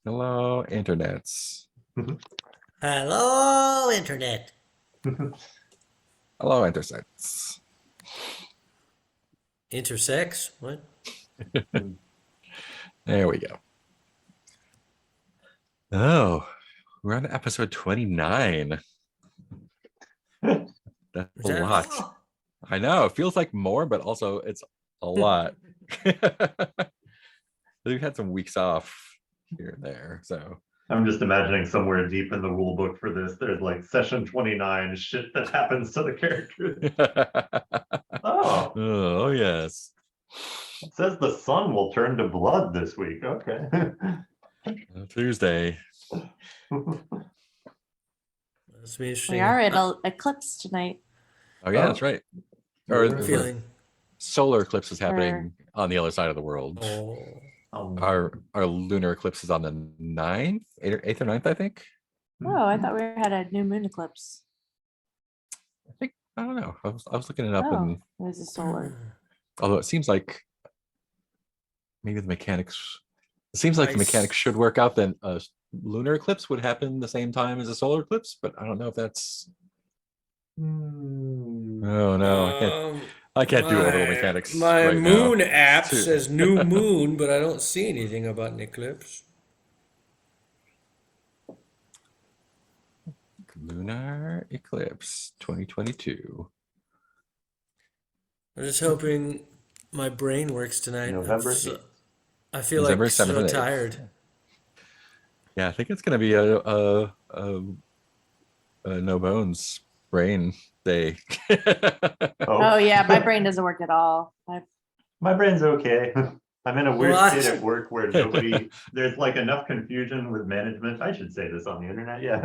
Hello, internets. Hello, Internet. Hello, intersects. Intersex? What? There we go. Oh, we're on episode 29. That's Is a that lot. all? I know. It feels like more, but also it's a lot. We've had some weeks off here and there. So I'm just imagining somewhere deep in the rule book for this, there's like session 29 shit that happens to the characters. Oh, oh, yes. it says the sun will turn to blood this week. Okay. Tuesday. That's be interesting. We are at an eclipse tonight. Oh, yeah, Oh. that's right. Or Or Feeling. solar eclipse is happening on the other side of the world. Oh. Our lunar eclipse is on the 9th, 8th or 9th, I think. Oh, I thought we had a new moon eclipse. I don't know. I was looking it up, Oh, and it was a solar. although it seems like maybe the mechanics, it seems like the Nice. mechanics should work out. Then a lunar eclipse would happen the same time as a solar eclipse, but I don't know if that's. Oh no, I can't do orbital mechanics. My right moon now. app Too- says new moon, but I don't see anything about an eclipse. Lunar eclipse 2022. I'm just hoping my brain works tonight. November I feel November like 7th so and 8th. tired. Yeah, I think it's gonna be a no bones brain day. Oh yeah, my brain doesn't work at all. My brain's okay. I'm in a weird What? state at work where there's like enough confusion with management. I should say this on the internet. Yeah.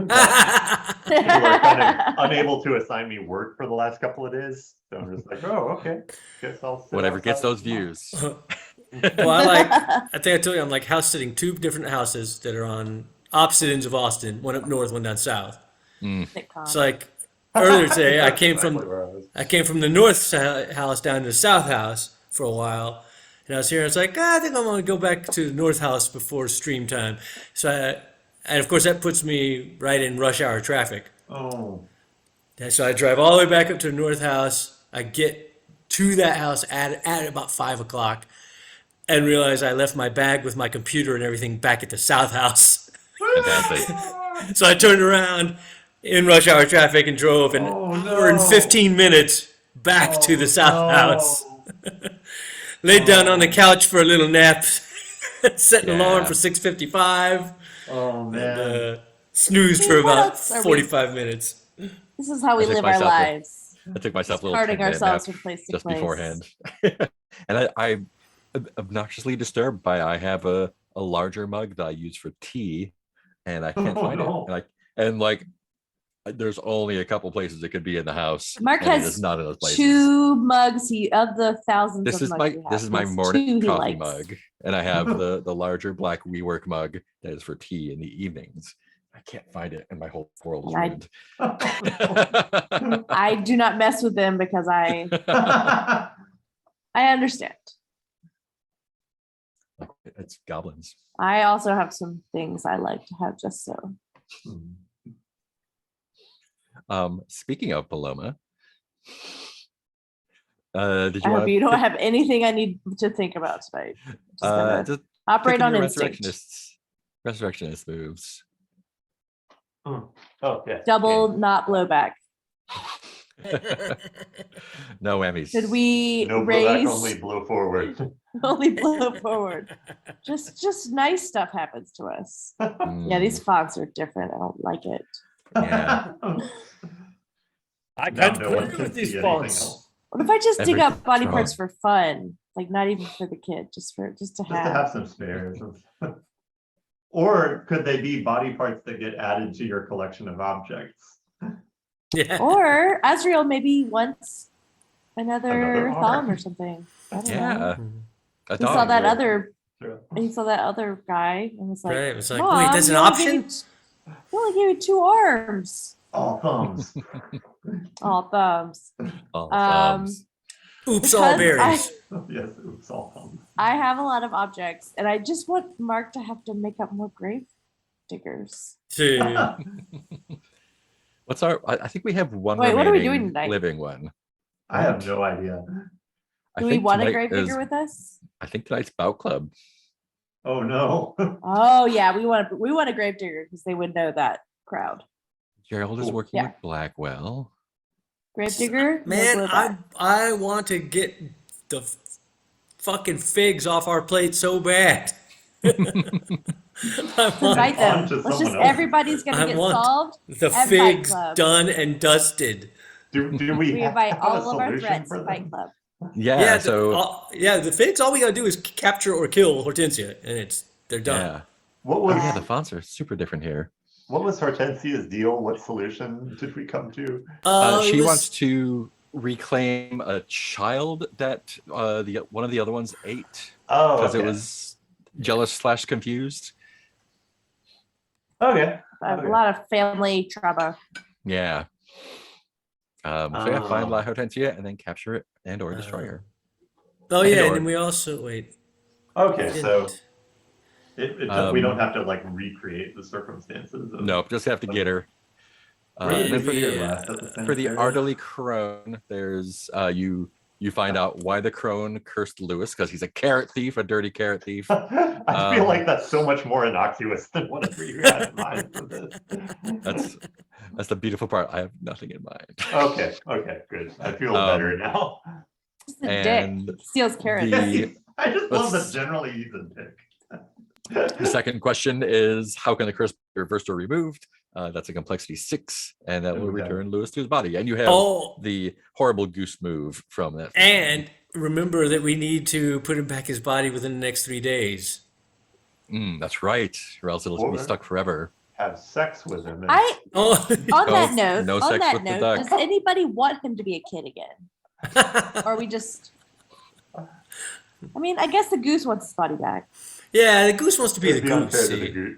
People are kind of unable to assign me work for the last couple of days. So I'm just like, oh, okay. Guess I'll sit Whatever gets outside those tomorrow. views. Well, I think I told you I'm like house sitting two different houses that are on opposite ends of Austin, one up north, one down south. Sitcom. It's like earlier today, I That's came exactly from where I was. I came from the north house down to the south house for a while, and I was here. It's like I think I'm gonna go back to the north house before stream time. And of course that puts me right in rush hour traffic. Oh, And so I drive all the way back up to the north house. I get to that house at about 5 o'clock, and realize I left my bag with my computer and everything back at the south house. Fantastic. So I turned around in rush hour traffic and drove an Oh, hour and no. 15 minutes back to the south house. Laid down on the couch for a little nap, set an alarm Yeah. for 6:55, Oh and man. snoozed for What about else are we- 45 minutes. This is how we I took live our myself a- lives. I took myself a little Carting 10-minute ourselves nap from place to just place. beforehand. And I'm obnoxiously disturbed by I have a larger mug that I use for tea, and I can't Oh, find no. it. And like there's only a couple places it could be in the house. Mark and it has is not in those places. 2 mugs of the thousands This of is mugs my we have. this is my He has morning 2 he coffee likes. mug, and I have the larger black WeWork mug that is for tea in the evenings. I can't find it, and my whole world is I- ruined. I do not mess with them because I understand. It's goblins. I also have some things I like to have just so. Speaking of Paloma, did I you hope want you don't have anything I need to think about tonight. Just gonna just operate pick on your instinct. resurrectionist moves? Oh, yeah. Double, not blowback. No whammies. Did we No blowback, raise only blow forward. only blow forward? Just nice stuff happens to us. Yeah, these fonts are different. I don't like it. Yeah. I Now can't no one cope can with these see anything fonts. else. What if I just dig up body Everything's parts for fun? Like not even for the kid, just to Just to have. have some spares. Or could they be body parts that get added to your collection of objects? Yeah. Or Azrael maybe wants another Another thumb arm. or something. I don't know. Yeah. A He saw dog that will- other. Sure. He saw that other guy and was like, Right. It's like, Mom, wait, that's an you only gave option? me- You only gave me 2 arms. All thumbs. All thumbs. all Um, thumbs. Oops, all Because berries. Yes, oops, all thumbs. I have a lot of objects, and I just want Mark to have to make up more grave diggers. So, What's our? I think we have one Wait, what are we doing remaining tonight? living one. I have no idea. I Do we think want a tonight grave is- digger with us? I think tonight's Bout Club. Oh, no. Oh yeah, we want a grave digger because they would know that crowd. Gerald is Cool. working Yeah. with Blackwell. Grave digger. no man, blowback. I want to get the fucking figs off our plate so bad. I Let's want invite On them. to Let's just someone else. everybody's gonna I get want- solved. the and Fight figs Club. done and dusted. Do we We have invite a all of our solution threats for to Fight them? Club. Yeah. The figs. All we gotta do is capture or kill Hortensia, and they're done. Yeah. What Oh, was yeah. The fonts are super different here. what was Hortensia's deal? What solution did we come to? It She was- wants to reclaim a child that one of the other ones ate Oh, because okay. it was jealous / confused. Okay. A Okay. lot of family trauma. Yeah. So yeah, find Oh. La Hortensia and then capture it and or destroy her. Oh yeah, And and then we also wait. Okay, we so didn't- we don't have to like recreate the circumstances. Of, Nope, just have to get her. Right, And then for we, the uh, for the Arderly crone, there's you find out why the crone cursed Lewis because he's a carrot thief, a dirty carrot thief. I feel like that's so much more innocuous than whatever you had in mind for this. That's the beautiful part. I have nothing in mind. Okay, good. I feel better now. Just a And dick. Steals carrots. The I just love let's- that generally he's a dick. the second question is how can the curse be reversed or removed? That's a complexity 6, and that will Okay. return Lewis to his body. And you have Oh, the horrible goose move from that. and remember that we need to put him back his body within the next 3 days. That's right, or else it'll be Or- stuck forever. Have sex with him. and- I Oh, on No- that note, no on sex that with the note, duck. does anybody want him to be a kid again? Or are we just I mean, I guess the goose wants his body back. yeah, the goose wants to be the It'd be goose. unfair to the See? goose.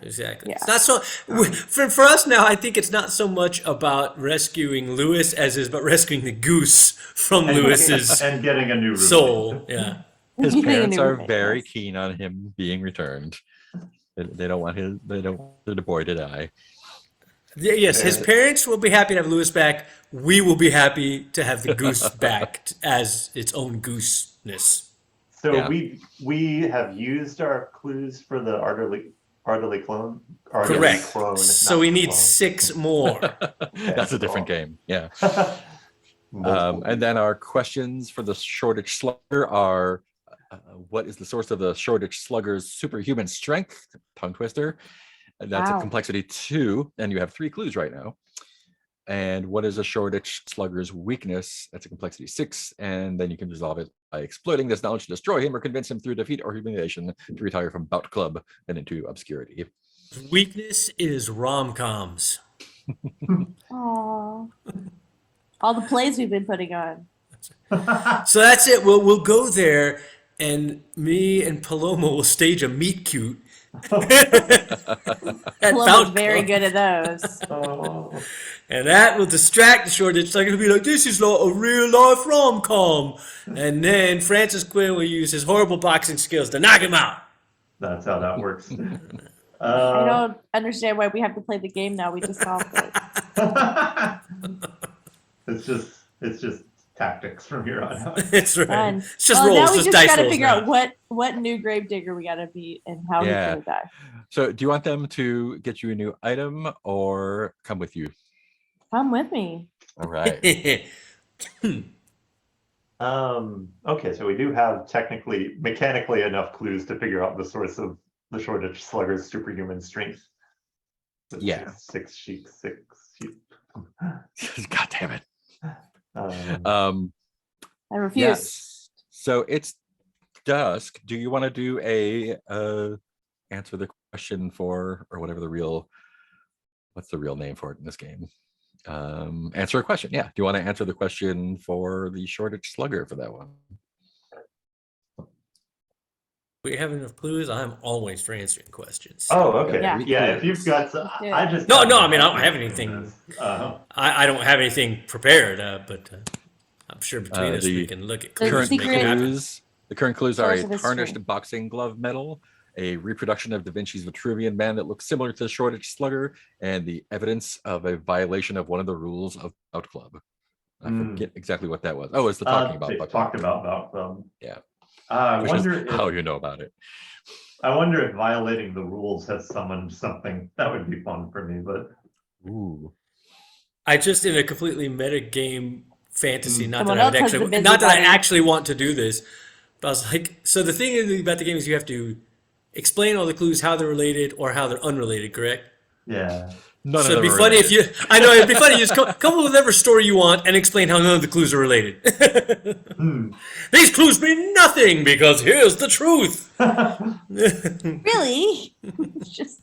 Exactly. Yeah. It's not so for us now. I think it's not so much about rescuing Lewis as is about rescuing the goose from And- Lewis's and getting a new roommate. soul. Yeah. His Getting a parents new are roommate, very yes. keen on him being returned. They don't want the boy to die. Yes, his Yeah. parents will be happy to have Lewis back. We will be happy to have the goose back as its own gooseness. So Yeah. we have used our clues for the Arderly clone. Arderly Correct. Clone, So not we need clone. 6 more. That's a different game. Yeah. Multiple. And then our questions for the Shoreditch Slugger are what is the source of the Shoreditch Slugger's superhuman strength? Tongue twister. And that's Wow. a complexity 2, and you have 3 clues right now. And what is a Shoreditch Slugger's weakness? That's a complexity 6, and then you can resolve it by exploiting this knowledge to destroy him or convince him through defeat or humiliation to retire from Bout Club and into obscurity. Weakness is rom-coms. Aww. All the plays we've been putting on. So that's it. We'll go there, and me and Paloma will stage a meet cute. At Paloma's Bout very Club. good at those. Oh. And that will distract the Shoreditch. Like, it'll be like, this is not a real life rom com. And then Francis Quinn will use his horrible boxing skills to knock him out. That's how that works. I don't understand why we have to play the game now. We just solved it. it's just tactics from here on out. It's right. Fun. It's just Well, rolls, now we just just dice gotta rolls figure now. out what new grave digger we gotta beat and how Yeah. he's gonna die. So do you want them to get you a new item or come with you? Come with me. All right. Okay, so we do have mechanically enough clues to figure out the source of the Shoreditch Slugger's superhuman strength. The Yeah. Six sheep. God damn it. I refuse. Yes. So it's dusk. Do you want to do a answer the question for or whatever what's the real name for it in this game? Answer a question. Yeah. Do you want to answer the question for the Shoreditch Slugger for that one? We have enough clues. I'm always for answering questions. Oh, okay. Yeah. Yeah, if you've got some, do I it. just No, have no, I mean, I no don't have idea anything. this. Uh-huh. I don't have anything prepared, but I'm sure between us we the can look at The clues. current and make it secret- happen. clues are Source a of his tarnished strength. boxing glove medal, a reproduction of Da Vinci's Vitruvian Man that looks similar to the Shoreditch Slugger, and the evidence of a violation of one of the rules of Bout Club. I forget exactly what that was. Oh, it's the talking about They Bout talked Club, about Club. Yeah. I which is wonder how if you know about it. violating the rules has summoned something that would be fun for me, but Ooh. I just in a completely meta game fantasy, not Someone that I would else has actually, the not that I busybody. actually want to do this, but I was like, so the thing about the game is you have to explain all the clues, how they're related or how they're unrelated, correct? yeah. None So of it'd be them are funny if related. you, I know it'd be funny, you just come up with whatever story you want and explain how none of the clues are related. Hmm. These clues mean nothing because here's the truth. Really? It's just,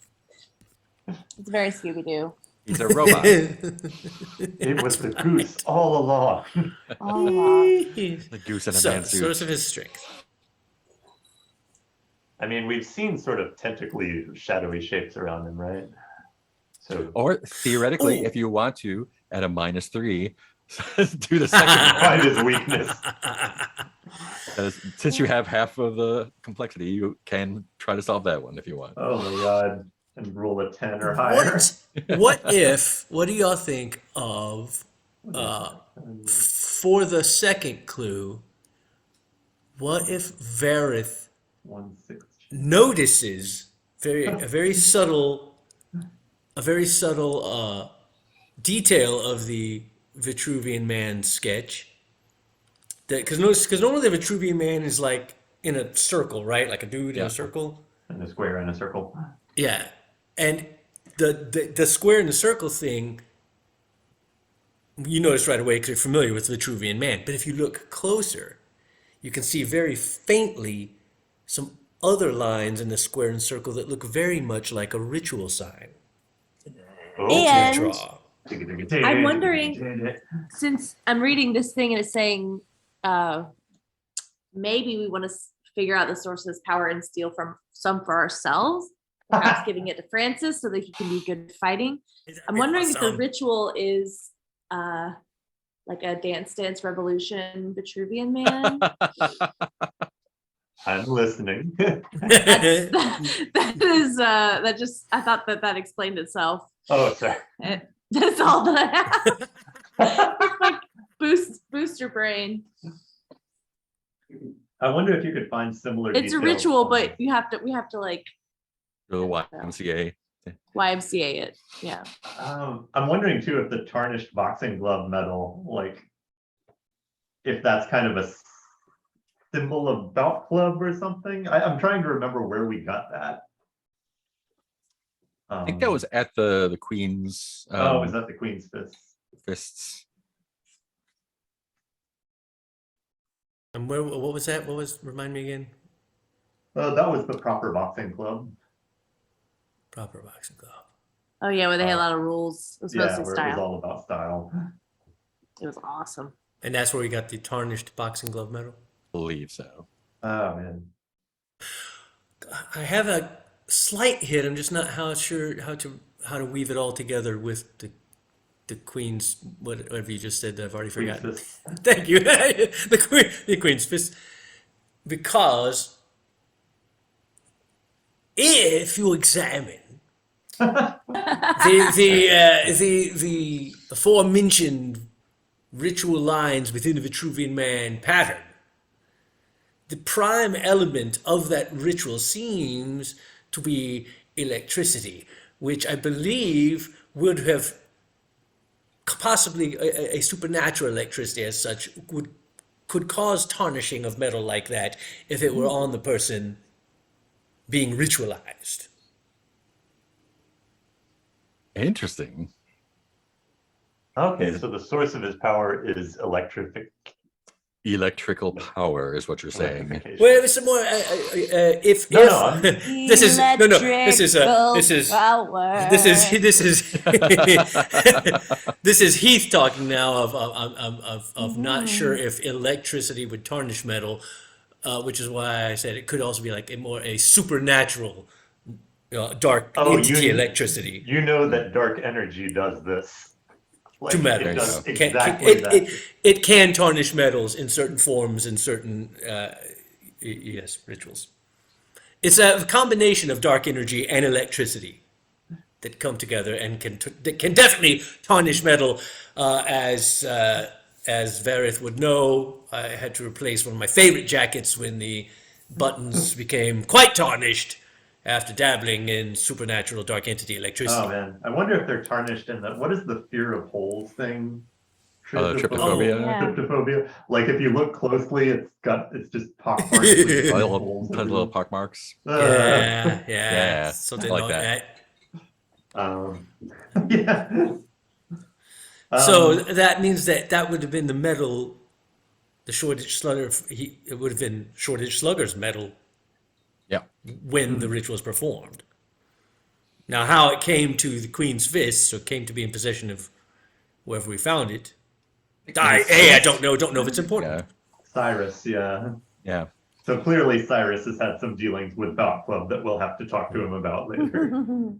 it's very Scooby Doo. He's a robot. It was the goose all along. Oh, wow. The goose in a So, man suit. source of his strength. I mean, we've seen sort of tentacly, shadowy shapes around him, right? So Or theoretically, Ooh. if you want to, at a -3, do the second one. find his weakness. Since you have half of the complexity, you can try to solve that one if you want. Oh my god. And roll a 10 or higher. What do y'all think of for the second clue? What if Varith 1/6. notices a very subtle detail of the Vitruvian Man sketch? Because normally the Vitruvian Man is like in a circle, right? Like a dude in Yeah. a circle. And a square and a circle. Yeah, and the square and the circle thing, you notice right away because you're familiar with Vitruvian Man. But if you look closer, you can see very faintly some other lines in the square and circle that look very much like a ritual sign. And- Draw. I'm wondering- Since I'm reading this thing and it's saying maybe we want to figure out the source of his power and steal from some for ourselves, perhaps giving it to Francis so that he can be good fighting. I'm wondering if the ritual is like a Dance Revolution Vitruvian Man. I'm listening. That's, that just, I thought that explained itself. Oh, sorry. That's all that I have. Like boost your brain. I wonder if you could find similar. It's a details ritual, on- but we have to like The YMCA. YMCA it. Yeah. I'm wondering too if the tarnished boxing glove medal, like, if that's kind of a symbol of Bout Club or something. I'm trying to remember where we got that. I think that was at the Queen's Oh, is that the Queen's Fist? fists. And what was that? Remind me again? That was the proper boxing club. Proper boxing glove. Oh yeah, where they had a lot of rules. It was Yeah, mostly where it was style. all about style. It was awesome. And that's where we got the tarnished boxing glove medal. Believe so. Oh man. I have a slight hit. I'm just not sure how to weave it all together with the Queen's whatever you just said that I've already Queen's forgotten. Fist. Thank you. the Queen's fist. Because if you examine the aforementioned ritual lines within the Vitruvian Man pattern, the prime element of that ritual seems to be electricity, which I believe would have possibly a supernatural electricity as such could cause tarnishing of metal like that if it were on the person being ritualized. Interesting. Okay, so the source of his power is Electrical power is what you're saying. electrification. Well, it's more if No, this is no this is power. this is Heath talking now of not sure if electricity would tarnish metal, which is why I said it could also be like a supernatural dark Oh, entity you- electricity. You know that dark energy does this. Like, To it metals. There you does go. exactly that. It can tarnish metals in certain forms in certain yes, rituals. It's a combination of dark energy and electricity that come together and that can definitely tarnish metal. As Varith would know, I had to replace one of my favorite jackets when the buttons became quite tarnished after dabbling in supernatural dark entity electricity. Oh man, I wonder if they're tarnished in that. What is the fear of holes thing? Tryptophobia. Yeah. Tryptophobia. Like if you look closely, it's just pockmarked. with Little, holes tons of little pock marks. Yeah, Yeah, something I like like that. Um, yeah. So that means that would have been the metal, the Shoreditch Slugger. It would have been Shoreditch Slugger's metal Yeah. when the ritual was performed. Now, how it came to the Queen's Fist, or came to be in possession of wherever we found it, I don't know. Don't know if it's important. Yeah. Cyrus, yeah. Yeah. So clearly Cyrus has had some dealings with Bout Club that we'll have to talk to him about later.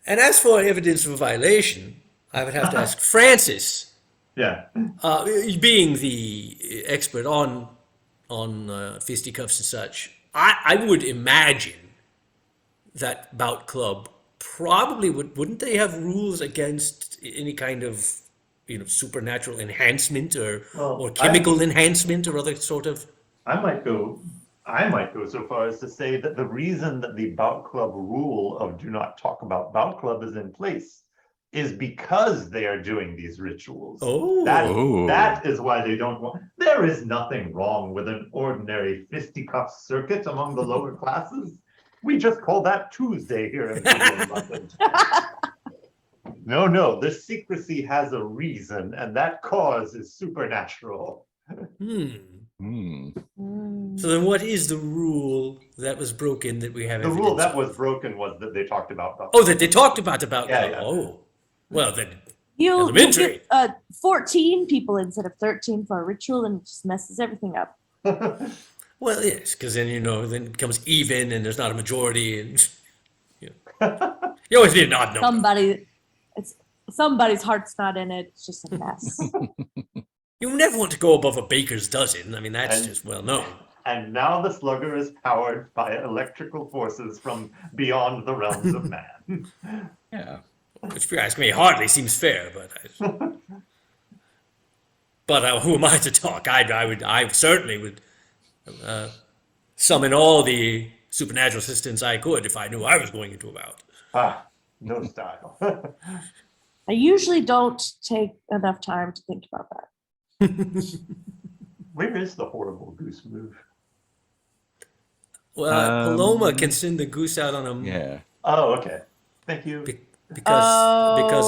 And as for evidence of a violation, I would have to ask Francis, Yeah. being the expert on fisticuffs and such. I would imagine that Bout Club probably wouldn't they have rules against any kind of supernatural enhancement or Well, chemical enhancement or other sort of. I might go so far as to say that the reason that the Bout Club rule of do not talk about Bout Club is in place is because they are doing these rituals. Oh. That is why they don't want. There is nothing wrong with an ordinary fisticuff circuit among the lower classes. We just call that Tuesday here in London. No, the secrecy has a reason, and that cause is supernatural. Hmm. So then, what is the rule that was broken that we have? The evidence rule that of? was broken was that they talked about. Oh, that they talked about Yeah, yeah. Oh, well then. You'll Elementary. get 14 people instead of 13 for a ritual, and it just messes everything up. Well, yes, because then then it becomes even, and there's not a majority, and you always need an odd number. Somebody's heart's not in it. It's just a mess. You never want to go above a baker's dozen. I mean, that's And- just well known. And now the slugger is powered by electrical forces from beyond the realms of man. Yeah. Which, if you ask me, hardly seems fair, but who am I to talk? I certainly would summon all the supernatural assistance I could if I knew I was going into a bout. No style. I usually don't take enough time to think about that. Where is the horrible goose move? Well, Paloma can send the goose out on a Yeah. Oh, okay. Thank you. because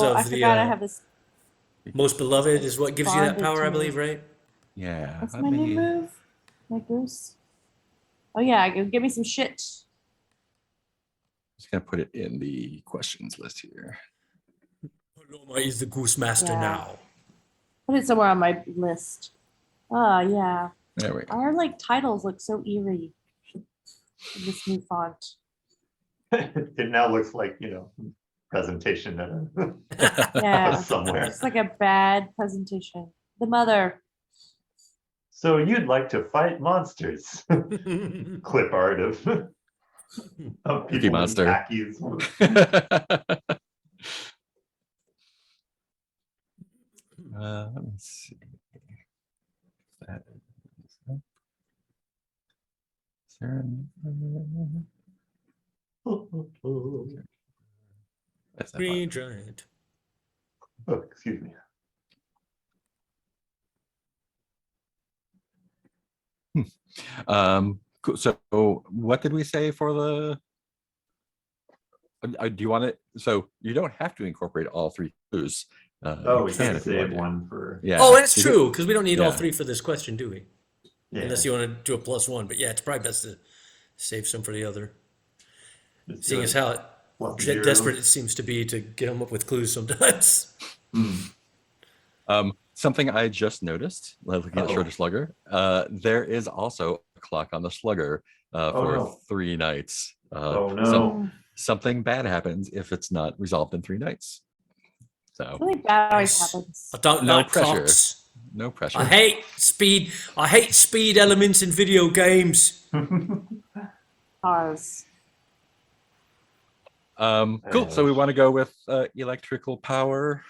I of the forgot I have this. most beloved is what gives you that Bonded power, to I me. believe, right? Yeah. What's Let my new me- move? My goose. Oh yeah, give me some shit. Just gonna put it in the questions list here. Paloma is the goose master Yeah. now. Put it somewhere on my list. Oh yeah. There we go. Our titles look so eerie in this new font. It now looks like, presentation at a Yeah. somewhere. It's like a bad presentation. The mother. So you'd like to fight monsters? Clip art of Cookie people in Monster. khakis. Let me see. That is- is there that's that Green giant. Oh, excuse me. Cool. So what did we say for the do you want it? So you don't have to incorporate all three clues. Oh, you we can can if you want save to. one for. Yeah. Oh, that's you could- true, because we don't need all yeah. three for this question, do we? Yeah. Unless you want to do a +1. But yeah, it's probably best to save some for the other. Just do Seeing it. as how Plus zero. desperate it seems to be to get them up with clues sometimes. Something I just noticed, looking at Uh-oh. Shorter Slugger, there is also a clock on the Slugger for no. 3 nights. Oh, no. So something bad happens if it's not resolved in 3 nights. So Something bad always Yes. happens. I don't No like pressure. clocks. no pressure. I hate speed. I hate speed elements in video games. Pause. Cool. So we want to go with electrical power.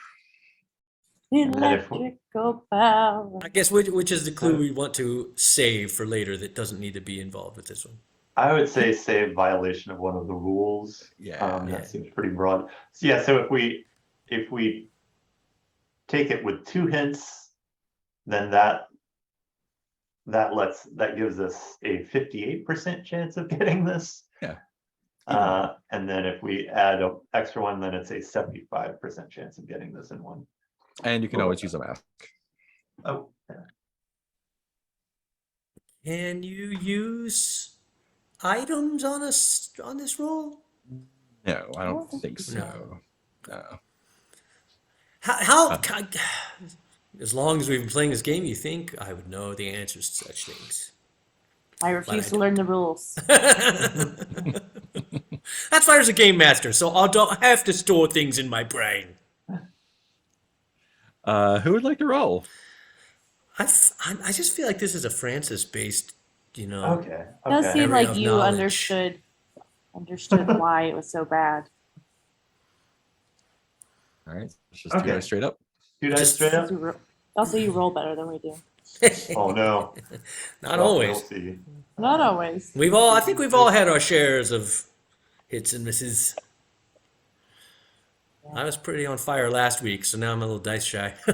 then if- Electrical power. I guess which is the clue we want to save for later that doesn't need to be involved with this one. I would say save violation of one of the rules. Yeah. Yeah. That seems pretty broad. So yeah, so if we take it with 2 hints, then that gives us a 58% chance of getting this. Yeah. And then if we add an extra one, then it's a 75% chance of getting this in one. And you can always use a mask. Oh, yeah. Can you use items on this roll? No, I don't don't think think so. No. How as long as we've been playing this game, you think I would know the answers to such things? I refuse I to learn the rules. That's why there's a game master, so I don't have to store things in my brain. Who would like to roll? I just feel like this is a Francis-based, Okay. It does Okay. seem Area like of you knowledge. understood why it was so bad. All right. Let's just do Okay. it straight up. 2 dice straight up. Also, you roll better than we do. Oh no. Not Well, always. we'll see. Not always. I think we've all had our shares of hits and misses. I was pretty on fire last week, so now I'm a little dice shy. I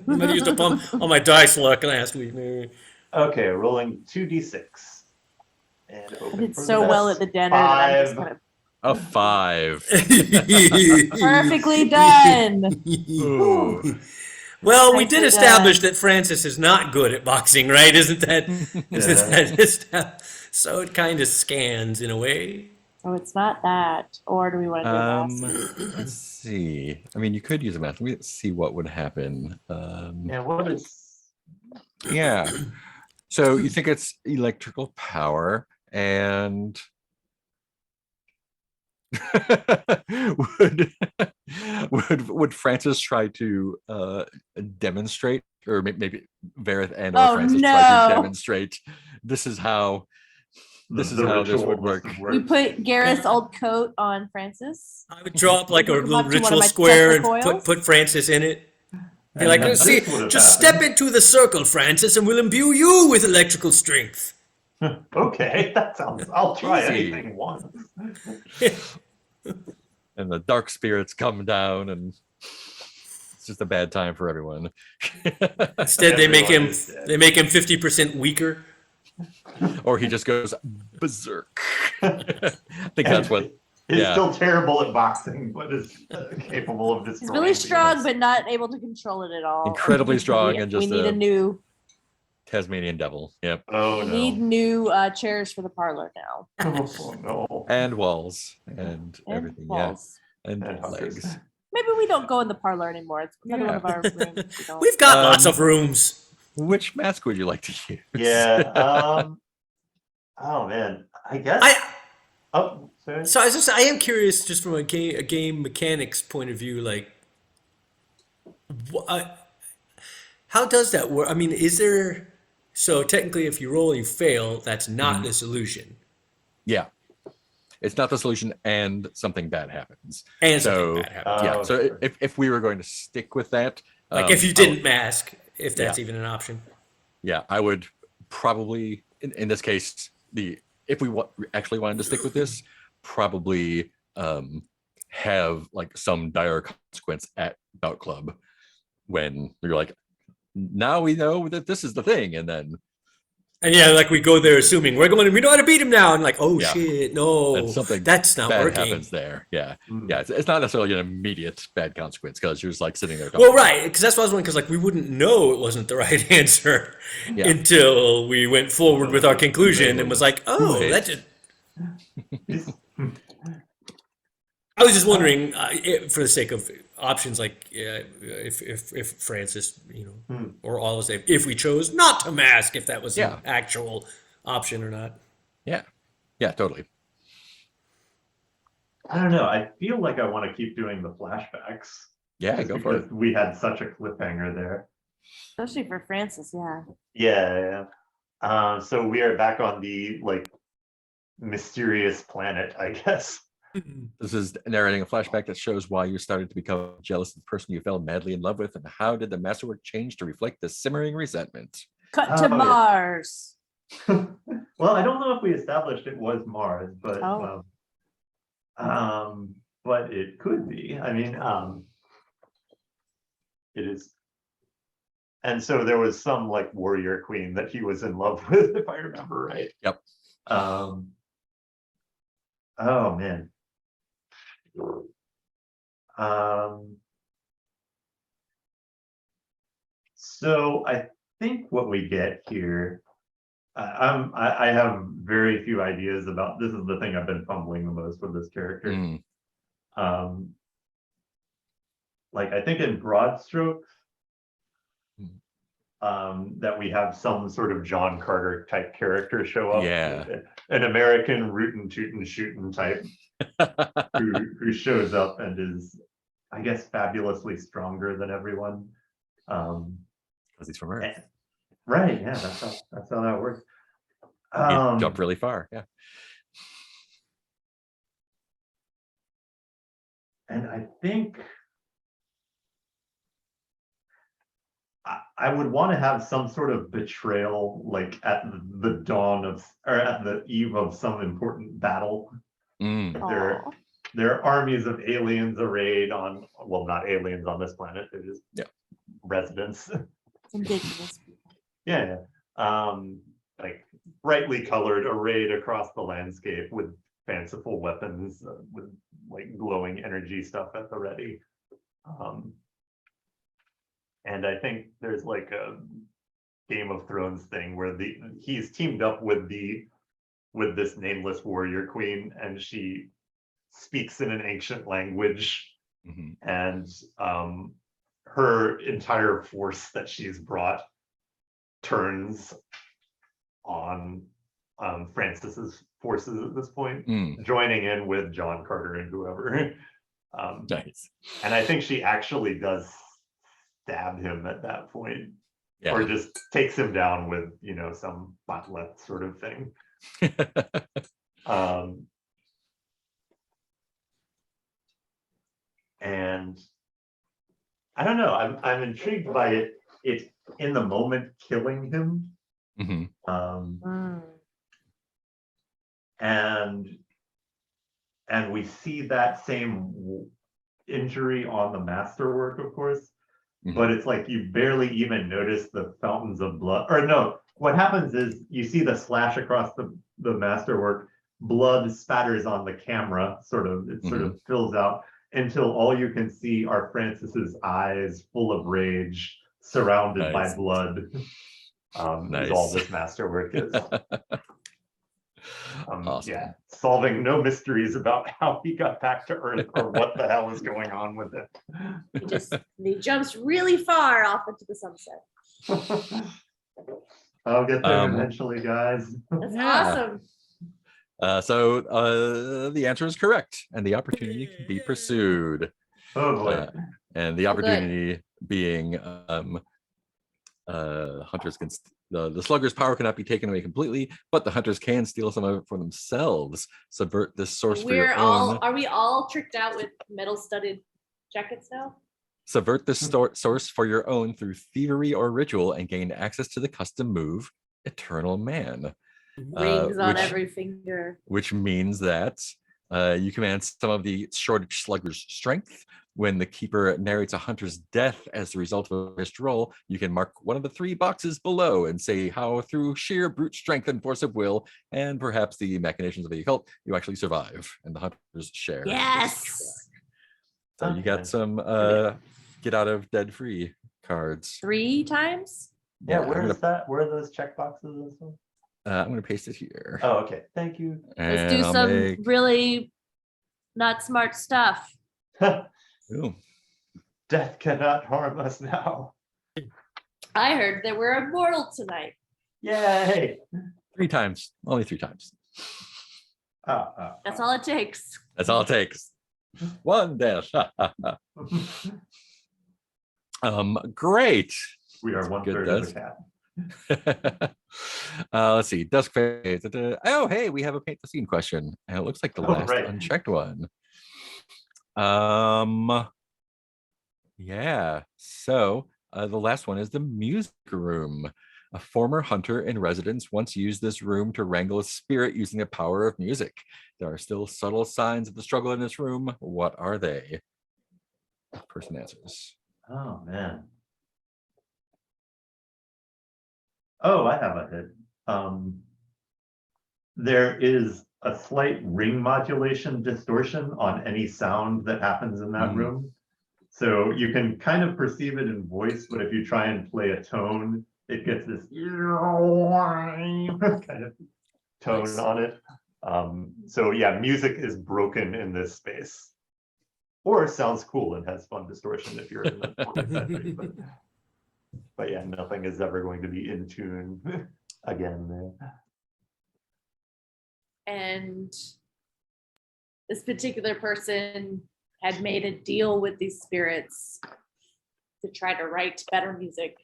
might have used up all my dice luck last week. Maybe. Okay, rolling 2d6. And I open did for so the well best. at the dinner that I'm just 5. kind of A 5. perfectly done. Ooh. Well, we did Nicely establish that Francis is not good at boxing, right? Isn't that? So it kind of scans in a way. So it's not that. Or do we want to do that? Let's see. I mean, you could use a mask. Let me see what would happen. Yeah, what is Yeah. So you think it's electrical power and would Francis try to demonstrate, or maybe Verith and or Oh, Francis try to no. demonstrate this is how this the would work. We put Gareth's old coat on Francis. I would draw up like a Hook him little up to one of ritual my square Tesla and coils. put Francis in it. Be And like, then see, this would have just happened." step into the circle, Francis, and we'll imbue you with electrical strength. Okay, that sounds. I'll try Easy. anything once. And the dark spirits come down, and it's just a bad time for everyone. Instead, they make Everyone him is dead. 50% weaker. Or he just goes berserk. I think that's what. He's yeah. still terrible at boxing, but is capable of He's destroying. really strong, things. but not able to control it at all. Incredibly strong We- and just we need a new. Tasmanian devil. Yep. Oh We need no! new chairs for the parlor now. Oh no! And walls and And everything. walls. Yeah. And And hookers. legs. Maybe we don't go in the parlor anymore. It's another one of our rooms. We don't. We've got Um, lots of rooms. Which mask would you like to use? Yeah. Oh man, I guess. Oh, sorry. So I am curious, just from a game mechanics point of view, like, how does that work? I mean, is there? So technically, if you roll and you fail, that's not the solution, Yeah. It's not the solution, and something bad happens. and So, something bad happens. Yeah. Oh, So sure. if we were going to stick with that, Like if you I would- didn't mask, if that's Yeah. even an option. yeah, I would probably in this case if we actually wanted to stick with this, probably have like some dire consequence at Bout Club when you're like, now we know that this is the thing, and then And yeah, like we go there assuming we know how to beat him now, and like, oh Yeah. shit, no, And something that's not bad working. happens there. Yeah, Mm. yeah, it's not necessarily an immediate bad consequence because you're just like sitting there. Well, right, because that's what I was wondering. Because like we wouldn't know it wasn't the right answer Yeah. until we went forward with our conclusion and was like, oh, Right. that's it. He's- I was just wondering, for the sake of options, like if Francis, or all of us, if we chose not to mask, if that was Yeah. an actual option or not. Yeah, totally. I don't know. I feel like I want to keep doing the flashbacks. Yeah, just go for it. because we had such a cliffhanger there. Especially for Francis, yeah. Yeah, yeah. So we are back on the like mysterious planet, I guess. This is narrating a flashback that shows why you started to become jealous of the person you fell madly in love with, and how did the masterwork change to reflect the simmering resentment. Cut Oh, to yeah. Mars. Well, I don't know if we established it was Mars, but Oh. but it could be. I mean, it is. And so there was some like warrior queen that he was in love with, if I remember right. Yep. Oh man. So I think what we get here, I have very few ideas about, this is the thing I've been fumbling the most with this character. Mm. Like I think in broad strokes, Mm. that we have some sort of John Carter type character show up. Yeah. An American rootin' tootin' shootin' type who shows up and is, I guess, fabulously stronger than everyone. Because he's from Earth. Right, yeah, that's how that works. He jumped really far. Yeah. And I think I would want to have some sort of betrayal, like at the dawn of, or at the eve of some important battle. Mm. Aw. There are armies of aliens arrayed on, well, not aliens on this planet, they're just residents. It's indigenous people. Yeah, like brightly colored, arrayed across the landscape with fanciful weapons, with like glowing energy stuff at the ready. And I think there's like a Game of Thrones thing where he's teamed up with this nameless warrior queen, and she speaks in an ancient language, Mhm. and her entire force that she's brought turns on Francis's forces at this point, Mm. joining in with John Carter and whoever. Nice. And I think she actually does stab him at that point, Yeah. or just takes him down with, you know, some batlet sort of thing. And I don't know, I'm intrigued by it in the moment killing him. Mhm. And we see that same injury on the masterwork, of course, Mhm. but it's like you barely even notice the fountains of blood. Or no, what happens is you see the slash across the masterwork, blood spatters on the camera, sort of fills out, until all you can see are Francis's eyes full of rage, surrounded by Nice. blood. Is all this masterwork is. Awesome. Yeah, solving no mysteries about how he got back to Earth or what the hell is going on with it. He jumps really far off into the sunset. I'll get there eventually, guys. That's Yeah. awesome. So the answer is correct, and the opportunity can be pursued. Oh boy. And the Oh, good. opportunity being hunters can the slugger's power cannot be taken away completely, but the hunters can steal some of it for themselves. Subvert this source for your own. Are we all tricked out with metal studded jackets now? Subvert this source for your own through thievery or ritual, and gain access to the custom move Eternal Man. Rings on every finger. Which means that you command some of the shortage slugger's strength. When the keeper narrates a hunter's death as the result of a missed roll, you can mark one of the 3 boxes below and say how through sheer brute strength and force of will, and perhaps the machinations of the occult, you actually survive, and the hunters share. Yes. So you got some get out of dead free cards. 3 times? Yeah, where is that? Where are those check boxes and stuff? I'm going to paste it here. Oh, okay. Thank you. Let's do some really not smart stuff. Ooh. Death cannot harm us now. I heard that we're immortal tonight. Yay! 3 times. Only 3 times. That's all it takes. That's all it takes. 1 death. Great. We are one Good, third of Dusk. the cat. Let's see. Dusk phase. Oh, hey, we have a paint the scene question, and it looks like the Oh, last right. unchecked one. Yeah. So the last one is the music room. A former hunter in residence once used this room to wrangle a spirit using the power of music. There are still subtle signs of the struggle in this room. What are they? Person answers. Oh, man. Oh, I have a hit. There is a slight ring modulation distortion on any sound that happens in that Mm. room. So you can kind of perceive it in voice, but if you try and play a tone, it gets this kind of tone Nice. on it. So yeah, music is broken in this space. Or sounds cool and has fun distortion if you're in the 20th century. But yeah, nothing is ever going to be in tune again there. And this particular person had made a deal with these spirits to try to write better music,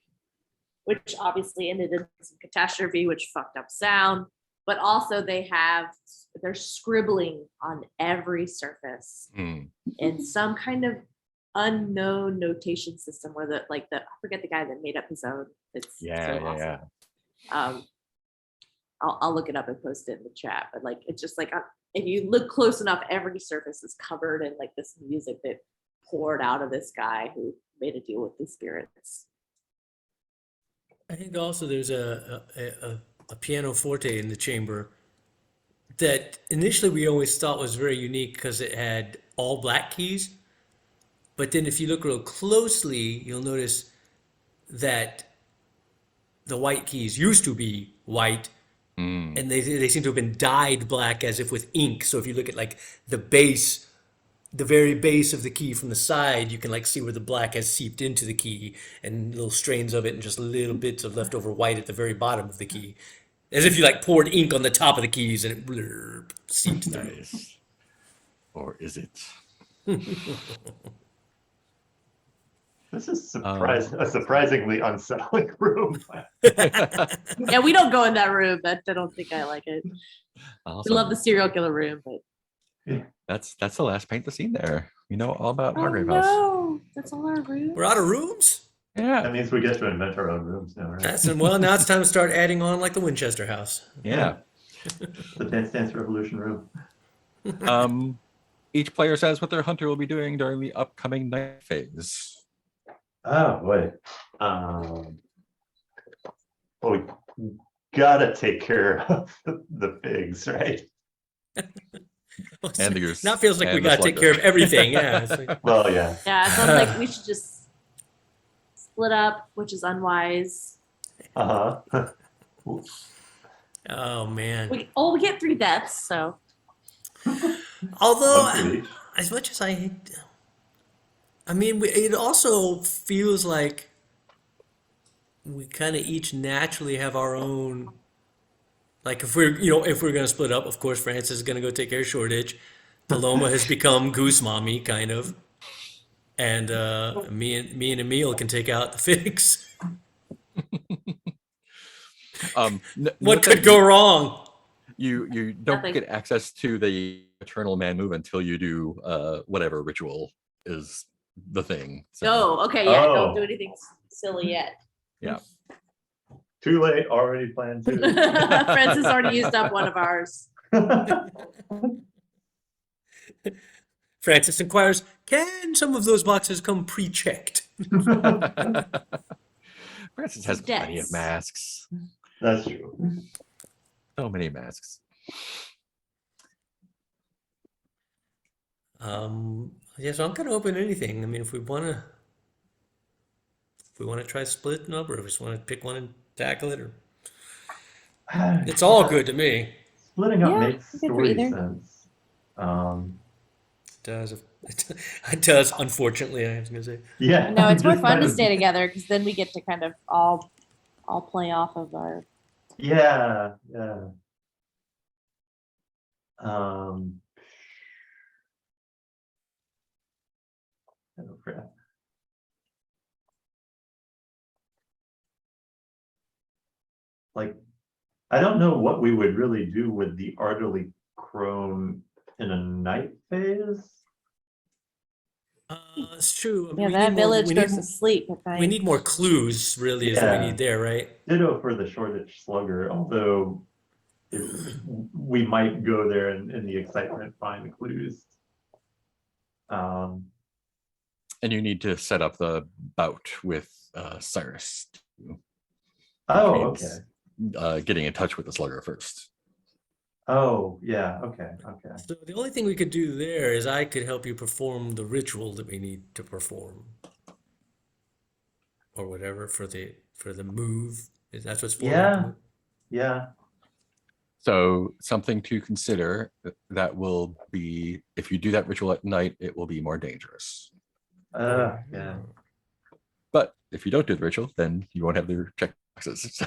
which obviously ended in some catastrophe, which fucked up sound. But also they're scribbling on every surface Mm. in some kind of unknown notation system where I forget the guy that made up his own. It's Yeah, so yeah, awesome. I'll look it up and post it in the chat, but like it's just like if you look close enough, every surface is covered in like this music that poured out of this guy who made a deal with the spirits. I think also there's a pianoforte in the chamber that initially we always thought was very unique because it had all black keys. But then if you look real closely, you'll notice that the white keys used to be white Mm. and they seem to have been dyed black as if with ink. So if you look at like the base, the very base of the key from the side, you can like see where the black has seeped into the key and little strains of it and just little bits of leftover white at the very bottom of the key. As if you like poured ink on the top of the keys and it blurb, seeped through. Nice. Or is it? This is a surprisingly unsettling room. Yeah, we don't go in that room. I don't think I like it. Awesome. We love the serial killer room, but That's the last paint the scene there. You know all about oh Hargrave House. no, that's all our room. We're out of rooms? Yeah. That means we get to invent our own rooms now, right? Well, now it's time to start adding on like the Winchester house. Yeah. The Dance Dance Revolution room. Each player says what their hunter will be doing during the upcoming night phase. Oh boy. Well, we gotta take care of the pigs, right? And the goose. Now it feels like we and the gotta take slugger. care of everything. Yeah. It's like, Well, yeah. Yeah, it sounds like we should just split up, which is unwise. Uh-huh. oh man. We get 3 deaths, so Although, One for each. as much as I mean, it also feels like we kind of each naturally have our own. Like if we're gonna split up, of course, Francis is gonna go take care of Shoreditch. Paloma has become Goose Mommy, kind of, and me and Emil can take out the figs. What note could that go wrong? You don't Nothing. get access to the Eternal Man move until you do whatever ritual is the thing. So, oh, okay, yeah, don't Oh. do anything silly yet. yeah. Too late, already planned to. Francis already used up one of ours. Francis inquires, can some of those boxes come pre-checked? Francis has plenty of Debts. masks. That's true. So many masks. Yeah, so I'm kind of open to anything. I mean, if we want to try splitting up, or if we just want to pick one and tackle it, or it's all good to me. Splitting up Yeah, makes I'm good for story either. sense. It does. It does. Unfortunately, I was gonna say. Yeah. No, it's more just fun kind to of- stay together because then we get to kind of all play off of our. Yeah, yeah. Um. Oh, crap. like, I don't know what we would really do with the Arderly crone in a night phase. It's true. I mean, Yeah, we that need more- village we goes need- to sleep at night. We need more clues, really, is what we Yeah. need there, right? Ditto for the Shoreditch Slugger, although we might go there and in the excitement find clues. And you need to set up the bout with Cyrus. Oh, okay. Getting in touch with the slugger first. Oh, yeah, okay, okay. So the only thing we could do there is I could help you perform the ritual that we need to perform, or whatever for the move. That's what's for. Yeah. Yeah, So something to consider that will be, if you do that ritual at night, it will be more dangerous. yeah. But if you don't do the ritual, then you won't have the check boxes,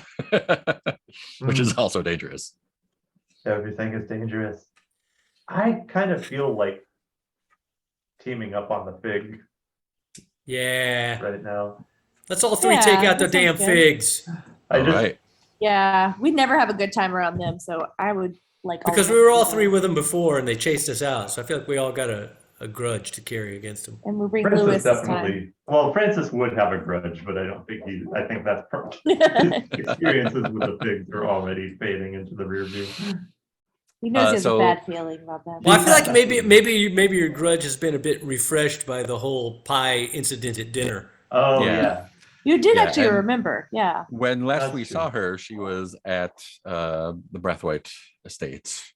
which is also dangerous. Everything is dangerous. I kind of feel like teaming up on the fig Yeah. right now. Let's all three Yeah, take out the that sounds damn good. figs. I All just, right. Yeah, we'd never have a good time around them, so I would like. all Because of we us were all to three go. with them before and they chased us out. So I feel like we all got a grudge to carry against them. And we'll bring Francis Lewis this time. definitely, well, Francis would have a grudge, but I don't think I think that's his experiences with the pigs are already fading into the rear view. He knows he has so- a bad feeling about that. Well, I feel like maybe your grudge has been a bit refreshed by the whole pie incident at dinner. Oh, Yeah. yeah. You did Yeah, actually and- remember, yeah. When last That's we true. saw her, she was at the Brathwaite Estates,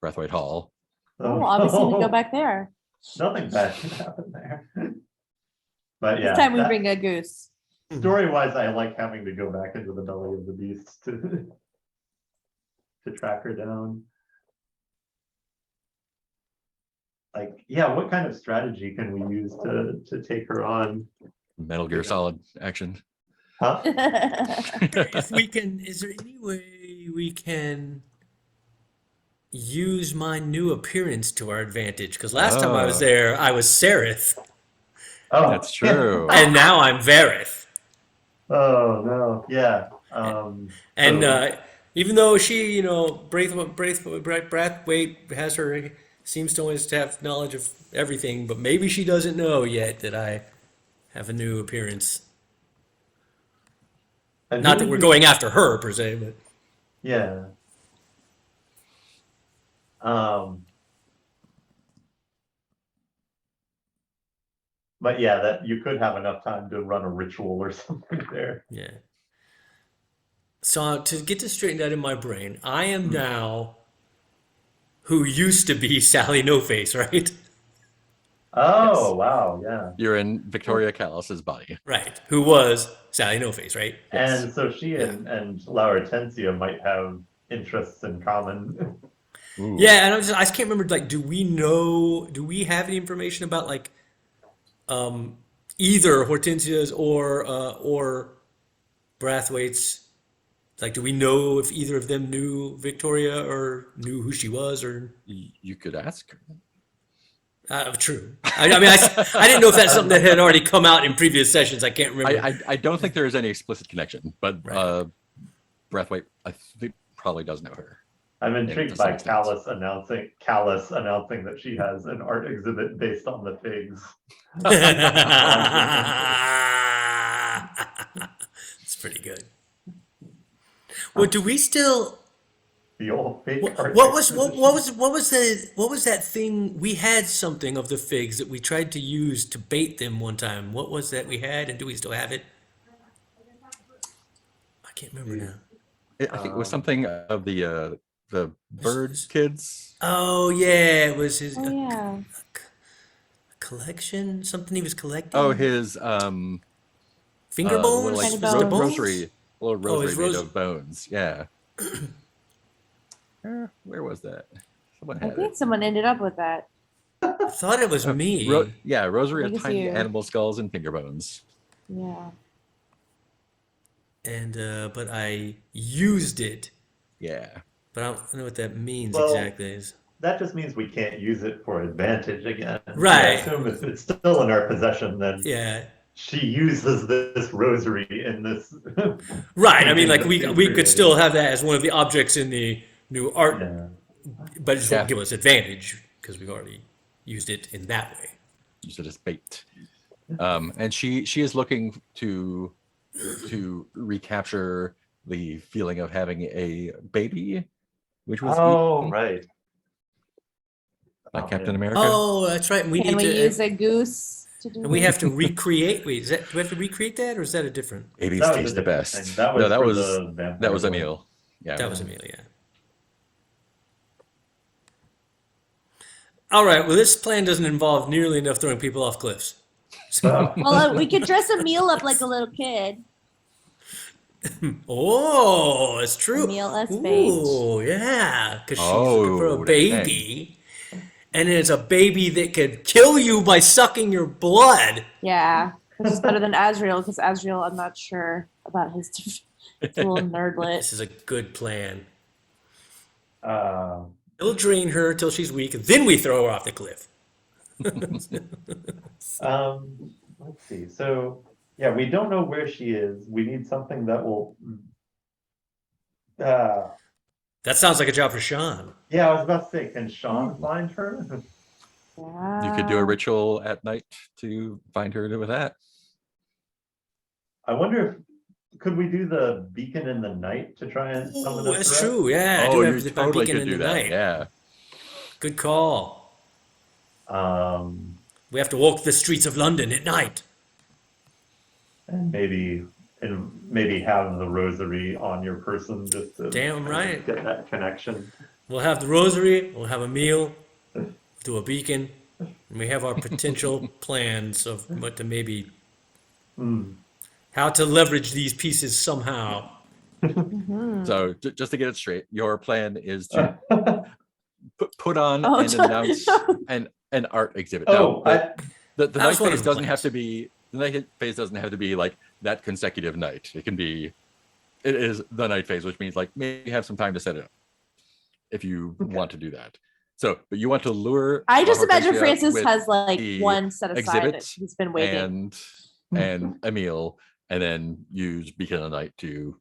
Brathwaite Hall. Oh, obviously we go back there. Nothing bad can happen there. But yeah, This time we that- bring a goose. story-wise, I like having to go back into the belly of the beast to track her down. Like, yeah, what kind of strategy can we use to take her on? Metal Gear Solid action. Huh? If we can, is there any way we can use my new appearance to our advantage? Because last time I was Oh. there, I was Sereth, Oh, That's true. and now I'm Vareth. Oh, no, yeah. And So- even though she, Brathwaite has her, seems to always have knowledge of everything, but maybe she doesn't know yet that I have a new appearance. and Not who that we're would- going after her per se, but Yeah. But yeah, that you could have enough time to run a ritual or something there. yeah. So to get this straightened out in my brain, I am now who used to be Sally No Face, right? Oh, wow, yeah. You're in Victoria Callis's body. Right. Who was Sally No Face, right? Yes. And so she and Lauratensia might have interests in common. Ooh. Yeah, and I just can't remember. Like, do we have any information about like, either Hortensia's or Brathwaite's? Like, do we know if either of them knew Victoria or knew who she was or? You could ask her. True. I mean, I didn't know if that's something that had already come out in previous sessions. I can't remember. I don't think there is any explicit connection, but Right. Brathwaite, I think, probably does know her. I'm to intrigued some by extent. Callus announcing that she has an art exhibit based on the figs. It's pretty good. Well, do we still? The old fake art. What was exhibit. that thing? We had something of the figs that we tried to use to bait them one time. What was that we had, and do we still have it? I can't remember now. I think it was something of the bird kids. Oh yeah, it was his Oh, yeah. collection. Something he was collecting. Oh, his finger little, bones. Kind of Was it bones? bones? rosary, little Oh, rosary his made rose- of bones. Yeah. Where was that? Someone I had think it. someone ended up with that. I thought it was me. Yeah, rosary I of think it's tiny you. animal skulls and finger bones. Yeah. And but I used it, Yeah. but I don't know what that means Well, exactly. Is That just means we can't use it for advantage again. Right. I assume if it's still in our possession, then yeah. she uses this rosary in this. Right. I mean, like painting that we she's could still created. have that as one of the objects in the new art, Yeah. but it just won't Yeah. give us advantage because we've already used it in that way. Use it as bait. And she is looking to recapture the feeling of having a baby, which was Oh, eaten right. by Oh, Captain man. America. Oh, that's right. And we Can need we to, use a goose to do and we this? have to recreate. Wait, do we have to recreate that, or is that a different? Babies That was a taste the different best. thing. That was No, that for was the vampire one. Emil. Yeah, That was Amelia. All right. Well, this plan doesn't involve nearly enough throwing people off cliffs. Oh, Well, we could dress Emil up like a little kid. Oh, it's true. Emil as bait. Oh, yeah, because she's looking for a Oh, that's nice. baby, and it's a baby that could kill you by sucking your blood. Yeah, which is better than Azrael because Azrael, I'm not sure about his little nerdlet. This is a good plan. uh, We'll drain her till she's weak, and then we throw her off the cliff. let's see. So, yeah, we don't know where she is. We need something that will. That sounds like a job for Sean. Yeah, I was about to say, can Sean find her? You could do a ritual at night to find her with that. I wonder if could we do the beacon in the night to try and summon Oh, a that's threat? true. Yeah, I Oh, do you have the totally beacon could in do the that. night. Yeah. Good call. Um, We have to walk the streets of London at night. and maybe have the rosary on your person just to Damn right. get that connection. We'll have the rosary, we'll have a meal, do a beacon, and we have our potential plans of what to maybe Hmm. how to leverage these pieces somehow. So just to get it straight, your plan is to put on Oh, and announce an art exhibit. Oh, No, the That night was one of phase the doesn't have plans. to be the night phase doesn't have to be like that consecutive night. It can be it is the night phase, which means like maybe have some time to set it up if you want to do that. So, but you want to lure. I just imagine Hortensia Francis with has like the one set aside that exhibit he's been waiting. and Emil, and then use Beacon of the Night to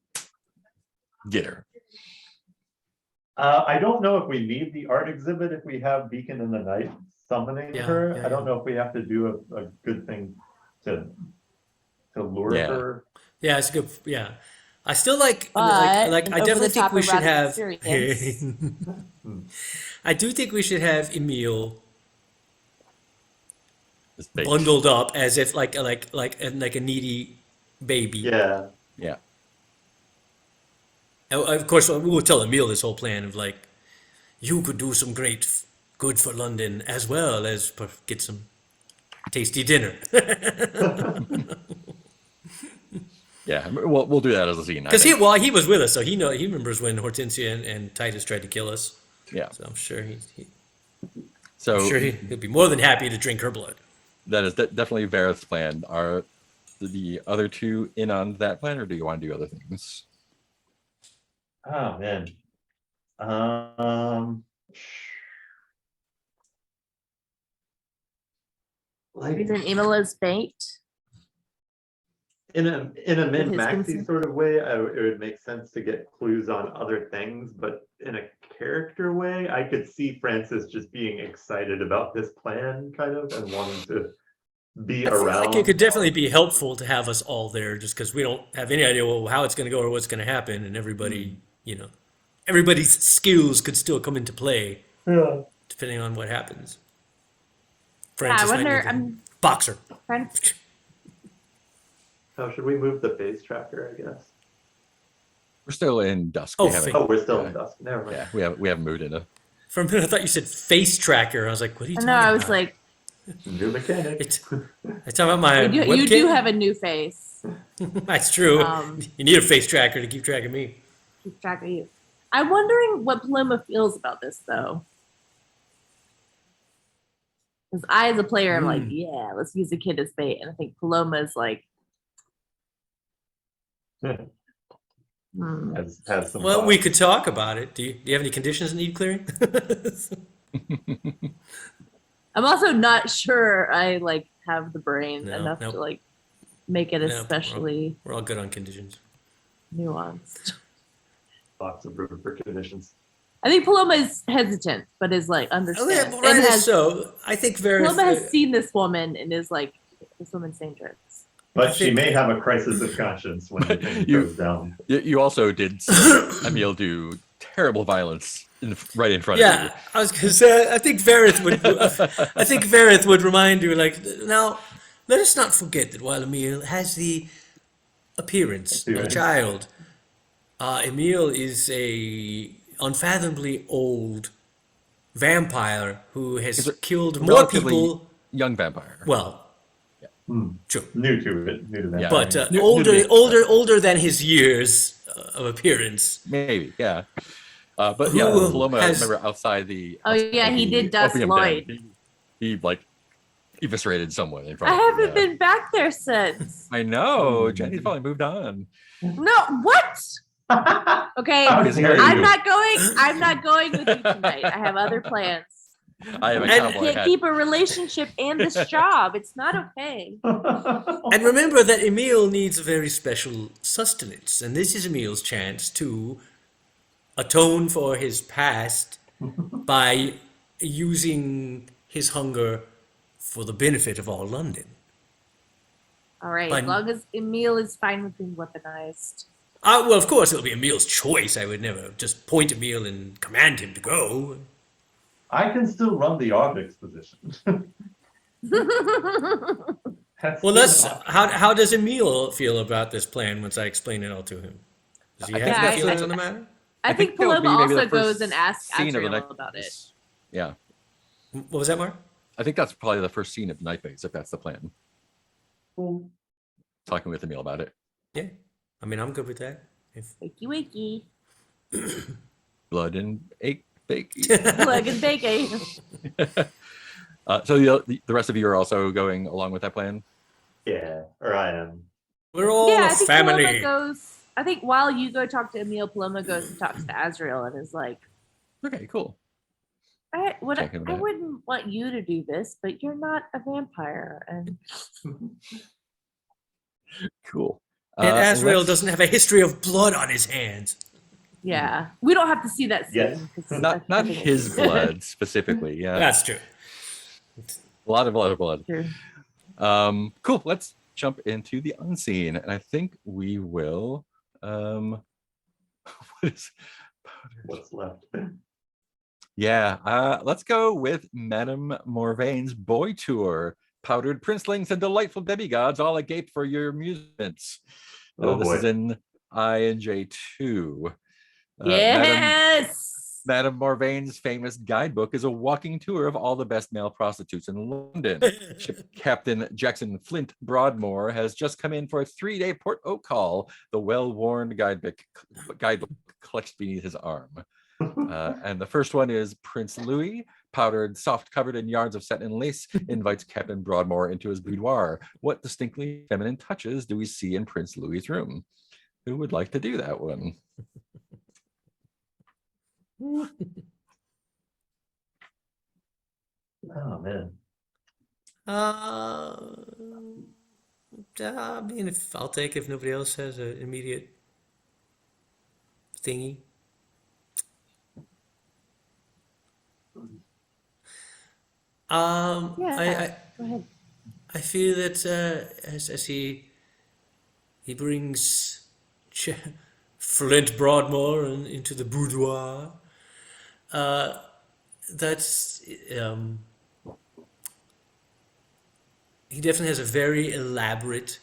get her. I don't know if we need the art exhibit if we have Beacon in the Night summoning Yeah, her. yeah, I don't know if we have to do a good thing to lure Yeah. her. Yeah, it's good. Yeah. I still like But like an I definitely think over-the-top we should erotic have experience. I do think we should have Emil This bait. bundled up as if like a needy baby. Yeah. Yeah. And of course, we will tell Emil this whole plan of like, you could do some good for London as well as get some tasty dinner. Yeah, we'll do that as a scene. I Because think. he was with us, so he remembers when Hortensia and Titus tried to kill us. Yeah. So I'm sure So he'll be more than happy to drink her blood. that is definitely Vareth's plan. Are the other two in on that plan, or do you want to do other things? Oh man. Like Using Emil as bait. in a min his maxi consent. sort of way, it would make sense to get clues on other things, but in a character way, I could see Francis just being excited about this plan, kind of, and wanting to be I feel around. like it could definitely be helpful to have us all there, just because we don't have any idea how it's going to go or what's going to happen, and everybody, everybody's skills could still come into play Yeah. depending on what happens. I Francis might wonder. need to I'm boxer. trying. So should we move the phase tracker? I guess. We're still in dusk. Oh, We haven't- Oh, we're still in yeah. dusk. Never mind. Yeah, we haven't moved into. For a minute, I thought you said face tracker. I was like, what are you I talking know. about? I was like, New mechanic. It's talking about my you webcam? do have a new face. That's true. Um, You need a face tracker to keep track of me. Keep track of you. I'm wondering what Paloma feels about this, though. Because I, as a player, am like, yeah, let's use the kid as bait, and I think Paloma's like, Has some. Well, thoughts. we could talk about it. Do you have any conditions that need clearing? I'm also not sure I like have the brain No, enough nope. to like make it No, especially we're all good on conditions. nuanced. Lots of room for conditions. I think Paloma is hesitant, but is like Oh, yeah, understands. well, and rightly has so. I think Paloma has Varith. seen this woman and is like, this woman's dangerous. But I she think- may have a crisis of conscience when the thing You- goes down. You also did see Emil do terrible violence right in front of Yeah, I was gonna say. I think Varith would. I think Varith would remind you, like, now, let us not forget that while Emil has the appearance of a Appearance. child, Emil is a unfathomably old vampire who has He's a killed more relatively people. young vampire. Well, Hmm. true, New to it. New to that. Yeah. but New- older, new to me. older than his years of appearance. Maybe, yeah. But yeah, Who Paloma, has- remember outside the. Oh, outside yeah, he the did Dust opium Lloyd. den, he like eviscerated someone in front I of him, haven't yeah. been back there since. I know. Jenny's probably moved on. No, what? Okay, How Busy dare are I'm you? not going. I'm not going with you tonight. I have other plans. I have a And- I cowboy can't hat. keep a relationship and this job. It's not okay. And remember that Emil needs a very special sustenance, and this is Emil's chance to atone for his past by using his hunger for the benefit of all London. All right, Fine. as long as Emil is fine with being weaponized. Well, of course, it'll be Emil's choice. I would never just point Emil and command him to go. I can still run the objects position. Well, let's. How does Emil feel about this plan once I explain it all to him? Does he I have think any that's- feelings on the matter? I think that would Paloma be maybe the also goes first and asks scene of the Azrael next- about it. Yeah. What was that, Mark? I think that's probably the first scene of Night Base, if that's the plan. Talking with Emil about it. Yeah, I mean, I'm good with that. If Wakey wakey. Blood and egg bake. Plug and bake. So the rest of you are also going along with that plan? Yeah, or I am. we're all Yeah, a I think family. Paloma goes. I think while you go talk to Emil, Paloma goes and talks to Azrael and is like, Okay, cool. I Check him out. wouldn't want you to do this, but you're not a vampire. And Cool. And Azrael let's- doesn't have a history of blood on his hands. yeah, we don't have to see that scene. Yes. 'cause I Not think his it's- blood specifically. Yeah, That's true. a lot of blood. True. Cool. Let's jump into the unseen, and I think we will. What is? What's left? Yeah, let's go with Madame Morvaine's boy tour. Powdered princelings and delightful demigods all agape for your amusements. Oh, This boy. is in INJ2. Yes. Madame Morvaine's famous guidebook is a walking tour of all the best male prostitutes in London. Ship Captain Jackson Flint Broadmoor has just come in for a 3-day Port Oak call. The well-worn guidebook clutched beneath his arm. And the first one is Prince Louis, powdered, soft covered in yards of satin and lace, invites Captain Broadmoor into his boudoir. What distinctly feminine touches do we see in Prince Louis's room? Who would like to do that one? Oh man. I mean, if I'll take if nobody else has an immediate thingy. Yeah. Go ahead. I feel that as he brings Flint Broadmoor into the boudoir, that's he definitely has a very elaborate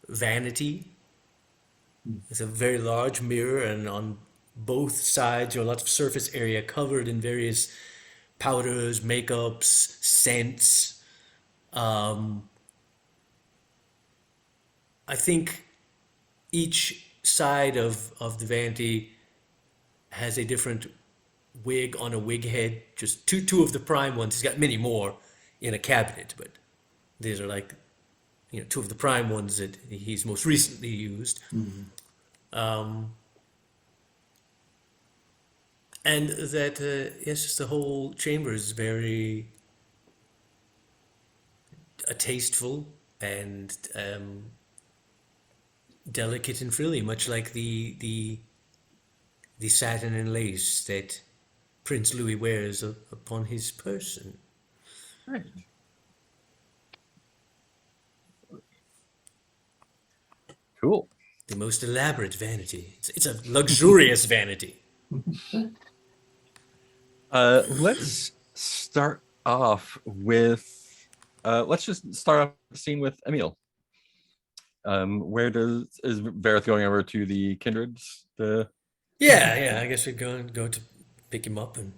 vanity. It's a very large mirror, and on both sides, you know, lots of surface area covered in various powders, makeups, scents. I think each side of the vanity has a different wig on a wig head. Just two of the prime ones. He's got many more in a cabinet, but these are like, you know, two of the prime ones that he's most recently used. And that it's just the whole chamber is very tasteful, and delicate and frilly, much like the satin and lace that Prince Louis wears upon his person. Right. Cool. The most elaborate vanity. It's a luxurious vanity. Let's start off with. Let's just start off the scene with Emil. Where is Vareth going over to the Kindreds? Yeah. I guess we'd go to pick him up and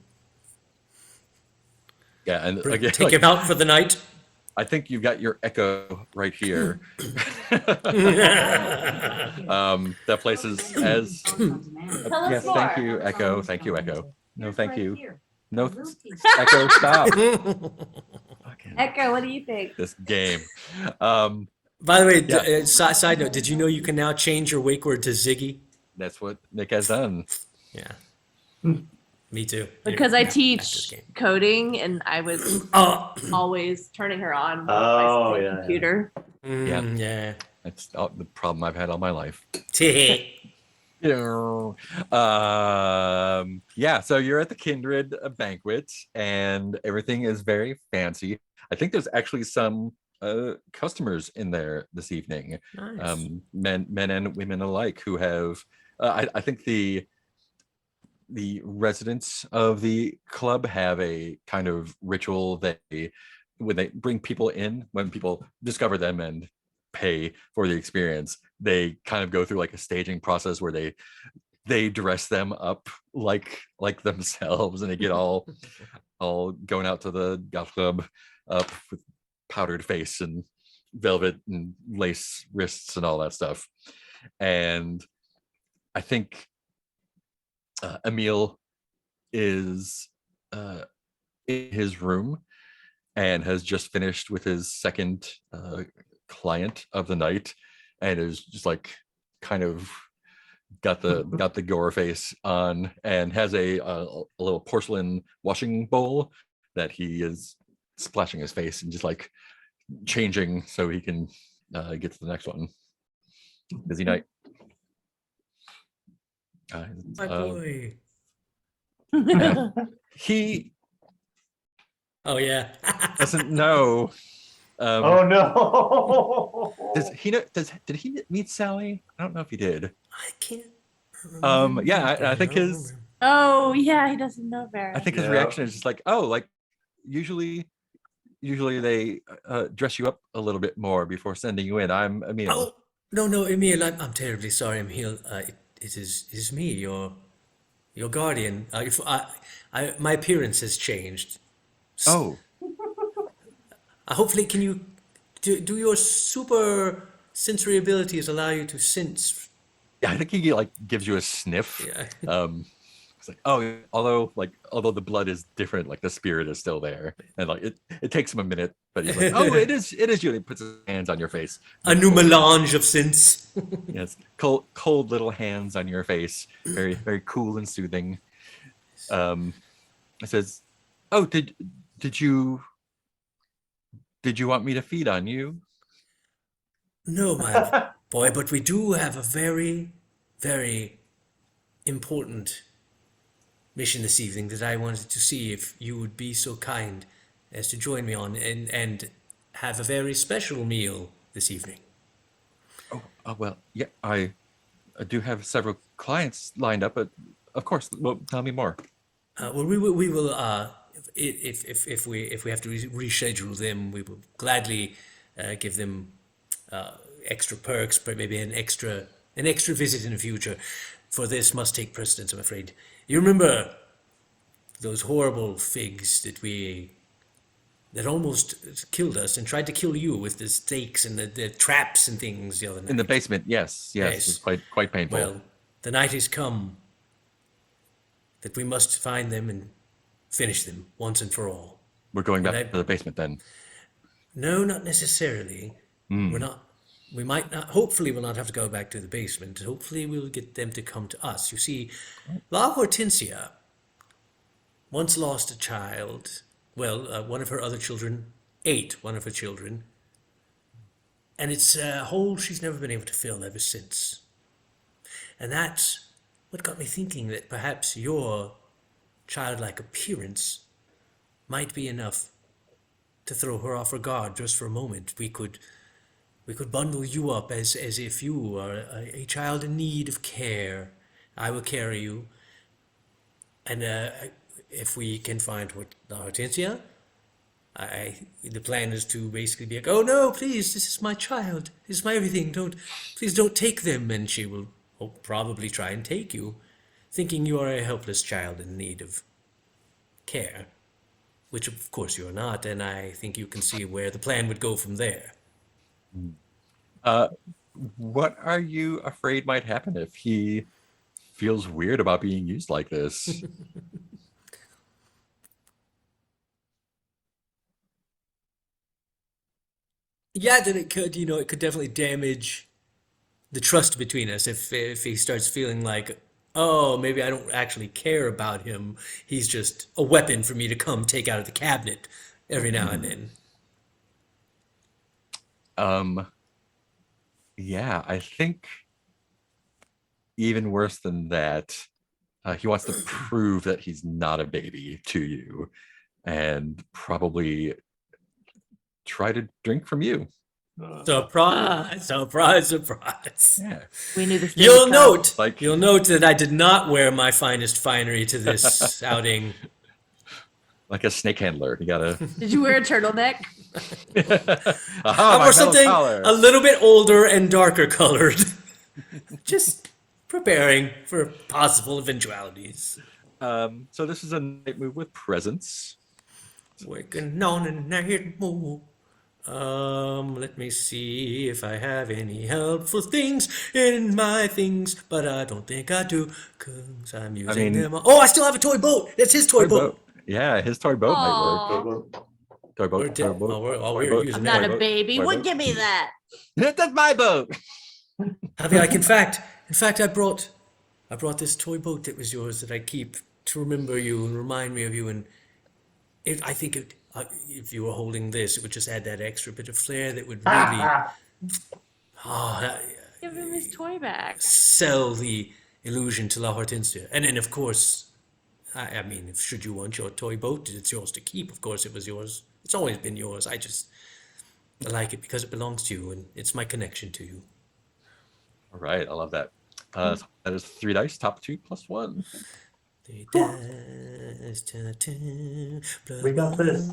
And again, take him out for the night. I think you've got your Echo right here. That place is as. Tell us Yes, more. thank you, Echo. Thank you, Echo. No, thank you. No, Echo, stop. Fucking Echo, what do you think? this game. By the way, Yeah. side note, did you know you can now change your wake word to Ziggy? That's what Nick has done. Yeah. Me too. Because I Anyway, back to the teach game. coding and I was Oh, always turning her on with Oh, my yeah, yeah. computer. yeah. That's the problem I've had all my life. Yeah. Yeah, so you're at the Kindred banquet and everything is very fancy. I think there's actually some customers in there this evening, Nice. men and women alike, who have I think the residents of the club have a kind of ritual that when they bring people in, when people discover them and pay for the experience, they kind of go through like a staging process where they dress them up like themselves, and they get all going out to the golf club up with powdered face and velvet and lace wrists and all that stuff. And I think Emil is in his room and has just finished with his second client of the night, and is just like kind of got the gore face on, and has a little porcelain washing bowl that he is splashing his face and just like changing so he can get to the next one. Busy night. My boy. He Oh yeah. doesn't know. Oh no. Does he know? Did he meet Sally? I don't know if he did. I can't. Yeah, I remember. think don't his- remember. Oh yeah, he doesn't know Barry. I think his Yeah. reaction is just like, oh, like usually they dress you up a little bit more before sending you in. I'm Emil. Oh no, Emil, I'm terribly sorry, Emil. It is me, your guardian. My appearance has changed. Oh, Hopefully, can you do your super sensory abilities allow you to sense? yeah, I think he like gives you a sniff. Yeah. It's like, oh, although the blood is different, like the spirit is still there, and like it takes him a minute, but he's like, oh, it is you. And he puts his hands on your face. A new melange of sense. Yes, cold little hands on your face, very very cool and soothing. It says, oh, did you want me to feed on you? No, my boy, but we do have a very, very important mission this evening that I wanted to see if you would be so kind as to join me on and have a very special meal this evening. Oh, well, yeah, I do have several clients lined up, but of course, well, tell me more. Well, we will if we have to reschedule them, we will gladly give them extra perks, but maybe an extra visit in the future. For this must take precedence, I'm afraid. You remember those horrible figs that almost killed us and tried to kill you with the stakes and the traps and things the other night? In the basement, yes, Yes. it's quite painful. Well, the night has come that we must find them and finish them once and for all. We're going back I- to the basement then. No, not necessarily. We're not. We might not. Hopefully, we'll not have to go back to the basement. Hopefully, we'll get them to come to us. You see, La Hortensia once lost a child. Well, one of her other children ate one of her children, And it's a hole she's never been able to fill ever since. And that's what got me thinking that perhaps your childlike appearance might be enough to throw her off her guard just for a moment. We could bundle you up as if you are a child in need of care. I will carry you. And if we can find what La Hortensia, the plan is to basically be like, oh no, please, this is my child. This is my everything. Please don't take them. And she will probably try and take you, thinking you are a helpless child in need of care, which of course you are not. And I think you can see where the plan would go from there. What are you afraid might happen if he feels weird about being used like this? Yeah, then it could, it could definitely damage the trust between us if he starts feeling like, oh, maybe I don't actually care about him. He's just a weapon for me to come take out of the cabinet every now and then. Yeah, I think even worse than that, he wants to prove that he's not a baby to you, and probably try to drink from you. Surprise, surprise, surprise. Yeah, We knew this. You'll note, Like- you'll note that I did not wear my finest finery to this outing. like a snake handler. You gotta. Did you wear a turtleneck? Aha, my Or something metal collar. a little bit older and darker colored. Just preparing for possible eventualities. So this is a night move with presence. Working on a night move. Let me see if I have any helpful things in my things, but I don't think I do, cause I'm using mean- them. Oh, I still have a toy boat. That's his toy boat. Yeah, his toy boat might Aw. work. Toy boat. We're Toy boat. we're boat. using I'm that. not boat, a baby. toy Would boat. give me that. That's my boat. I'll be like, in fact, I brought this toy boat that was yours that I keep to remember you and remind me of you. And I think if you were holding this, it would just add that extra bit of flair that would really Give him his toy back. sell the illusion to La Hortensia. And then, of course, I mean, if should you want your toy boat, it's yours to keep. Of course, it was yours. It's always been yours. I like it because it belongs to you, and it's my connection to you. All right, I love that. So that is 3 dice, top 2 plus 1. We We got this.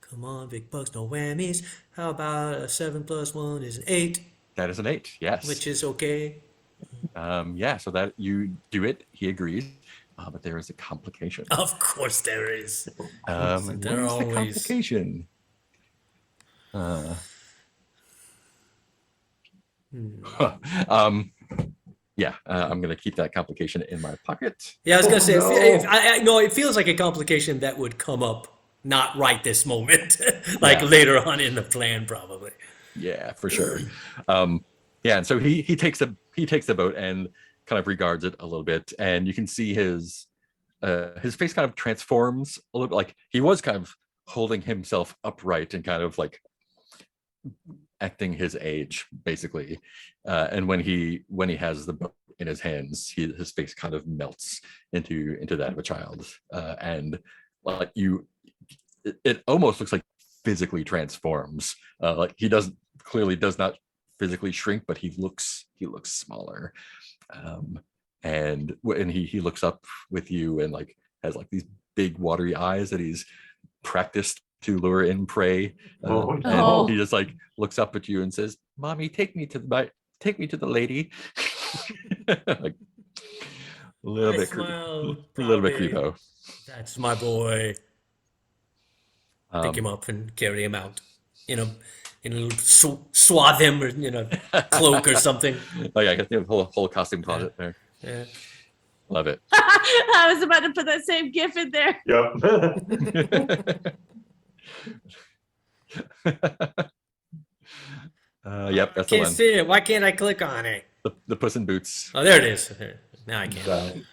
Come on, big bucks, no whammies. How about a 7 plus 1 is an 8, That is an 8. Yes. which is okay. Yeah. So that you do it. He agrees. But there is a complication. Of course there is. And There what is the always- complication? Yeah, I'm gonna keep that complication in my pocket. Yeah, I was gonna say, no. no, it feels like a complication that would come up not right this moment, like Yeah. later on in the plan, probably. Yeah, for sure. Yeah, and so he takes the boat and kind of regards it a little bit, and you can see his face kind of transforms a little bit. Like he was kind of holding himself upright and kind of like acting his age, basically. And when he has the boat in his hands, his face kind of melts into that of a child, and like it almost looks like physically transforms. Like he clearly does not physically shrink, but he looks smaller. And when he looks up with you and like has like these big watery eyes that he's practiced to lure in prey, Oh, and no. he just like looks up at you and says, "Mommy, take me to the lady." Like a little I bit smile, a little bit probably. creepo. That's my boy. Pick Um, him up and carry him out. In a little swathe him or cloak or something. oh yeah, I got the whole costume closet there. Yeah. Love it. I was about to put that same gif in there. Yep. Yep, that's the Can't one. see it. Why can't I click on it? The Puss in Boots. Oh, there it is. There. Now I can.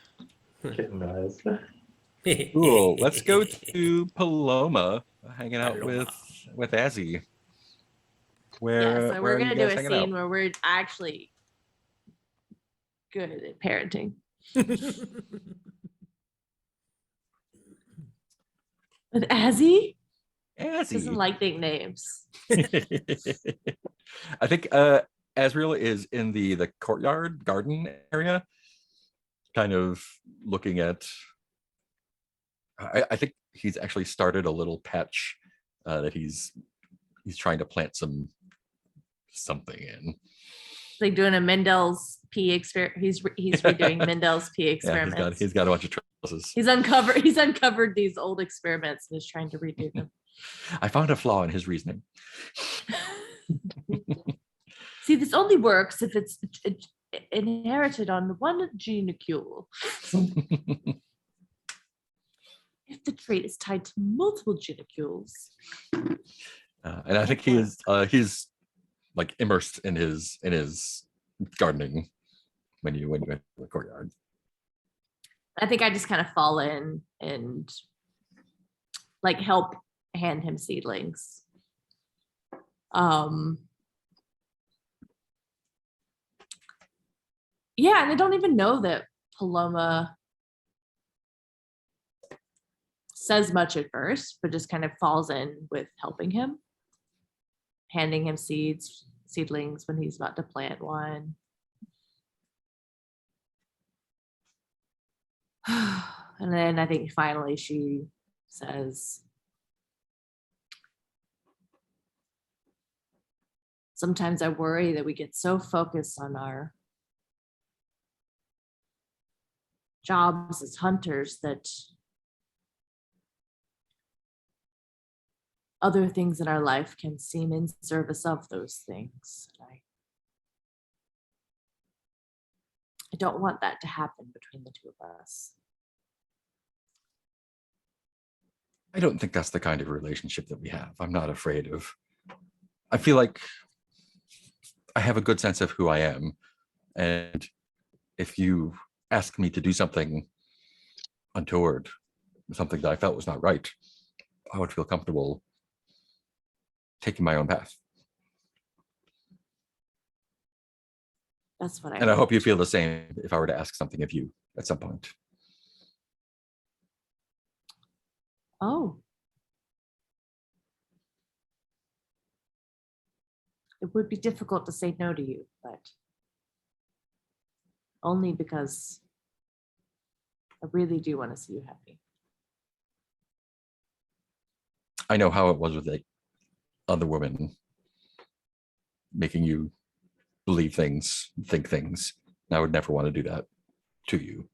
Kitten eyes. Cool. Let's go to Paloma, hanging out Paloma. with Azzy. Yeah, Where so where we're are you gonna do guys a hanging scene out? where we're actually good at parenting. With Azzy doesn't Azzy. like big names. I think Asriel is in the courtyard garden area, kind of looking at. I think he's actually started a little patch that he's trying to plant something in. It's like doing a Mendel's pea experiment. He's redoing Mendel's pea Yeah, experiments. he's got a bunch of trellises. He's uncovered these old experiments and is trying to redo them. I found a flaw in his reasoning. See, this only works if it's inherited on one genecule. If the trait is tied to multiple genecules. And I think he's like immersed in his gardening when you enter the courtyard. I think I just kind of fall in and like help hand him seedlings. Yeah, and I don't even know that Paloma says much at first, but just kind of falls in with helping him, handing him seedlings when he's about to plant one. And then I think finally she says, sometimes I worry that we get so focused on our jobs as hunters that other things in our life can seem in service of those things. I don't want that to happen between the two of us. I don't think that's the kind of relationship that we have. I'm not afraid of. I feel like I have a good sense of who I am. And if you ask me to do something untoward, something that I felt was not right, I would feel comfortable taking my own path. That's what And I hope you feel the same if I were to ask something of you at some point. Oh. It would be difficult to say no to you, but only because I really do want to see you happy. I know how it was with the other woman making you believe things, think things. I would never want to do that to you.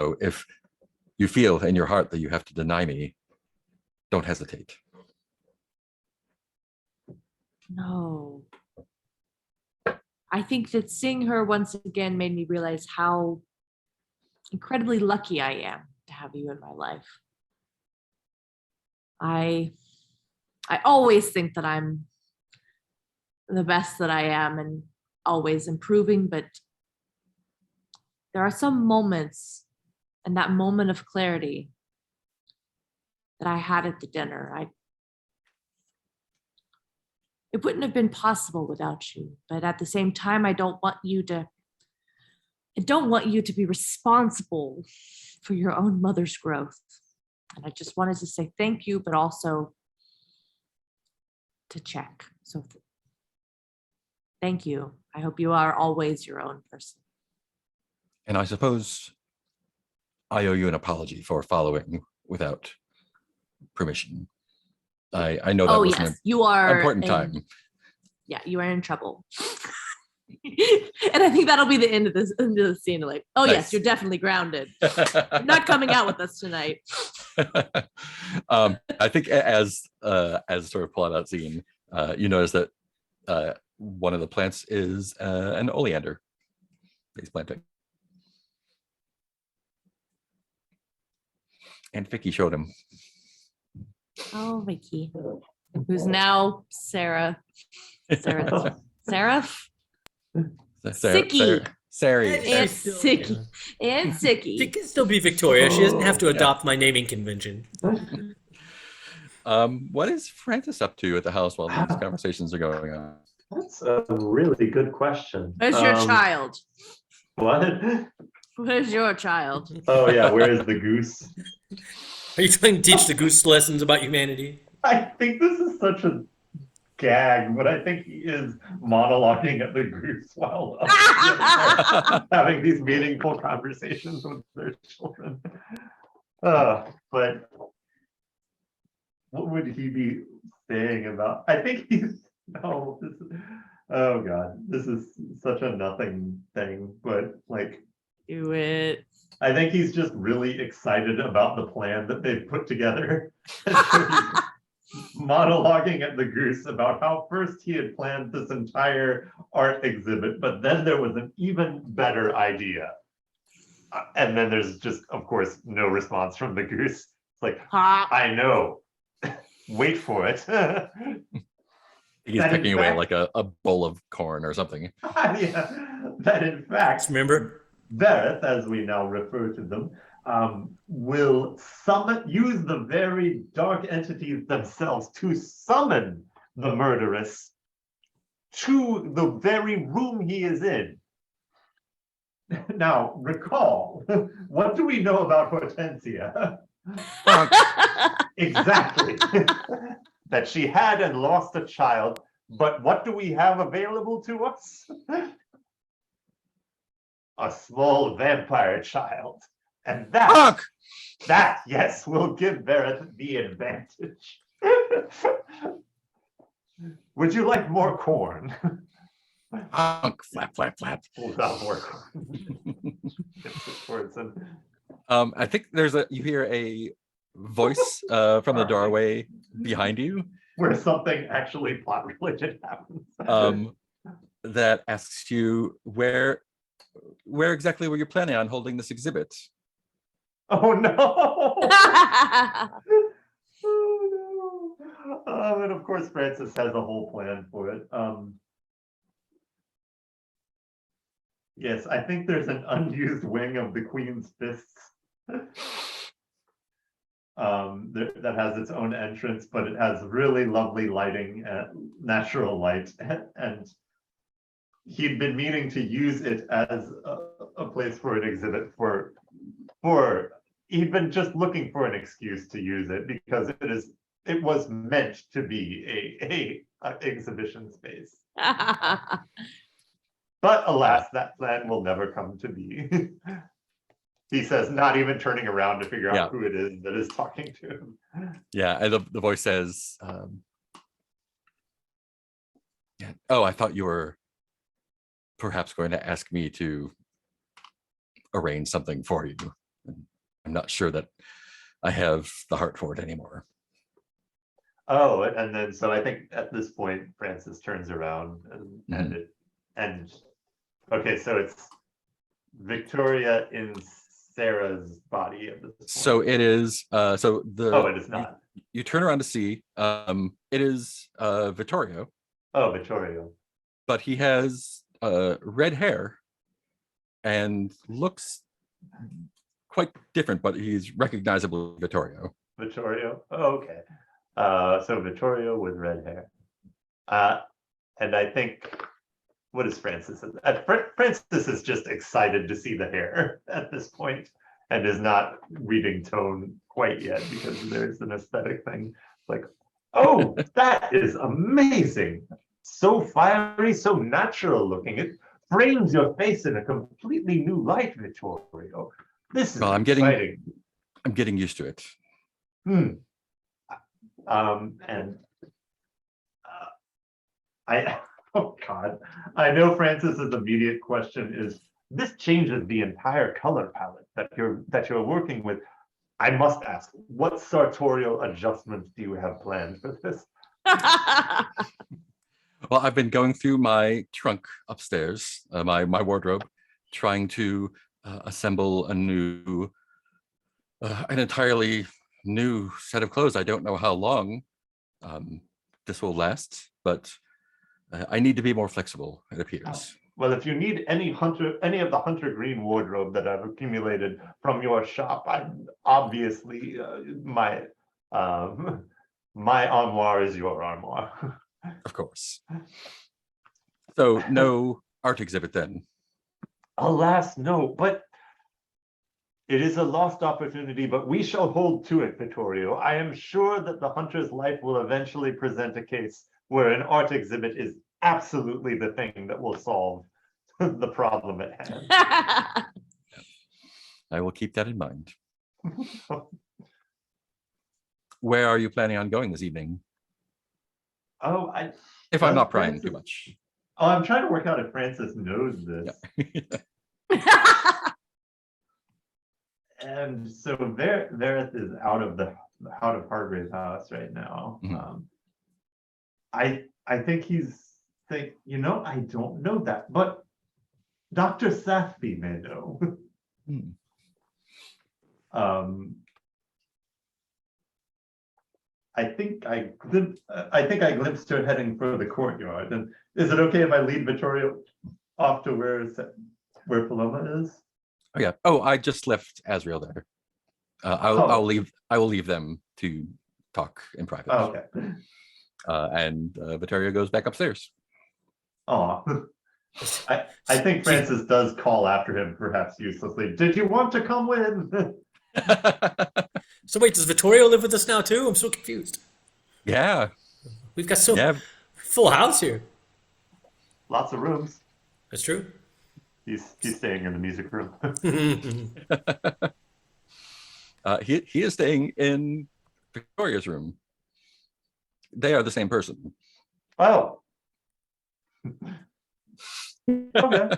So if you feel in your heart that you have to deny me, don't hesitate. No. I think that seeing her once again made me realize how incredibly lucky I am to have you in my life. I always think that I'm the best that I am and always improving, but there are some moments, and that moment of clarity that I had at the dinner, it wouldn't have been possible without you. But at the same time, I don't want you to be responsible for your own mother's growth. And I just wanted to say thank you, but also to check. So thank you. I hope you are always your own person. And I suppose I owe you an apology for following without permission. I know that Oh was yes, an you are important time. Yeah, you are in trouble. And I think that'll be the end of the scene. Like, oh Nice. yes, you're definitely grounded. You're not coming out with us tonight. I think as sort of plot out scene, you notice that one of the plants is an oleander that he's planting. And Vicky showed him. Oh, Vicky, who's now Sarah. Sarah. Sarah, Sicky. Sari. She's And still- Sicky. And She Sicky. can still be Victoria. She doesn't have to Oh, adopt my naming convention. What is Francis up to at the house while these conversations are going on? That's a really good question. Where's your child? What? Where's your child? Oh yeah, where is the goose? Are you trying to teach the goose lessons about humanity? I think this is such a gag, but I think he is monologuing at the goose while having these meaningful conversations with their children. But what would he be saying about? I think he's no. This is, oh god, this is such a nothing thing. But like, Do it. I think he's just really excited about the plan that they've put together. Monologuing at the goose about how first he had planned this entire art exhibit, but then there was an even better idea. And then there's just, of course, no response from the goose. It's like, Ha. I know. Wait for it. He's That in picking away fact- like a bowl of corn or something. Yeah, that in fact, Remember? Verith, as we now refer to them, will use the very dark entities themselves to summon the murderess to the very room he is in. Now, recall, what do we know about Hortensia? Exactly. That she had and lost a child, but what do we have available to us? A small vampire child. And Honk! that, yes, will give Verith the advantage. Would you like more corn? Honk! Flap, flap, flap. Without more corn. I think you hear a voice from the doorway behind you Where something actually plot related happens. that asks you where exactly were you planning on holding this exhibit? Oh no! Oh no! And of course, Francis has a whole plan for it. Yes, I think there's an unused wing of the Queen's Fists. That has its own entrance, but it has really lovely lighting, natural light, and he'd been meaning to use it as a place for an exhibit for he'd been just looking for an excuse to use it because it was meant to be a exhibition space. But alas, that plan will never come to be. He says, not even turning around to figure out Yeah. who it is that is talking to him. Yeah, and the voice says, yeah, "Oh, I thought you were perhaps going to ask me to arrange something for you. I'm not sure that I have the heart for it anymore." Oh, and then so I think at this point Francis turns around and okay, so it's Victoria in Sarah's body at this point. So it is. So it is not. You turn around to see. It is Vittorio, Oh, Vittorio. but he has red hair and looks quite different, but he's recognizable Vittorio. Vittorio. Oh, okay. So Vittorio with red hair. And I think what is Francis? Francis is just excited to see the hair at this point and is not reading tone quite yet because there's an aesthetic thing. Like, oh, that is amazing. So fiery, so natural looking. It frames your face in a completely new light, Vittorio. This is Well, I'm exciting. getting used to it. And oh God, I know Francis's immediate question is, this changes the entire color palette that you're working with. I must ask, what sartorial adjustments do you have planned for this? Well, I've been going through my trunk upstairs, my wardrobe, trying to assemble an entirely new set of clothes. I don't know how long this will last, but I need to be more flexible, it appears. Well, if you need any of the Hunter Green wardrobe that I've accumulated from your shop, I'm obviously my armoire is your armoire. Of course. So no art exhibit then. Alas, no, but it is a lost opportunity, but we shall hold to it, Vittorio. I am sure that the hunter's life will eventually present a case where an art exhibit is absolutely the thing that will solve the problem at hand. I will keep that in mind. Where are you planning on going this evening? Oh, If I'm Does not prying too Francis- much. oh, I'm trying to work out if Francis knows this. And so Verith is out of Hargrave's house right now. Mhm. I think I don't know that, but Dr. Sathby may know. Hmm. I think I glimpsed her heading for the courtyard. And is it okay if I lead Vittorio off to where Paloma is? Oh yeah. Oh, I just left Azrael there. Oh. I will leave them to talk in private. Oh, okay. And Vittorio goes back upstairs. Oh, I think Francis does call after him, perhaps uselessly. Did you want to come with? So wait, does Vittorio live with us now too? I'm so confused. Yeah. We've got so Yeah. full house here. Lots of rooms. That's true. He's staying in the music room. He is staying in Victoria's room. They are the same person. Oh. Okay.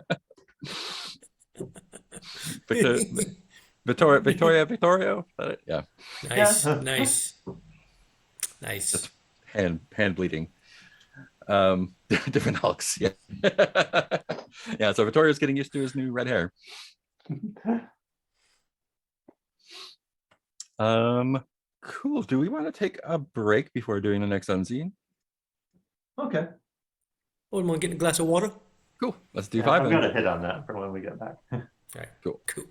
Victorio. Yeah. Nice, Yeah. nice, nice. Just hand bleeding. Different Hulks. Yeah. Yeah. So Victoria's getting used to his new red hair. Cool. Do we want to take a break before doing the next unseen? Okay. Oh, want to get a glass of water? Cool. Let's do Yeah, 5 I'm then. gonna hit on that for when we get back. All right, Cool. cool.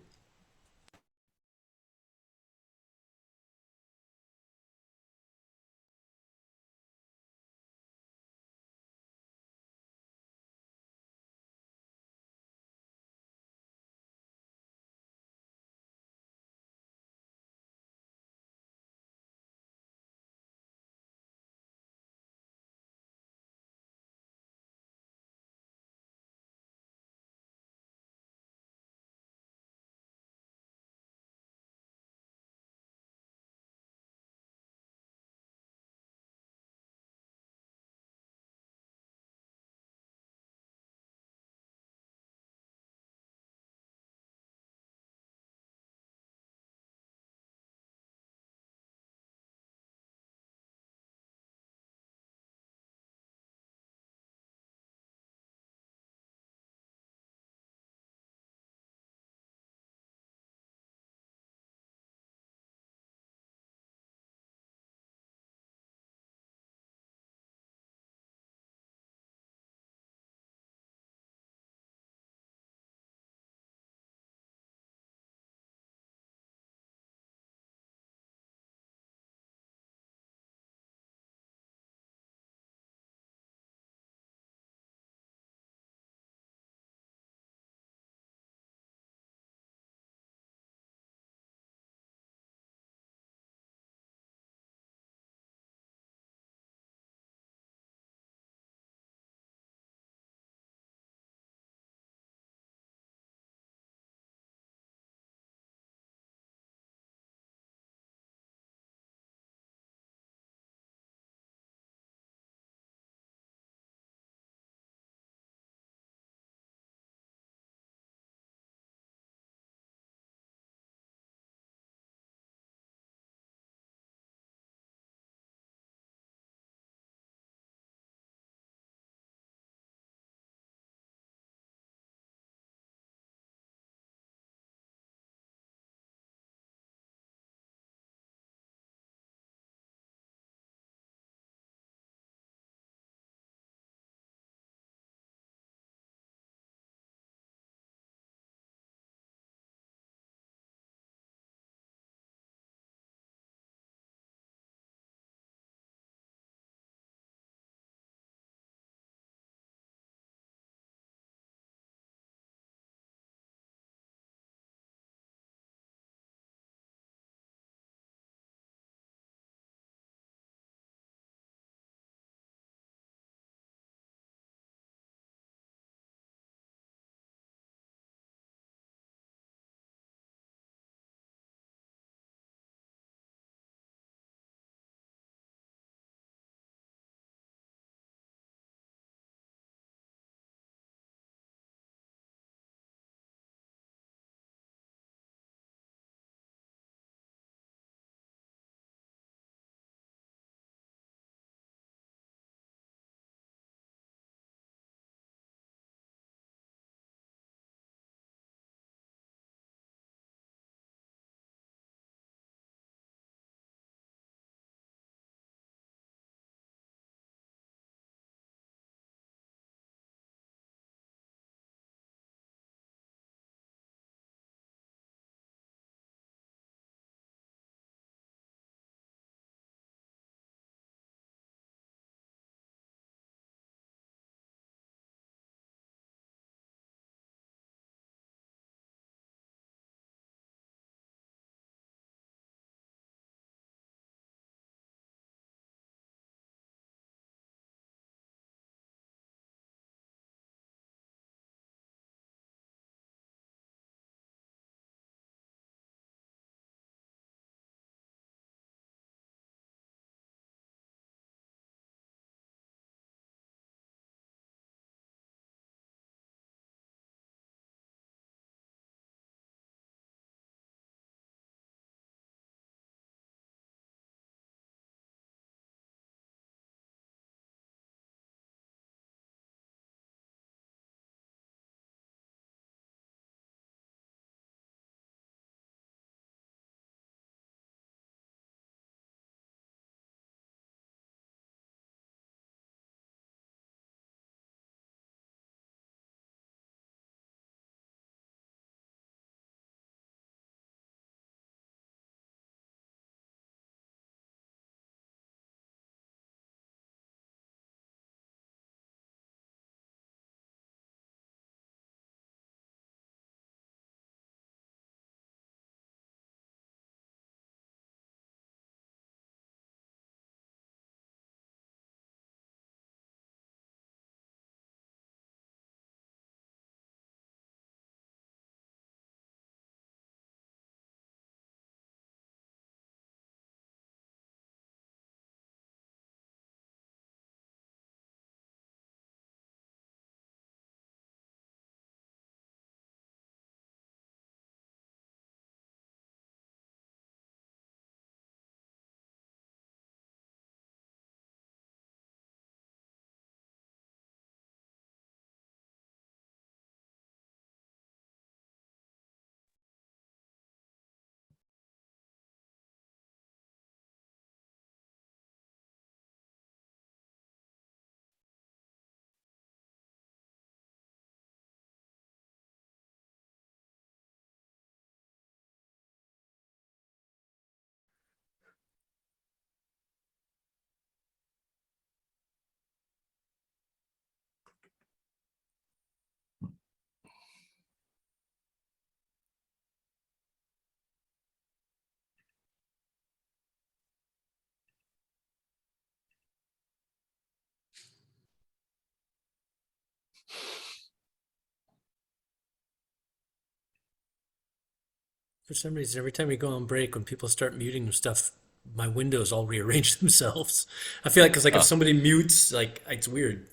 For some reason, every time we go on break, when people start muting stuff, my windows all rearrange themselves. I feel like, because like Oh. if somebody mutes, like it's weird.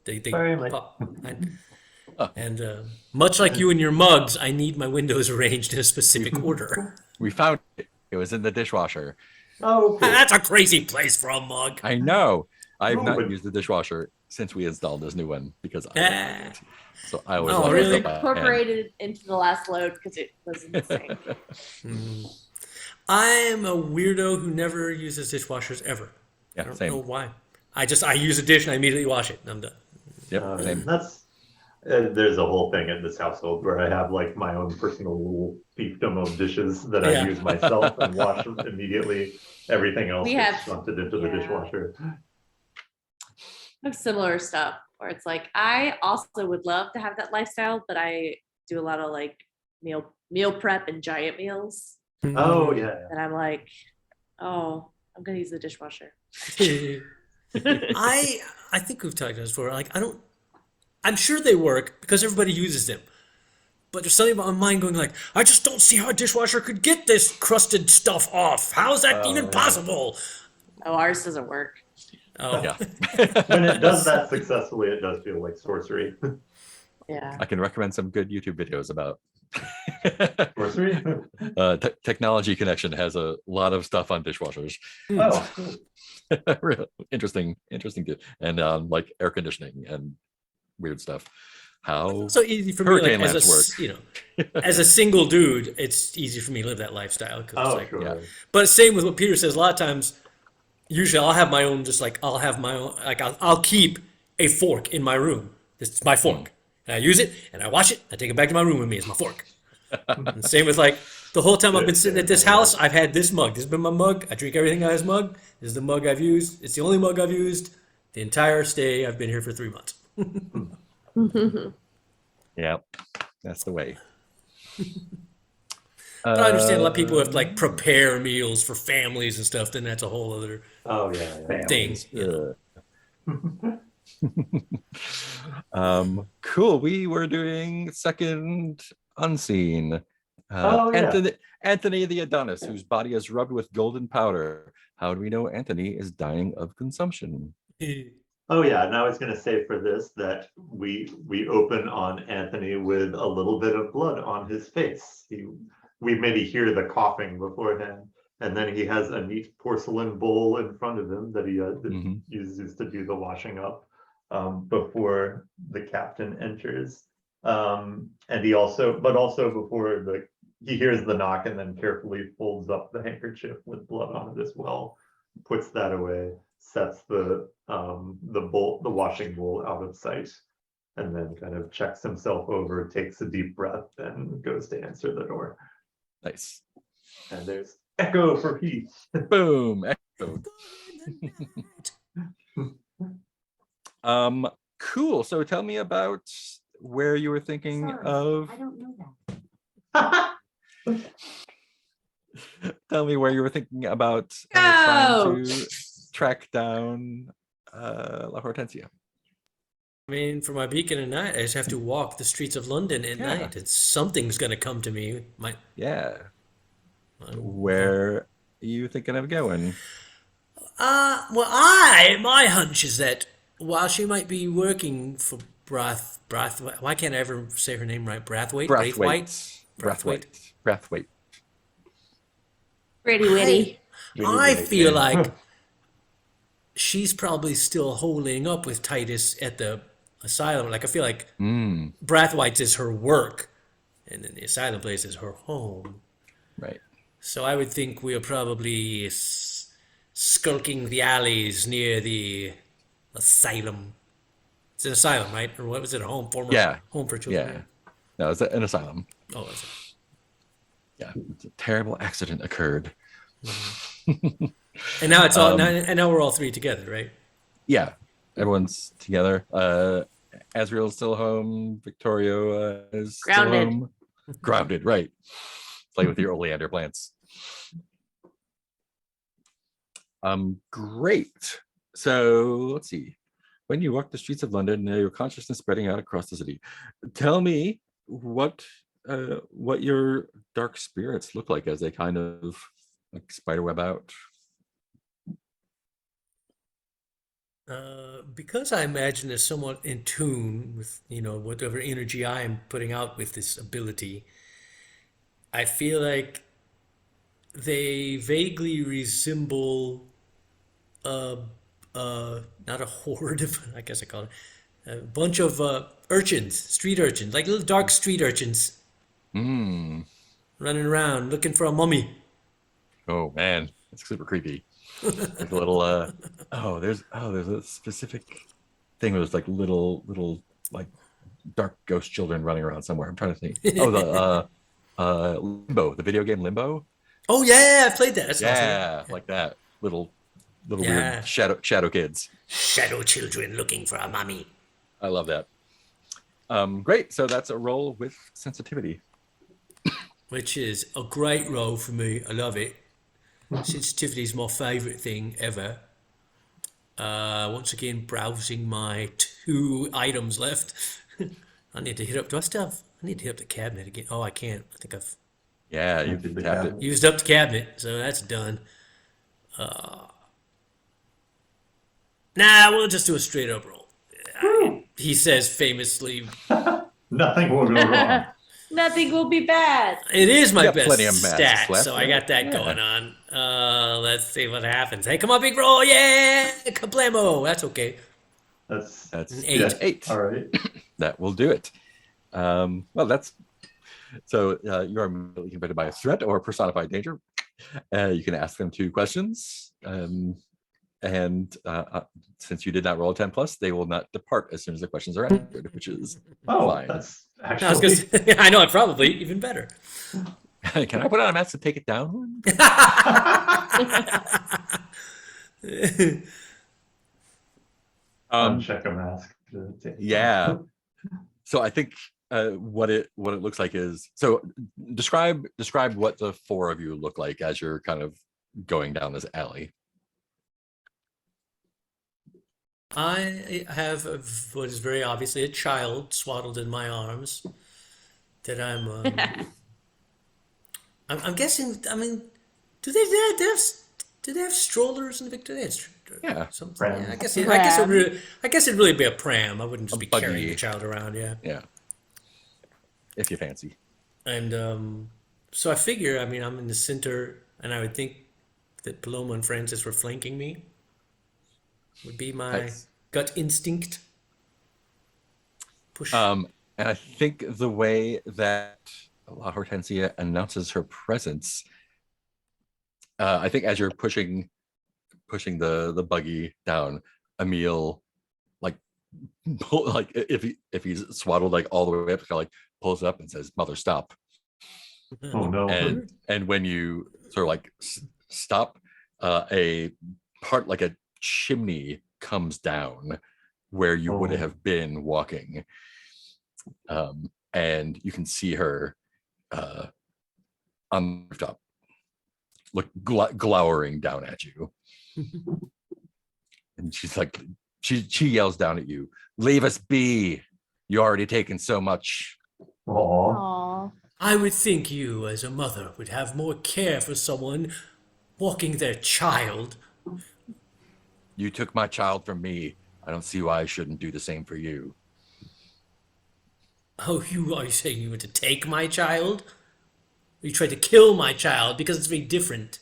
They Sorry, Mike. pop. Oh. And much like you and your mugs, I need my windows arranged in a specific order. We found it. It was in the dishwasher. Oh, cool. That's a crazy place for a mug. I know. I've Oh, not but- used the dishwasher since we installed this new one because I Ah. don't like it. So I always Oh, left It was it really? up by hand. incorporated into the last load because it was insane. Mm. I'm a weirdo who never uses dishwashers ever. I Yeah, don't same. know why. I use a dish and I immediately wash it and I'm done. Yep, same. That's there's a whole thing in this household where I have like my own personal little fiefdom of dishes that Yeah. I use myself and wash immediately. Everything else We gets have- dumped into the yeah. dishwasher. I have similar stuff where it's like I also would love to have that lifestyle, but I do a lot of like meal prep and giant meals. Oh yeah. And I'm like, oh, I'm gonna use the dishwasher. I think we've talked about this before. Like I'm sure they work because everybody uses them. But there's something about my mind going like, I just don't see how a dishwasher could get this crusted stuff off. How is that even yeah. possible? Oh, ours doesn't work. Oh, Yeah. When it does that successfully, it does feel like sorcery. Yeah. I can recommend some good YouTube videos about Sorcery? Technology Connection has a lot of stuff on dishwashers. Oh, Real interesting and like air conditioning and weird stuff. How so easy for me, like Hurricane as lamps work. as a single dude, it's easy for me to live that lifestyle. 'Cause it's oh, like, sure. yeah. but same with what Peter says. A lot of times, usually I'll have my own. Just like I'll have my own. Like I'll keep a fork in my room. This is my fork, and I use it and I wash it. I take it back to my room with me as my fork. And same with like the whole time I've been sitting at this house, I've had this mug. This has been my mug. I drink everything out of this mug. This is the mug I've used. It's the only mug I've used the entire stay. I've been here for 3 months. Yeah, that's the way. But I understand a lot of people have to like prepare meals for families and stuff. Then that's a whole other Oh yeah. yeah. thing. You know? Cool. We were doing second unseen. Oh, yeah. Anthony the Adonis, whose body is rubbed with golden powder. How do we know Anthony is dying of consumption? Oh yeah, and I was gonna say for this that we open on Anthony with a little bit of blood on his face. We maybe hear the coughing beforehand, and then he has a neat porcelain bowl in front of him that he Mhm. uses to do the washing up before the captain enters. And he also before he hears the knock and then carefully folds up the handkerchief with blood on it as well, puts that away, sets the washing bowl out of sight, and then kind of checks himself over, takes a deep breath, and goes to answer the door. Nice. And there's echo for peace. Boom. Echoed. Cool. So tell me about where you were thinking Sorry, of. I don't know that. Tell me where you were thinking about Go! trying to track down La Hortensia. I mean, for my beacon at night, I just have to walk the streets of London at Yeah. night. It's something's gonna come to me. Yeah. Where are you thinking of going? Well, my hunch is that while she might be working for why can't I ever say her name right? Brathwaite? Brathwaite. Brathwaite. Brathwaite. Pretty witty. I feel like she's probably still holding up with Titus at the asylum. Like I feel like Mm, Brathwaite's is her work, and then the asylum place is her home. right. So I would think we are probably skulking the alleys near the asylum. It's an asylum, right? Or what was it? A home? Former Yeah. home for children. Yeah. No, it's an asylum. Oh, is it? Yeah. It's a terrible accident occurred. And now it's all. Now we're all three together, right? Yeah. Everyone's together. Azriel's still home. Victoria is still Grounded. home. Grounded, right. Play with your oleander plants. Great. So let's see. when you walk the streets of London, your consciousness spreading out across the city. Tell me what your dark spirits look like as they kind of like spiderweb out. Because I imagine they're somewhat in tune with, whatever energy I am putting out with this ability, I feel like they vaguely resemble not a horde of, I guess I call it, a bunch of urchins, street urchins, like little dark street urchins Hmm. running around looking for a mummy. Oh man, it's super creepy. Like a little there's a specific thing where there's like little like dark ghost children running around somewhere. I'm trying to think. Oh, the Limbo, the video game Limbo. Oh yeah, I played that. That's awesome. Yeah, like that. Little Yeah. weird shadow kids. Shadow children looking for a mummy. I love that. Great. So that's a roll with sensitivity. Which is a great role for me. I love it. Sensitivity is my favorite thing ever. Once again, browsing my 2 items left. I need to hit up. I need to hit up the cabinet again. Oh, I can't. I think I've Yeah, Did you've the tapped it. cabinet. used up the cabinet, so that's done. Nah, we'll just do a straight up roll. He says famously, Nothing will go wrong. Nothing will be bad. it is my You got best plenty of masks stat, left, so I right? got that Yeah. going on. Let's see what happens. Hey, come on, big roll, yeah, kablamo. That's okay. That's That's An 8. that's 8. all right. That will do it. Well, that's so you are immediately confronted by a threat or personified danger. You can ask them 2 questions. And since you did not roll a 10 plus, they will not depart as soon as the questions are answered, which is Oh, fine. that's I was gonna actually. say, I know, probably even better. Can I put on a mask to take it down? Uncheck a mask. Yeah. So I think what it looks like is, so describe what the 4 of you look like as you're kind of going down this alley. I have what is very obviously a child swaddled in my arms that I'm guessing. I mean, do they have strollers in the Victoria? Yeah. Something. Pram. Yeah, I guess Pram. it'd really be a pram. I wouldn't just A be carrying the buggy. child around. Yeah. Yeah. If you fancy. And so I figure, I mean, I'm in the center, and I would think that Paloma and Francis were flanking me. Would be my Nice. gut instinct. Push. And I think the way that La Hortensia announces her presence, I think as you're pushing the buggy down, Emil like like if he's swaddled like all the way up, kind of like pulls up and says, "Mother, stop." Oh no. And when you sort of like stop, a part like a chimney comes down where you would Oh. have been walking, and you can see her on the rooftop, look glowering down at you, and she's like, she yells down at you, "Leave us be! You already taken so much." Aw. Aw. I would think you, as a mother, would have more care for someone walking their child. You took my child from me. I don't see why I shouldn't do the same for you. Oh, are you saying you were to take my child? Or you tried to kill my child because it's very different?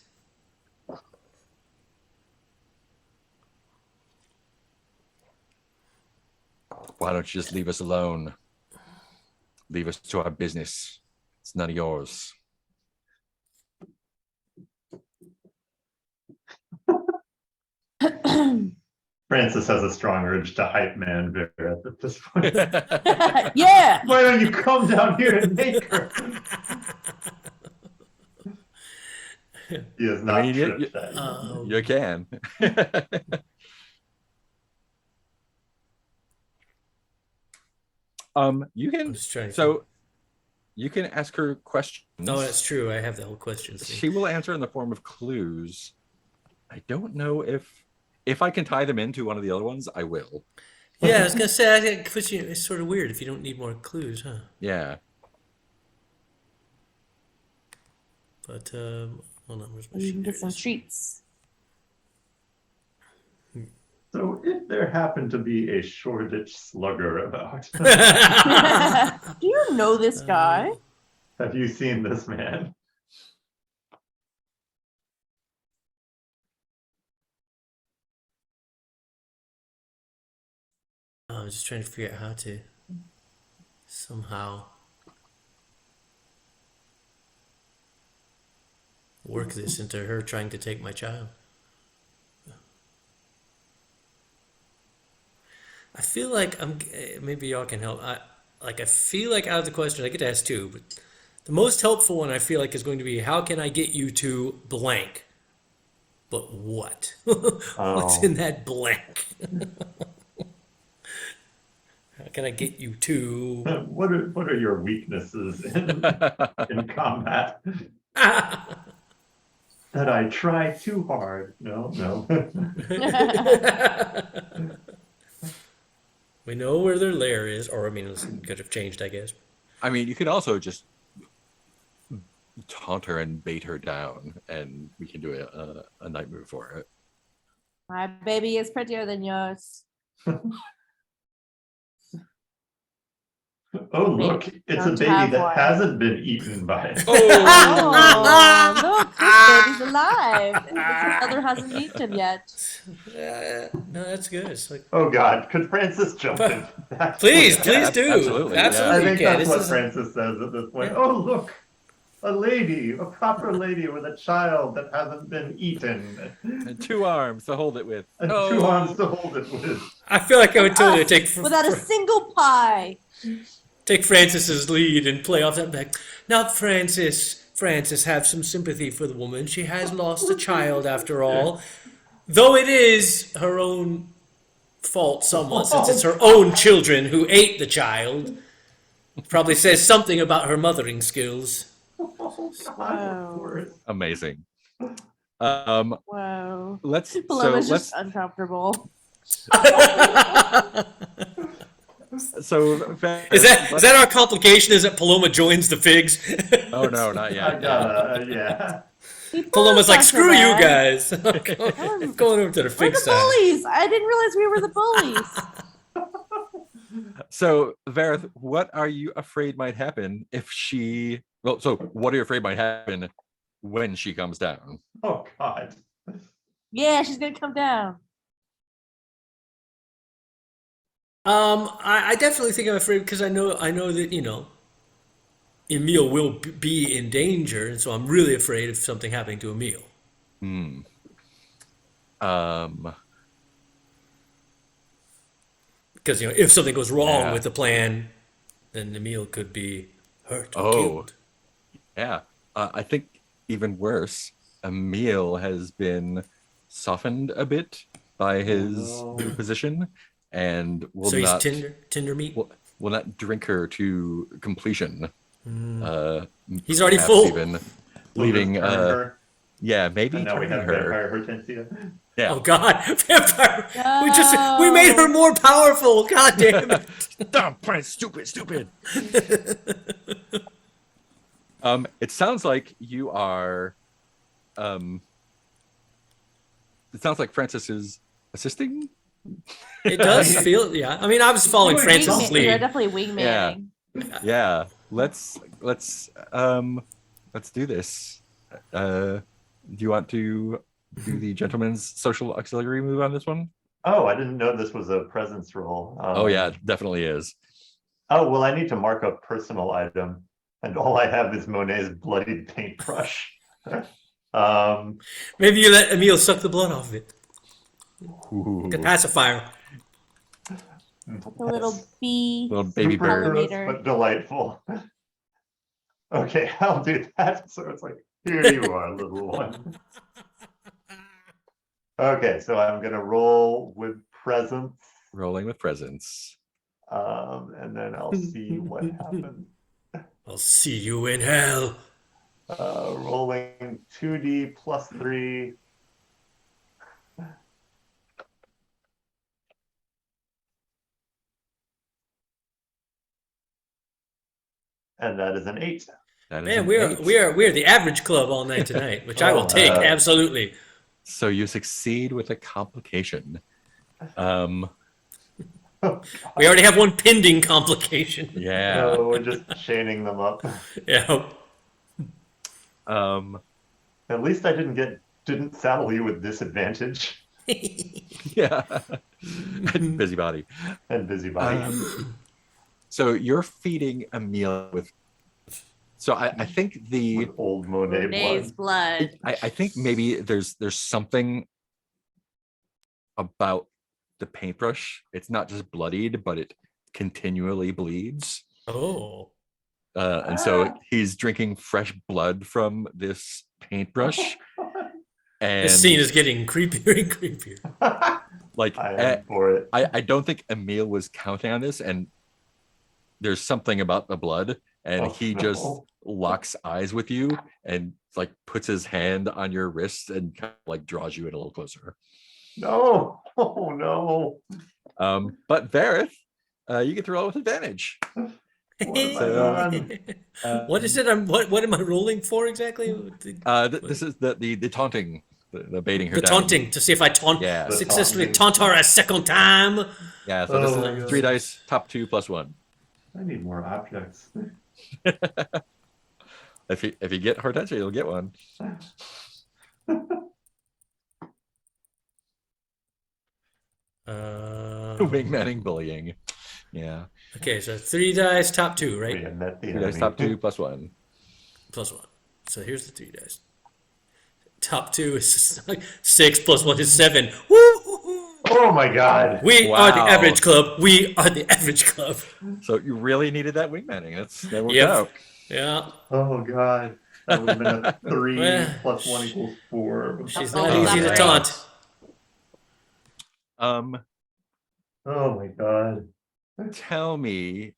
Why don't you just leave us alone? Leave us to our business. It's none of yours. Francis has a strong urge to hype man Vera at this point. Yeah. Why don't you come down here and make her? He is not mean, you- tripped that. You can. You I'm can. just trying to. So you can ask her questions. No, that's true. I have the whole question. She will answer in the form of clues. I don't know if I can tie them into one of the other ones. I will. Yeah, I was gonna say, I think it puts you, it's sort of weird if you don't need more clues, huh? Yeah. But, hold on, where's my You sheet? can There get it some is. treats. So if there happened to be a Shoreditch slugger about, Do you know this guy? have you seen this man? I was just trying to figure out how to somehow work this into her trying to take my child. I feel like maybe y'all can help. I feel like out of the question, I get to ask two, but the most helpful one I feel like is going to be how can I get you to blank? But what? What's Oh. in that blank? How can I get you to? What are your weaknesses in combat? That I try too hard. No, no. We know where their lair is, or I mean, it could have changed, I guess. I mean, you could also just taunt her and bait her down, and we can do a night move for it. My baby is prettier than yours. Oh, look, it's a Don't baby have that one. hasn't been eaten by it. Oh, look, this baby's alive. His mother hasn't eaten him yet. No, that's good. It's like, Oh God, could Francis jump in? That's please, what- please do. absolutely, yeah. Absolutely, I think you can. that's This what is Francis says at this point. Yeah. Oh, look, a lady, a proper lady with a child that hasn't been eaten. And 2 arms to hold it with. And Oh. 2 arms to hold it with. I feel like I would totally Us, take without a single pie. take Francis's lead and play off that back. Now, Francis, have some sympathy for the woman. She has lost a child after all, though it is her own fault somewhat, since it's her own children who ate the child. Probably says something about her mothering skills. Oh God, Wow. of course. Amazing. Whoa. Let's Paloma's so let's just uncomfortable. so Is that our complication? Is that Paloma joins the figs? Oh no, not I yet. gotta, yeah. Paloma's like, Not so screw you bad. guys. I'm going over to the We're fig the side. bullies. I didn't realize we were the bullies. So Vareth, what are you afraid might happen if she? Well, so what are you afraid might happen when she comes down? Oh God. Yeah, she's gonna come down. I definitely think I'm afraid because I know that Emil will be in danger, and so I'm really afraid of something happening to Emil. Hmm. Because if something goes wrong Yeah. with the plan, then Emil could be hurt or Oh. killed. Yeah. I think even worse, Emil has been softened a bit by his new position, and will So he's not Tinder meat. will not drink her to completion. He's already perhaps full. even leaving. We'll just turn her, Yeah, maybe and now we turn have her. vampire hortensia. Yeah. Oh God, vampire! We made her more powerful. God damn it! Dumb, Prince, stupid. It sounds like you are. It sounds like Francis is assisting. It does feel, yeah. I mean, I was following Wait, Francis' You're lead. definitely wingmanning. Yeah. Let's do this. Do you want to do the gentleman's social auxiliary move on this one? Oh, I didn't know this was a presence roll. Oh yeah, it definitely is. Oh, well, I need to mark a personal item, and all I have is Monet's bloodied paintbrush. Maybe you let Emil suck the blood off of it. Ooh, The pacifier. The little bee. little baby Super bird. gross, Pollinator. but delightful. Okay, I'll do that. So it's like, here you are, little one. Okay, so I'm gonna roll with presence, Rolling with presence. and then I'll see what happens. I'll see you in hell. Rolling 2D plus 3. And that is an 8. That is Man, an we're 8. we're the average club all night tonight, which I will take wow. absolutely. So you succeed with a complication. Um, We already have one pending complication. yeah. Oh, we're just chaining them up. Yeah. At least I didn't saddle you with disadvantage Yeah. Busybody. and busybody. So you're feeding Emil with. So I think with old Monet Monet's blood. blood. I think maybe there's something about the paintbrush. It's not just bloodied, but it continually bleeds. Oh. And so he's drinking fresh blood from this paintbrush. And This scene is getting creepier and creepier. like I am for it. I don't think Emil was counting on this, and there's something about the blood, and Oh, he no. just locks eyes with you and like puts his hand on your wrist and kind of like draws you in a little closer. No, oh no. But Vareth, you get to roll with advantage. What have I done? What is it? What am I rolling for exactly? This is the taunting, the baiting her The down. taunting to see if I Yeah. successfully The taunt her a second time. Yeah, so this Oh my is God. 3 dice, top 2 plus 1. I need more objects. If you get Hortensia, you'll get one. Wingmanning bullying. Yeah. Okay, so 3 dice, top 2, We right? had met the 3 dice, enemy. top 2 plus 1. Plus 1. So here's the 3 dice. Top 2 is 6 plus 1 is 7. Woo! Oh my god. We are the Wow. average club. We are the average club. So you really needed that wingmanning. That worked Yep. out. Yeah. Oh god. That would have been a 3 Well, plus 1 equals 4. She's Oh, not that's easy to right. taunt. Oh my god. Tell me.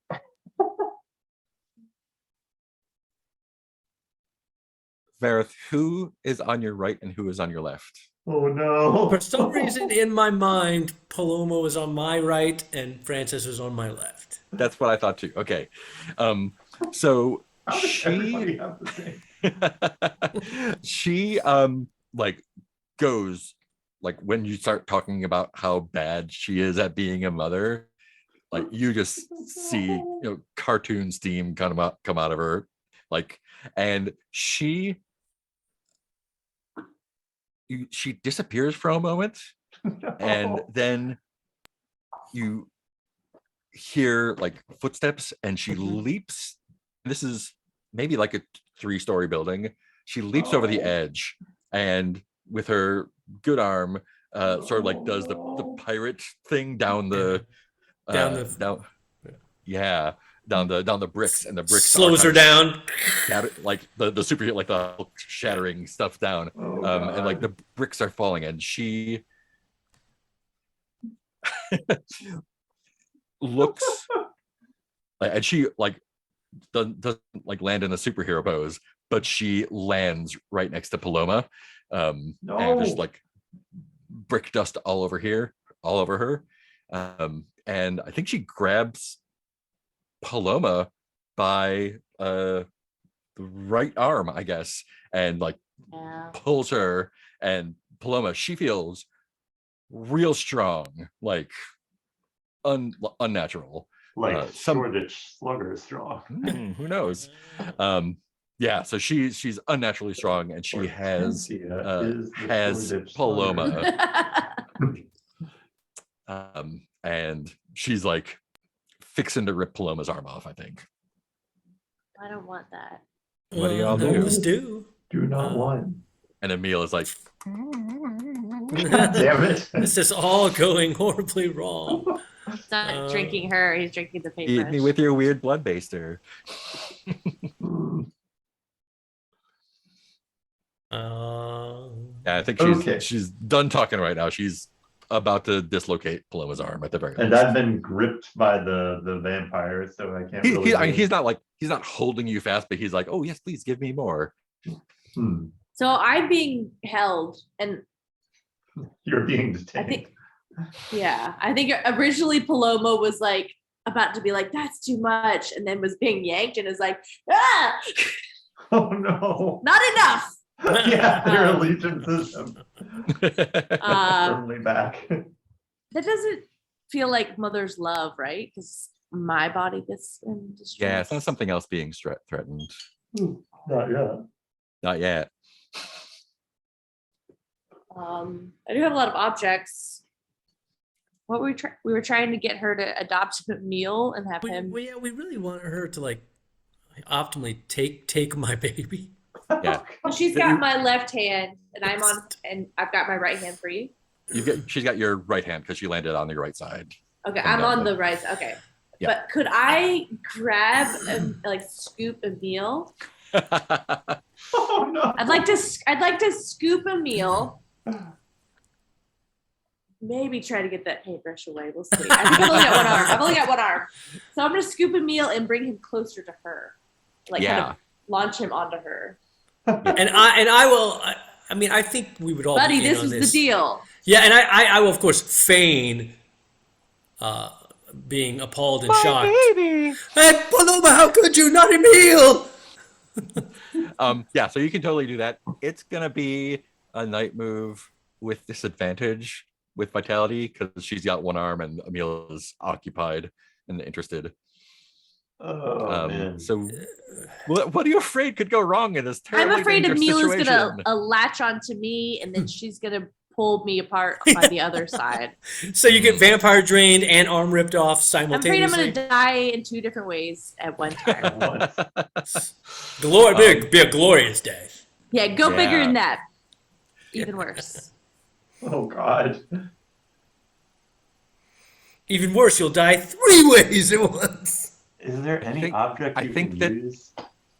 Vareth, who is on your right and who is on your left? Oh no. For some reason in my mind, Paloma was on my right and Francis was on my left. That's what I thought too. Okay. So How does she everybody have the same? she like goes like when you start talking about how bad she is at being a mother, like you just see cartoon steam come out of her, like, and she disappears for a moment, and No. then you hear like footsteps and she leaps. This is maybe like a 3-story building. She leaps over the edge and with her good arm sort of like does the pirate thing down the Down the- down the bricks, and the bricks are slows her kind of down. like the super like the shattering stuff down, Oh, and like God. the bricks are falling, and she looks and she like doesn't like land in a superhero pose, but she lands right next to Paloma, and there's No. like brick dust all over her, and I think she grabs Paloma by the right arm, I guess, and like Yeah. pulls her, and Paloma, she feels real strong, like unnatural. Like some- Shoreditch Slugger is strong. Who knows? Yeah, so she's unnaturally strong, and she has Hortensia is the has Shoreditch Paloma. Slugger. And she's like fixing to rip Paloma's arm off, I think. I don't want that. What do y'all None of do? us do. Do not want. And Emil is like, Damn it. This is all going horribly wrong. He's not drinking her, he's drinking the eat me paintbrush. with your weird blood baster. Yeah, I think Okay. she's done talking right now. She's about to dislocate Paloma's arm at the very And least. I've been gripped by the vampire, so I can't I really. mean, move. he's not holding you fast, but he's like, oh yes, please give me more. Hmm. So I'm being held, and You're being I detained. think, yeah, I think originally Paloma was like about to be like, that's too much, and then was being yanked and is like, ah, Oh, no. not enough. Yeah, their Um, allegiance is Uh, firmly back. that doesn't feel like mother's love, right? Because my body gets in distress. Yeah, it's not something else being threatened. Not yet. Not yet. I do have a lot of objects. What we were trying to get her to adopt Emil and have him. Yeah, we really want her to like optimally take my baby. Yeah. Well, she's got my left hand, and I've got my right hand free. She's got your right hand because she landed on your right side. Okay, Come I'm down on the- the right. Okay, Yeah. but could I grab and like scoop Emil? Oh, no. I'd like to scoop Emil. Maybe try to get that paintbrush away. We'll see. I think I've only got one arm. I've only got one arm, so I'm gonna scoop Emil and bring him closer to her, like kind Yeah. of launch him onto her. And I will. I mean, I think we would all. Buddy, be in this on was the deal. Yeah, and I will of course feign being appalled and shocked. Baby. Hey, Paloma, how could you not Emil? Yeah, so you can totally do that. It's gonna be a night move with disadvantage with Vitality because she's got one arm and Emil is occupied and interested. Oh, man. So what are you afraid could go wrong in this I'm terribly afraid dangerous Emil is situation? gonna latch onto me, and then she's gonna pull me apart by the other side. So you get vampire drained and arm ripped off I'm afraid I'm simultaneously. gonna die in two different ways at one time. Once. Be a glorious day. Yeah, go bigger Yeah. than that. Even worse. Oh, God. Even worse, you'll die 3 ways at once. Is there any think- object I you think can that- use?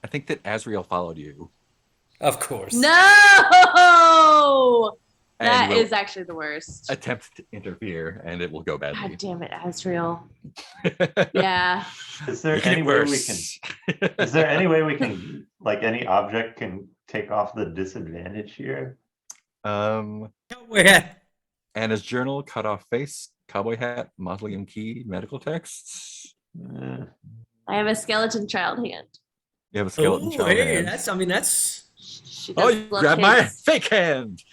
I think that Azrael followed you. Of course. No, and that will is actually the worst. attempt to interfere and it will go God badly. damn it, Azrael. Yeah. Is there Making any it way we worse. can? Is there any way we can, like, any object can take off the disadvantage here? Cowboy hat. Anna's journal, cut off face, cowboy hat, mausoleum key, medical texts. Eh, I have a skeleton child hand. You have a skeleton Oh, child hey, hand. that's. She Oh, does you love grab my kids. fake hand.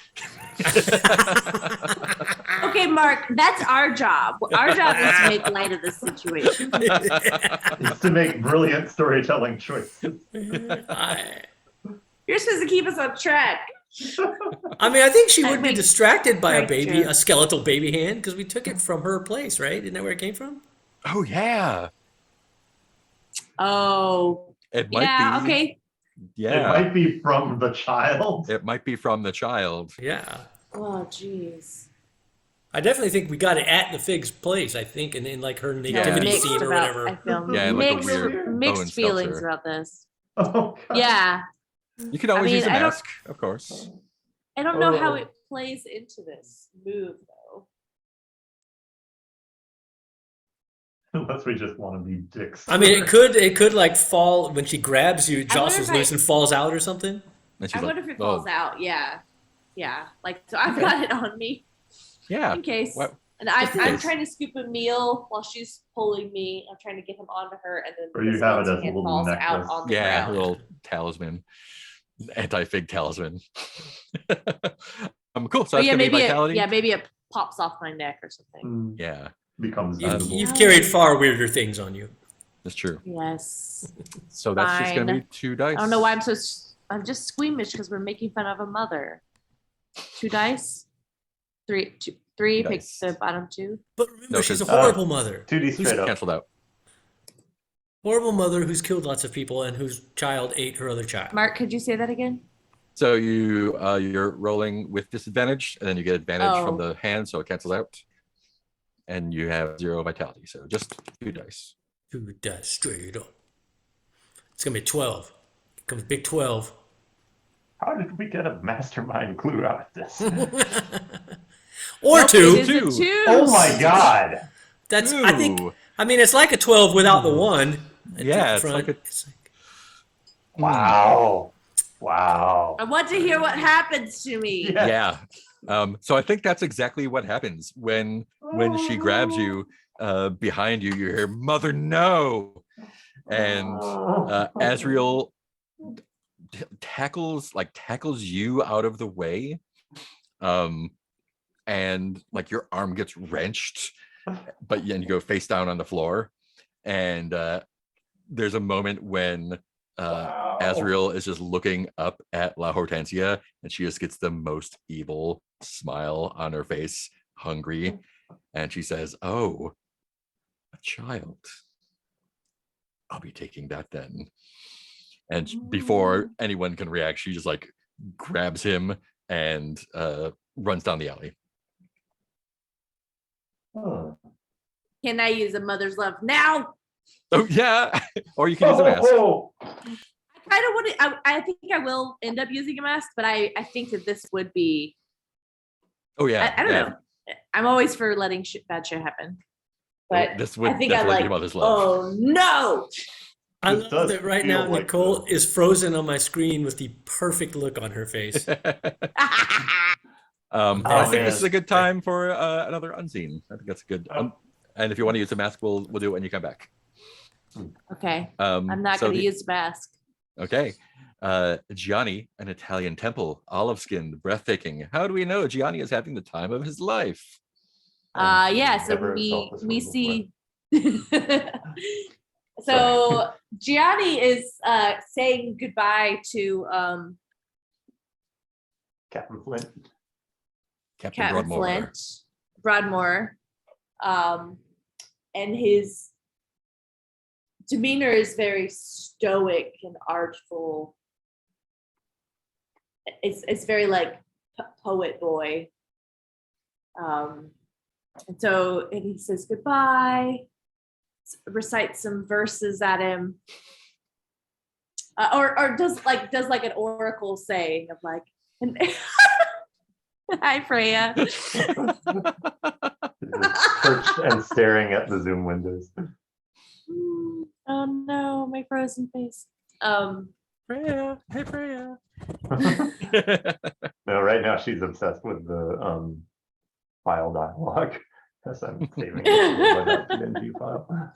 Okay, Mark, that's our job. Our job is to make light of this situation. It's to make brilliant storytelling choices. You're supposed to keep us on track. I mean, I think she I would be make distracted by a great baby, a jokes. skeletal baby hand, because we took it from her place, right? Isn't that where it came from? Oh yeah. Oh, It might yeah, be. okay. It Yeah. might be from the child. It might be from the child. Yeah. Oh, jeez. I definitely think we got it at the fig's place, I think, and in like her nativity Mixed scene or about, whatever. I feel Yeah, like a mixed, weird mixed bone feelings sculpture. about this. Oh, God. Yeah, You can always mean, use a I don't- mask, of course. I don't know how Oh. it plays into this move though. Unless we just want to be dicks. I mean, it could like fall when she grabs you, it I wonder jostles if I- loose and falls out or something. And she's I like, wonder if it "Oh, falls out. Yeah, yeah. Like so, I've got it on me yeah. in case. What- And just in I'm case. trying to scoop a meal while she's pulling me. I'm trying to get him onto her, and then Or you this have it skeleton as a hand little falls out necklace. on the Yeah, a ground. little talisman. Anti-fig talisman. Cool. So Oh, that's yeah, gonna be maybe vitality. maybe it pops off my neck or something. Mm, Yeah, becomes You've, visible. you've carried far weirder things on you. that's true. Yes. So that's just gonna Fine. be 2 dice. I don't know why I'm so. I'm just squeamish because we're making fun of a mother. 2 dice. 3. 3. Pick dice. the bottom 2. But remember, No, she's a 'cause, horrible mother. 2D Who's straight up. canceled out? Horrible mother who's killed lots of people and whose child ate her other child. Mark, could you say that again? So you're rolling with disadvantage, and then you get advantage from Oh. the hand, so it cancels out. And you have 0 vitality, so just 2 dice. 2 dice straight up. It's gonna be 12. Here comes big 12. How did we get a mastermind clue out of this? Or Nope, 2. It is a Two. 2. Oh my God. That's I think. Ooh. I mean, it's like a 12 without the 1. at Yeah, the it's front. like a- It's like- Wow. Wow. I want to hear what happens to me. Yeah. Yeah. So I think that's exactly what happens when she grabs you. behind you, you hear "Mother, no!" And Azriel tackles you out of the way, and like your arm gets wrenched, but then you go face down on the floor, and there's a moment when Azriel is just looking up at La Hortensia, and she just gets the most evil smile on her face, hungry, and she says, "Oh, a child. I'll be taking that then." And before anyone can react, she just like grabs him and runs down the alley. Oh. Can I use a mother's love now? Oh yeah, or you can use a mask. I kind of want to. I think I will end up using a mask, but I think that this would be. Oh yeah, I don't know. I'm always for letting bad shit happen, but this would I think I definitely like. be mother's love. Oh no! I This love does that right feel now like Nicole the- is frozen on my screen with the perfect look on her face. I think man. this is a good time for another unseen. I think that's a good. And if you want to use a mask, we'll do it when you come back. Okay, I'm not so going to the- use a mask. Okay. Gianni, an Italian temple, olive skinned, breathtaking. How do we know Gianni is having the time of his life? Yeah, so Never felt this we way see. So Gianni is saying goodbye to Captain Flint. Captain Captain Broadmoor. Flint, Broadmoor, and his demeanor is very stoic and artful. It's very like poet boy. And he says goodbye, recites some verses at him, or does like an oracle saying of like, and hi Freya. Perched and staring at the Zoom windows. Oh no, my frozen face. Freya, hey Freya. No, right now she's obsessed with the file dialogue. Yes, I'm saving it in my .png file.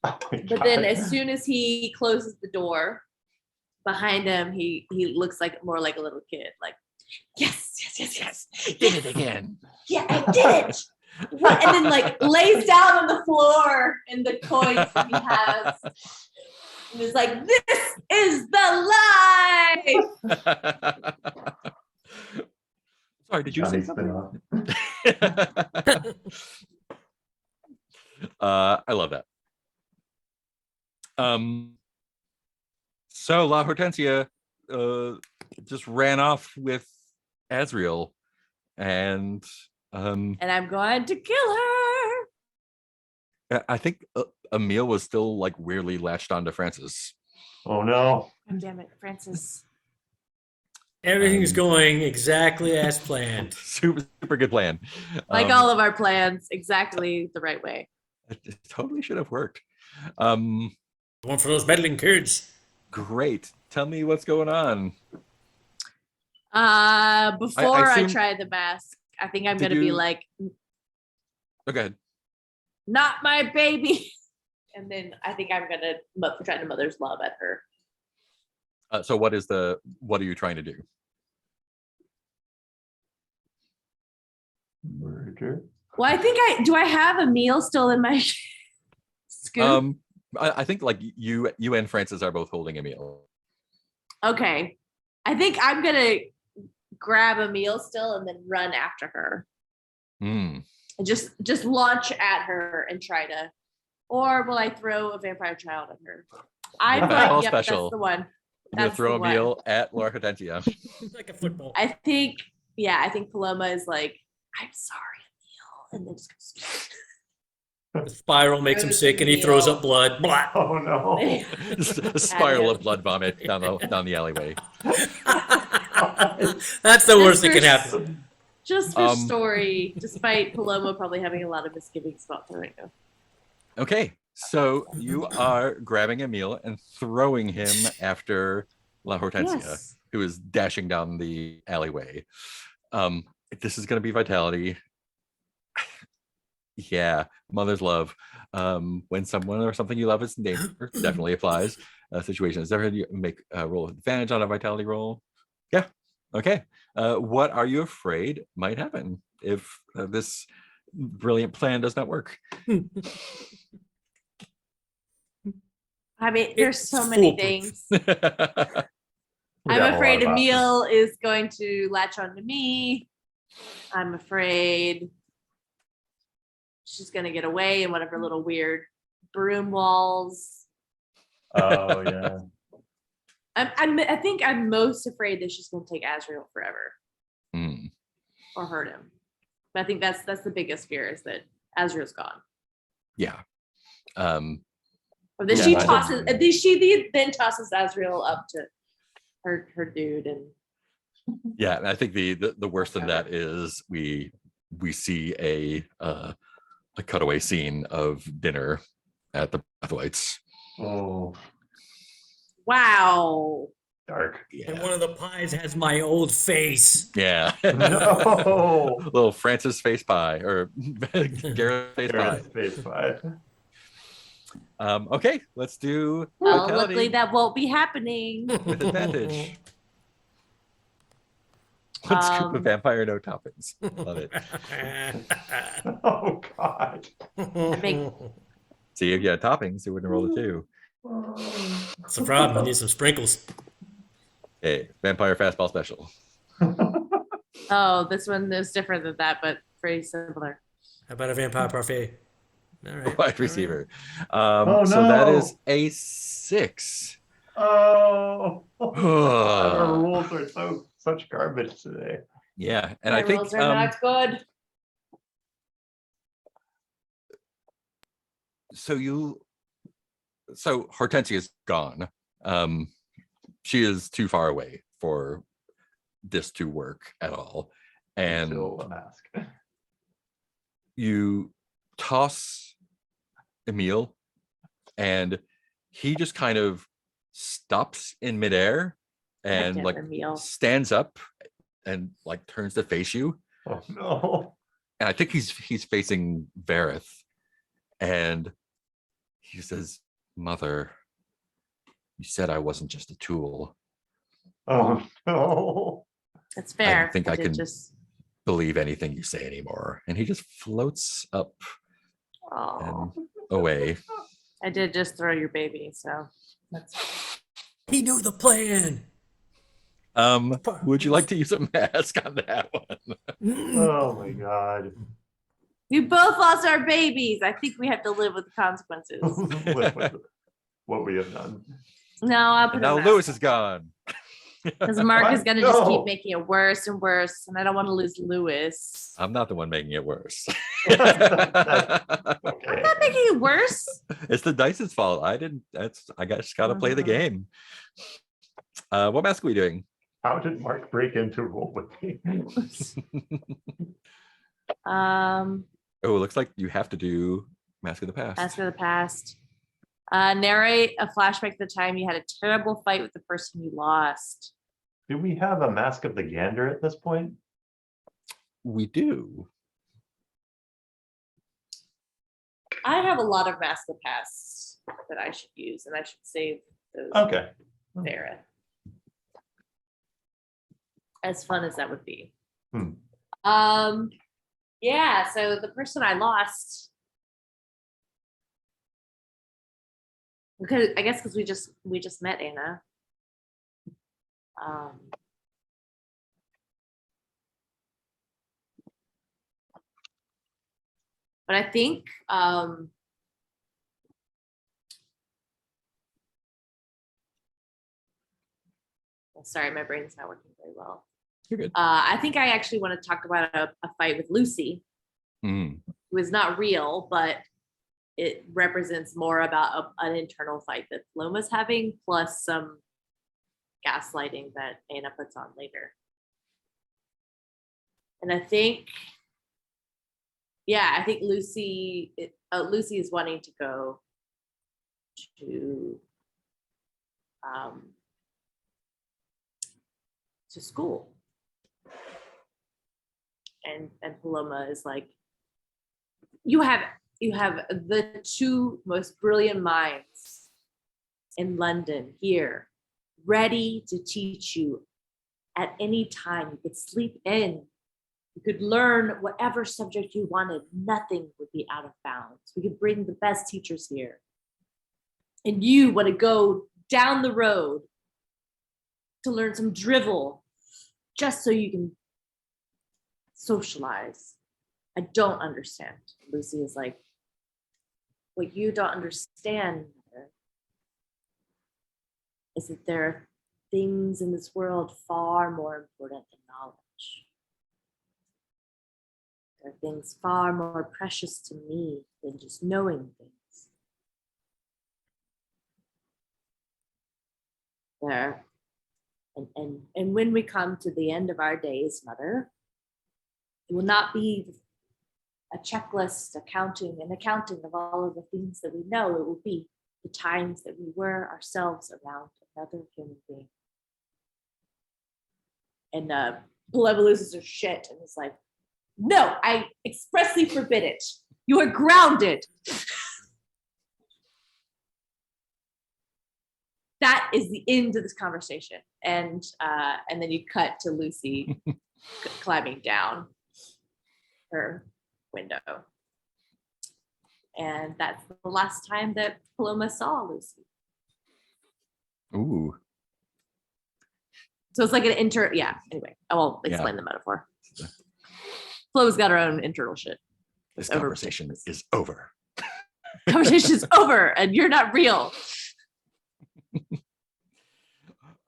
Oh my But then God. as soon as he closes the door behind him, he looks like more like a little kid, like, yes, Did it again. yeah, I did it. Right, and then like lays down on the floor in the coins that he has. And is like, this is the life. Sorry, did you say Johnny something? spin-off. I love that. So La Hortensia just ran off with Azriel, and And I'm going to kill her. I think Emil was still like weirdly latched onto Francis. Oh no. Oh, damn it, Francis. Everything's going exactly as planned. Super good plan. Like all of our plans, exactly the right way. It totally should have worked. One for those meddling kids. Great. Tell me what's going on. Before I assume- try the mask, I think I'm Did gonna be you- like, Okay. not my baby. And then I think I'm gonna try to mother's love at her. So what are you trying to do? Murder. Well, I think do I have a meal still in my scoop? I think like you and Francis are both holding a meal. Okay. I think I'm gonna grab a meal still and then run after her. Hmm. And just launch at her and try to, or will I throw a vampire child at her? I'm Vampire going, yep, special. that's the one. You're gonna That's throw the a one. meal at La Hortensia. Like a football. I think Paloma is like, I'm sorry, Emil. And then just goes, The spiral makes him sick and he throws up blood. Blah. Oh no. Just a spiral of blood vomit down the alleyway. That's the worst that can happen. Just for Um, story, despite Paloma probably having a lot of misgivings about throwing him. Okay, so you are grabbing a meal and throwing him after La Hortensia, Yes. who is dashing down the alleyway. this is going to be vitality. Yeah, mother's love. When someone or something you love is in danger, definitely applies. Situations. Ever you make a roll of advantage on a vitality roll? Yeah. Okay. What are you afraid might happen if this brilliant plan does not work? I mean, there's It's so many foolproof. things. We'd I'm have a lot afraid of options. Emil is going to latch on to me. I'm afraid she's gonna get away in one of her little weird broom walls. Oh, yeah. I think I'm most afraid that she's gonna take Azrael forever Hmm. or hurt him. But I think that's the biggest fear is that Azrael's gone. Yeah. Um, Or that Yeah, she I don't- tosses, she then tosses Azrael up to her dude and yeah, and I think the worse than that is we see a cutaway scene of dinner at the Brathwaites. Oh, wow. dark. And Yeah. one of the pies has my old face. Yeah. No. Little Francis face pie or Garrett face pie. Garrett's face pie. Okay, let's do Well, vitality luckily that won't be happening. with advantage. One scoop of vampire, no toppings. Love it. Oh, God. think- See, if you had toppings, you wouldn't roll the 2. That's the problem. You need some sprinkles. Hey, vampire fastball special. Oh, this one is different than that, but very similar. How about a vampire parfait? All right. Wide receiver. Oh, So that is no. a 6. Oh, our rules are such garbage today. Yeah, and My I think rules are not good. so Hortensia is gone. She is too far away for this to work at all. And Still a mask. you toss Emil and he just kind of stops in midair and Damn, like Emil. stands up and like turns to face you. Oh, no. And I think he's facing Vareth. And he says, "Mother, you said I wasn't just a tool. Oh, no. It's fair. think I did can- just. Believe anything you say anymore." And he just floats up Oh, and away. I did just throw your baby, so that's. He knew the plan. Would you like to use a mask on that one? Oh, my God. We both lost our babies. I think we have to live with the consequences. Live with what we have done. No, I'll put And now a Lewis is gone. because Mark is What? gonna just keep No. making it worse and worse, and I don't want to lose Lewis. I'm not the one making it worse. Okay. I'm not making it worse. It's the dice's fault. I just gotta play the Uh-huh. game. What mask are we doing? How did Mark break into roll with me? Oh, it looks like you have to do Mask of the Past. Mask of the past. Narrate a flashback to the time you had a terrible fight with the person you lost. Do we have a Mask of the Gander at this point? We do. I have a lot of mask of the past that I should use, and I should save those. Okay. Sarah. As fun as that would be. Hmm. Yeah, so the person I lost. Because I guess because we just met Anna. But I think sorry, my brain's not working very well. You're good. I think I actually want to talk about a fight with Lucy, Mm. who is not real, but it represents more about an internal fight that Loma's having, plus some gaslighting that Anna puts on later. And I think, I think Lucy is wanting to go to school. and Paloma is like, you have the two most brilliant minds in London here, ready to teach you at any time. You could sleep in. You could learn whatever subject you wanted. Nothing would be out of bounds. We could bring the best teachers here. And you want to go down the road to learn some drivel just so you can socialize. I don't understand. Lucy is like, what you don't understand, Mother, is that there are things in this world far more important than knowledge. There are things far more precious to me than just knowing things. There, and when we come to the end of our days, Mother, it will not be a checklist, an accounting of all of the things that we know. It will be the times that we were ourselves around another human being. And Paloma loses her shit and is like, no, I expressly forbid it. You are grounded. That is the end of this conversation. And then you cut to Lucy climbing down her window. And that's the last time that Paloma saw Lucy. Ooh. So it's like an anyway, I won't explain the metaphor. Paloma's got her own internal shit. This Over. conversation is over. Conversation's over and you're not real.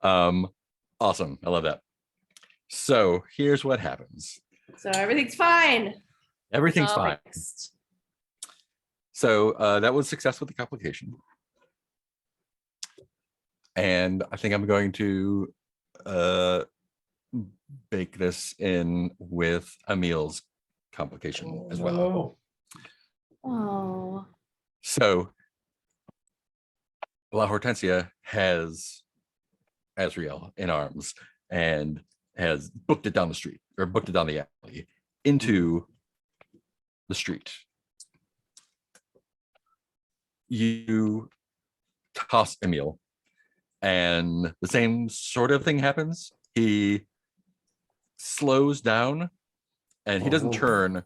Awesome. I love that. So here's what happens. So everything's fine. Everything's All fine. fixed. So that was success with the complication. And I think I'm going to bake this in with Emil's complication as well. Oh. So La Hortensia has Azriel in arms and has booked it down the street, or booked it down the alley into the street. You toss Emil, and the same sort of thing happens. He slows down, and he doesn't turn.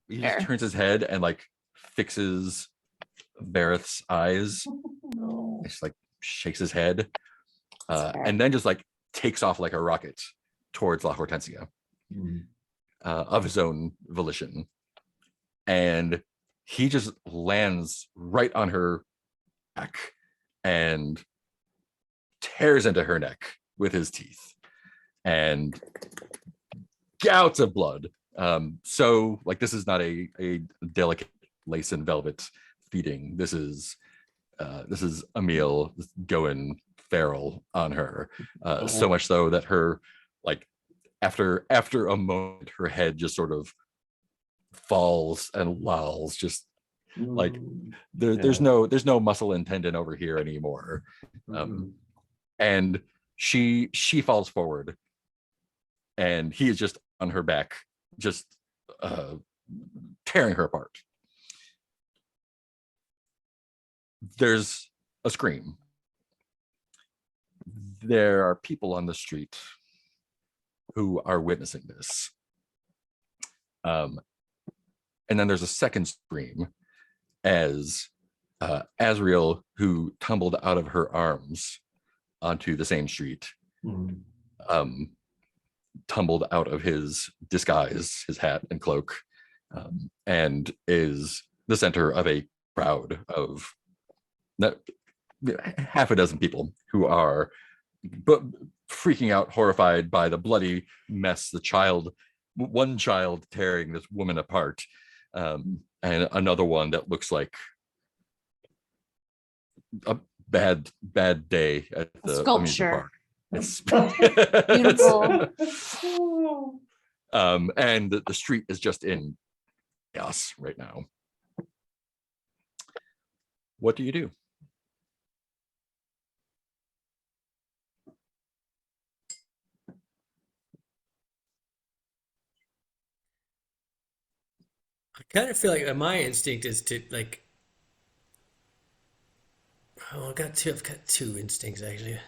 He just Fair. turns his head and like fixes Barrett's eyes. Just like shakes his head, and then just like takes off like a rocket towards La Hortensia of his own volition. And he just lands right on her back and tears into her neck with his teeth, and gouts of blood. So like this is not a delicate lace and velvet feeding. This is Emil going feral on her, so much so that her, like, after a moment, her head just sort of falls and lolls, just like there's no muscle and tendon over here anymore. And she falls forward, and he is just on her back, just tearing her apart. There's a scream. There are people on the street who are witnessing this. And then there's a second scream as Azriel, who tumbled out of her arms onto the same street, tumbled out of his disguise, his hat and cloak, and is the center of a crowd of half a dozen people who are freaking out, horrified by the bloody mess, one child tearing this woman apart, and another one that looks like a bad day at the sculpture. amusement park. Beautiful. And the street is just in chaos right now. What do you do? kind of feel like my instinct is to like. Oh, I've got two instincts actually.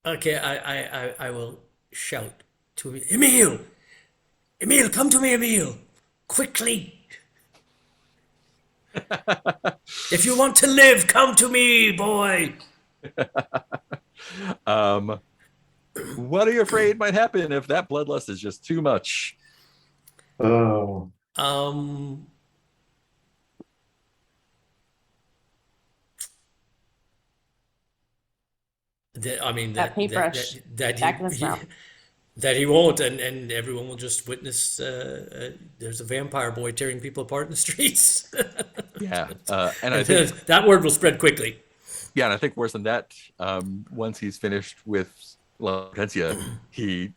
Okay, I will shout to Emil. Emil! Emil, come to me, Emil! Quickly! If you want to live, come to me, boy! What are you afraid might happen if that bloodlust is just too much? Oh, Um, I mean That paintbrush that back in his mouth. that he won't, and everyone will just witness. There's a vampire boy tearing people apart in the streets. Yeah, and I think That word will spread quickly. yeah, and I think worse than that. Once he's finished with La Potencia, he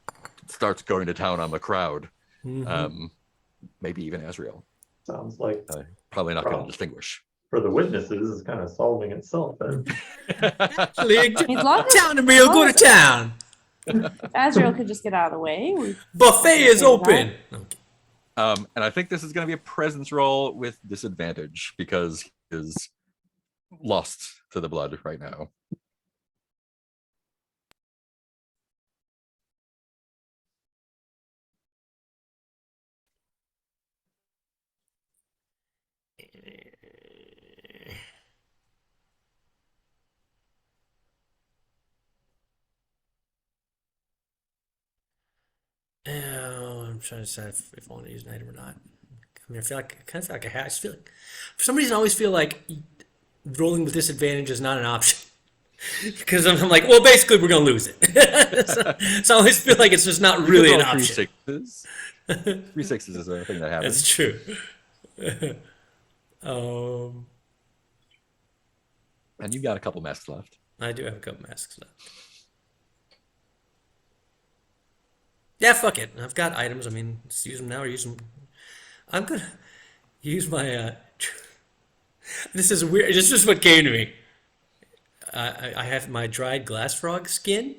starts going to town on the crowd. Maybe even Azrael. sounds like Probably not going to Wow. distinguish. for the witnesses is kind of solving itself. Then. Actually, As long as, town, Emil, go to town. Azrael could just get out of the way. Buffet is Okay, open. Okay. And I think this is going to be a presence roll with disadvantage because he is lost to the blood right now. Oh, I'm trying to decide if I want to use an item or not. I mean, I kind of feel like I have. I just feel like, for some reason, I always feel like rolling with disadvantage is not an option. Because I'm like, well, basically, we're going to lose it. So I always feel like it's just not You really could an roll option. 3 sixes is a thing that happens. That's true. um, And you've got a couple masks left. I do have a couple masks left. Yeah, fuck it. I've got items. I mean, let's use them now or use them. I'm gonna use my. This is weird. This is just what came to me. I have my dried glass frog skin.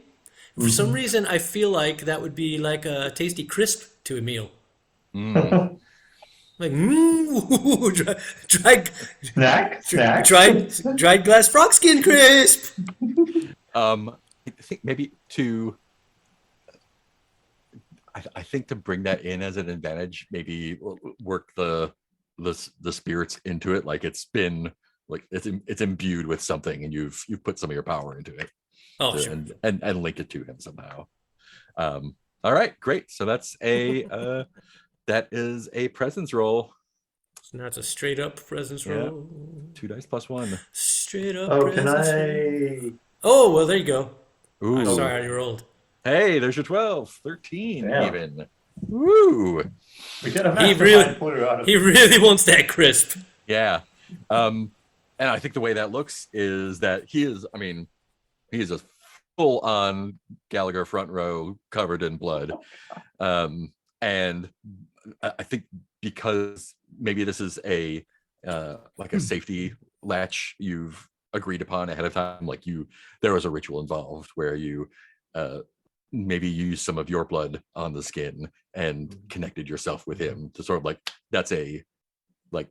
For some reason, I feel like that would be like a tasty crisp to a meal. Like, dried, dried glass frog skin crisp. I think maybe to. I think to bring that in as an advantage, maybe work the spirits into it, like it's been like it's imbued with something, and you've put some of your power into it, Oh, sure. and link it to him somehow. All right, great. So that's a that is a presence roll. So now it's a straight up presence Yeah. roll. 2 dice plus 1. Straight up Oh, can presence roll. I? Oh, well, there you go. Ooh. I'm sorry, I already rolled. Hey, there's your 12, 13 Yeah. even. Woo. We get a He mastermind really- clue out of He really wants that crisp. Yeah. And I think the way that looks is that he is a full on Gallagher front row covered in blood. And I think because maybe this is a like a safety latch you've agreed upon ahead of time, like there was a ritual involved where you maybe use some of your blood on the skin and connected yourself with him to sort of like, that's a like,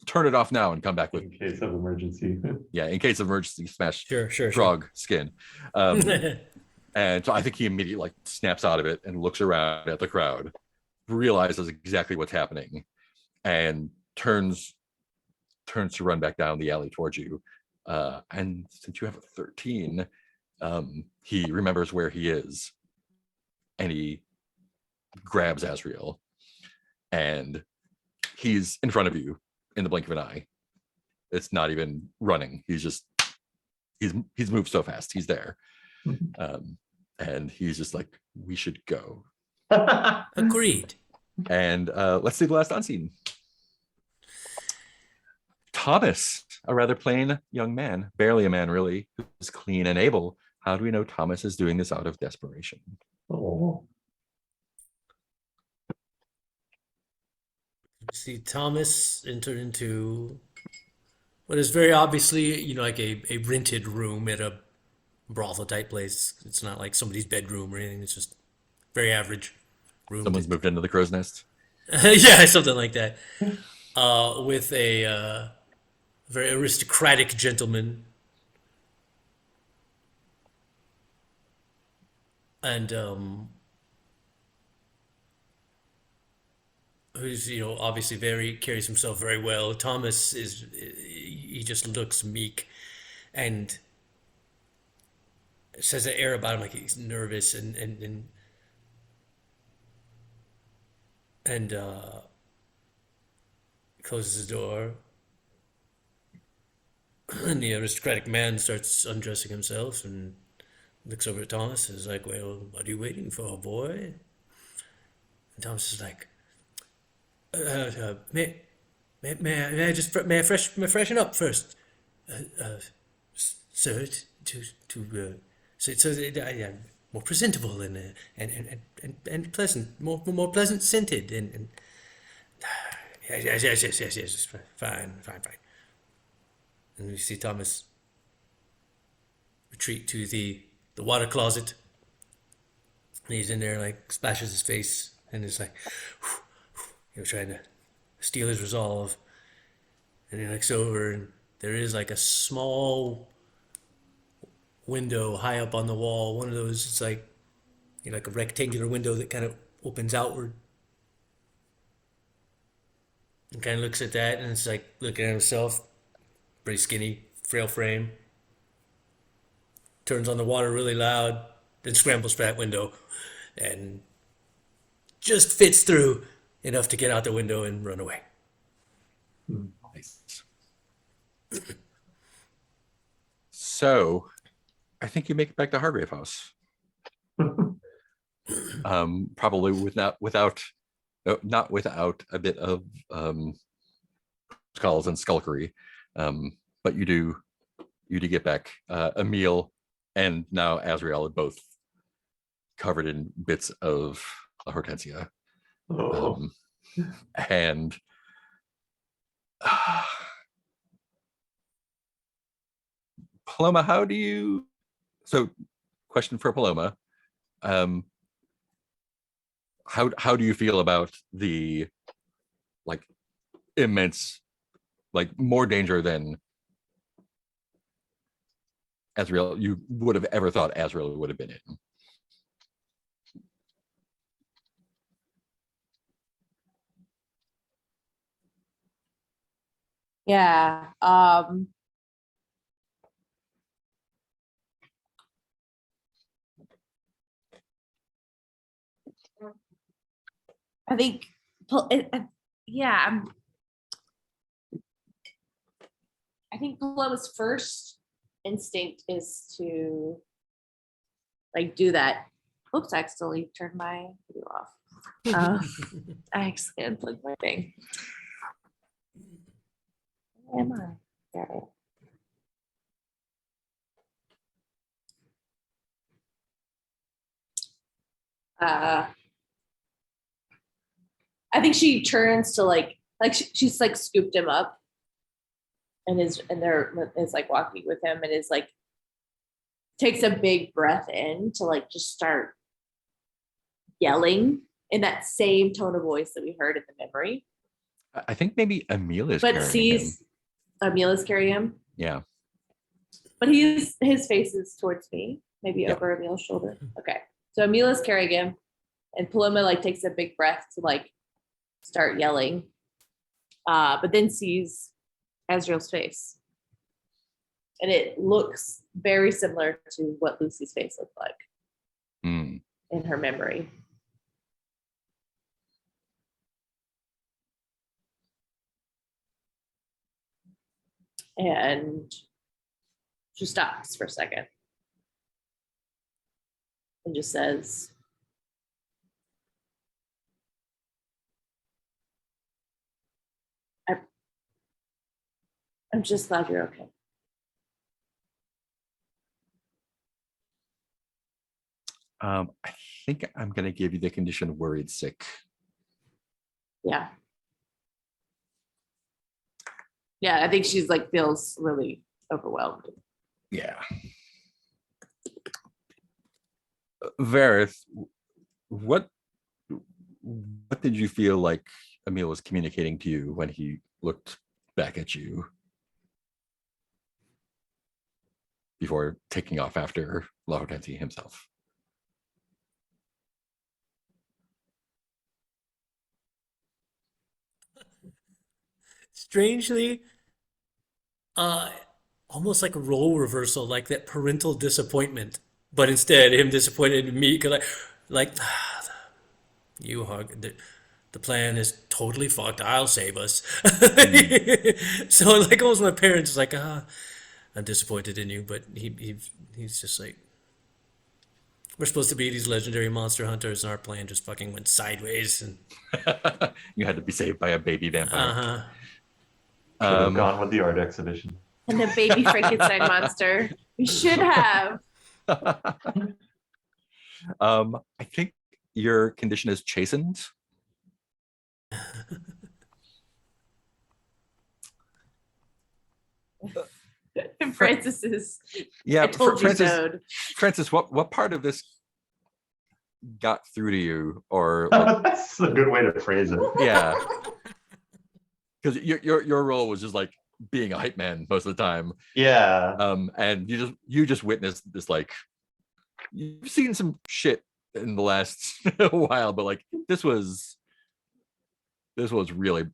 turn it off now and come back with, in case of emergency. yeah, in case of emergency, smash Sure. frog skin. And so I think he immediately like snaps out of it and looks around at the crowd, realizes exactly what's happening, and turns to run back down the alley towards you. And since you have a 13, he remembers where he is, and he grabs Azrael, and he's in front of you in the blink of an eye. It's not even running. He's moved so fast. He's there. And he's just like, we should go. Agreed. And let's see the last unseen. Thomas, a rather plain young man, barely a man really, who's clean and able. How do we know Thomas is doing this out of desperation? Oh. See, Thomas entered into what is very obviously, like a rented room at a brothel type place. It's not like somebody's bedroom or anything. It's just very average room. Someone's moved into the crow's nest. Yeah, something like that. With a very aristocratic gentleman. And who's, obviously carries himself very well. Thomas he just looks meek and says an air about him like he's nervous and closes the door. And the aristocratic man starts undressing himself and looks over at Thomas and is like, "Well, what are you waiting for, boy?" And Thomas is like, may I freshen up first, sir, so that I am more presentable and pleasant, more pleasant scented and yes, fine. And we see Thomas retreat to the water closet. And he's in there, like, splashes his face and is like, trying to steal his resolve. And he looks over, and there is like a small window high up on the wall. One of those, it's like, like a rectangular window that kind of opens outward. And kind of looks at that, and it's like looking at himself, pretty skinny, frail frame. Turns on the water really loud, then scrambles for that window, and just fits through enough to get out the window and run away. Nice. So, I think you make it back to Hargrave House. Probably not without a bit of skulls and skulkery, but you do get back a meal, and now Azrael are both covered in bits of hortensia. Oh. And Paloma, question for Paloma. How do you feel about the, like, immense, like, more danger than Azrael you would have ever thought Azrael would have been in? Yeah. I think, yeah, I think Paloma's first instinct is to, like, do that. Oops, I accidentally turned my video off. I accidentally unplugged my thing. Where am I? There. I think she turns to she's like scooped him up and is like walking with him and is like takes a big breath in to like just start yelling in that same tone of voice that we heard in the memory. I think maybe Emil is But carrying sees him. Emil is carrying him. Yeah. But his face is towards me, maybe Yeah. over Emil's shoulder. Okay. So Emil is carrying him and Paloma like takes a big breath to like start yelling. But then sees Azrael's face. And it looks very similar to what Lucy's face looked like in her memory. And she stops for a second and just says, I'm just glad you're okay. I think I'm going to give you the condition worried sick. Yeah. Yeah, I think she's like feels really overwhelmed. Yeah. Varith, what did you feel like Emil was communicating to you when he looked back at you before taking off after La Hortense himself? Strangely, almost like a role reversal, like that parental disappointment. But instead, him disappointed in me because like, you hug the plan is totally fucked. I'll save us. So like almost my parents is like, I'm disappointed in you, but he's just like, we're supposed to be these legendary monster hunters, and our plan just fucking went sideways. And You had to be saved by a baby vampire. uh-huh. Should have gone with the art exhibition. And the baby Frankenstein monster. We should have. I think your condition is chastened. Francis is. Yeah, I told you Francis. so. Francis, what part of this got through to you, or like, That's a good way to phrase it. yeah, because your role was just like being a hype man most of the time, Yeah. and you just witnessed this, like, you've seen some shit in the last while, but like this was really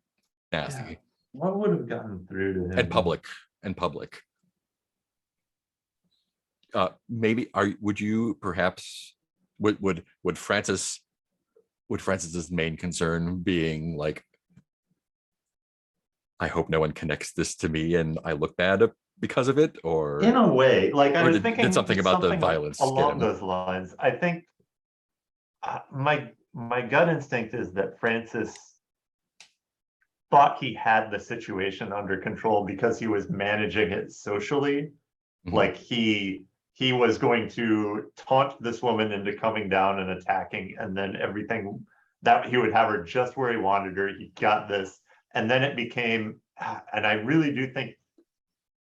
nasty. Yeah. What would have gotten through to him? And public. Maybe would you perhaps would Francis's main concern being like, I hope no one connects this to me and I look bad because of it, or In a way, like I or was did thinking something about the violence get along him? those lines. I think my gut instinct is that Francis thought he had the situation under control because he was managing it socially. Mhm. Like he was going to taunt this woman into coming down and attacking, and then everything that he would have her just where he wanted her. He got this, and then it became, and I really do think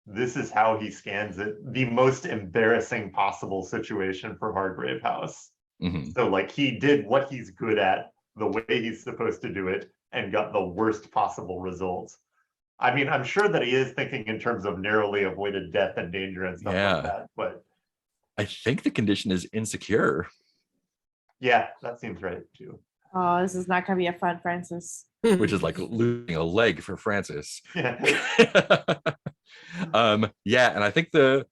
this is how he scans it, the most embarrassing possible situation for Hargrave House. Mhm. So like he did what he's good at, the way he's supposed to do it, and got the worst possible results. I mean, I'm sure that he is thinking in terms of narrowly avoided death and danger and stuff Yeah. like that, but I think the condition is insecure. yeah, that seems right too. Oh, this is not gonna be a fun Francis. Which is like losing a leg for Francis. Yeah. Yeah, and I think it's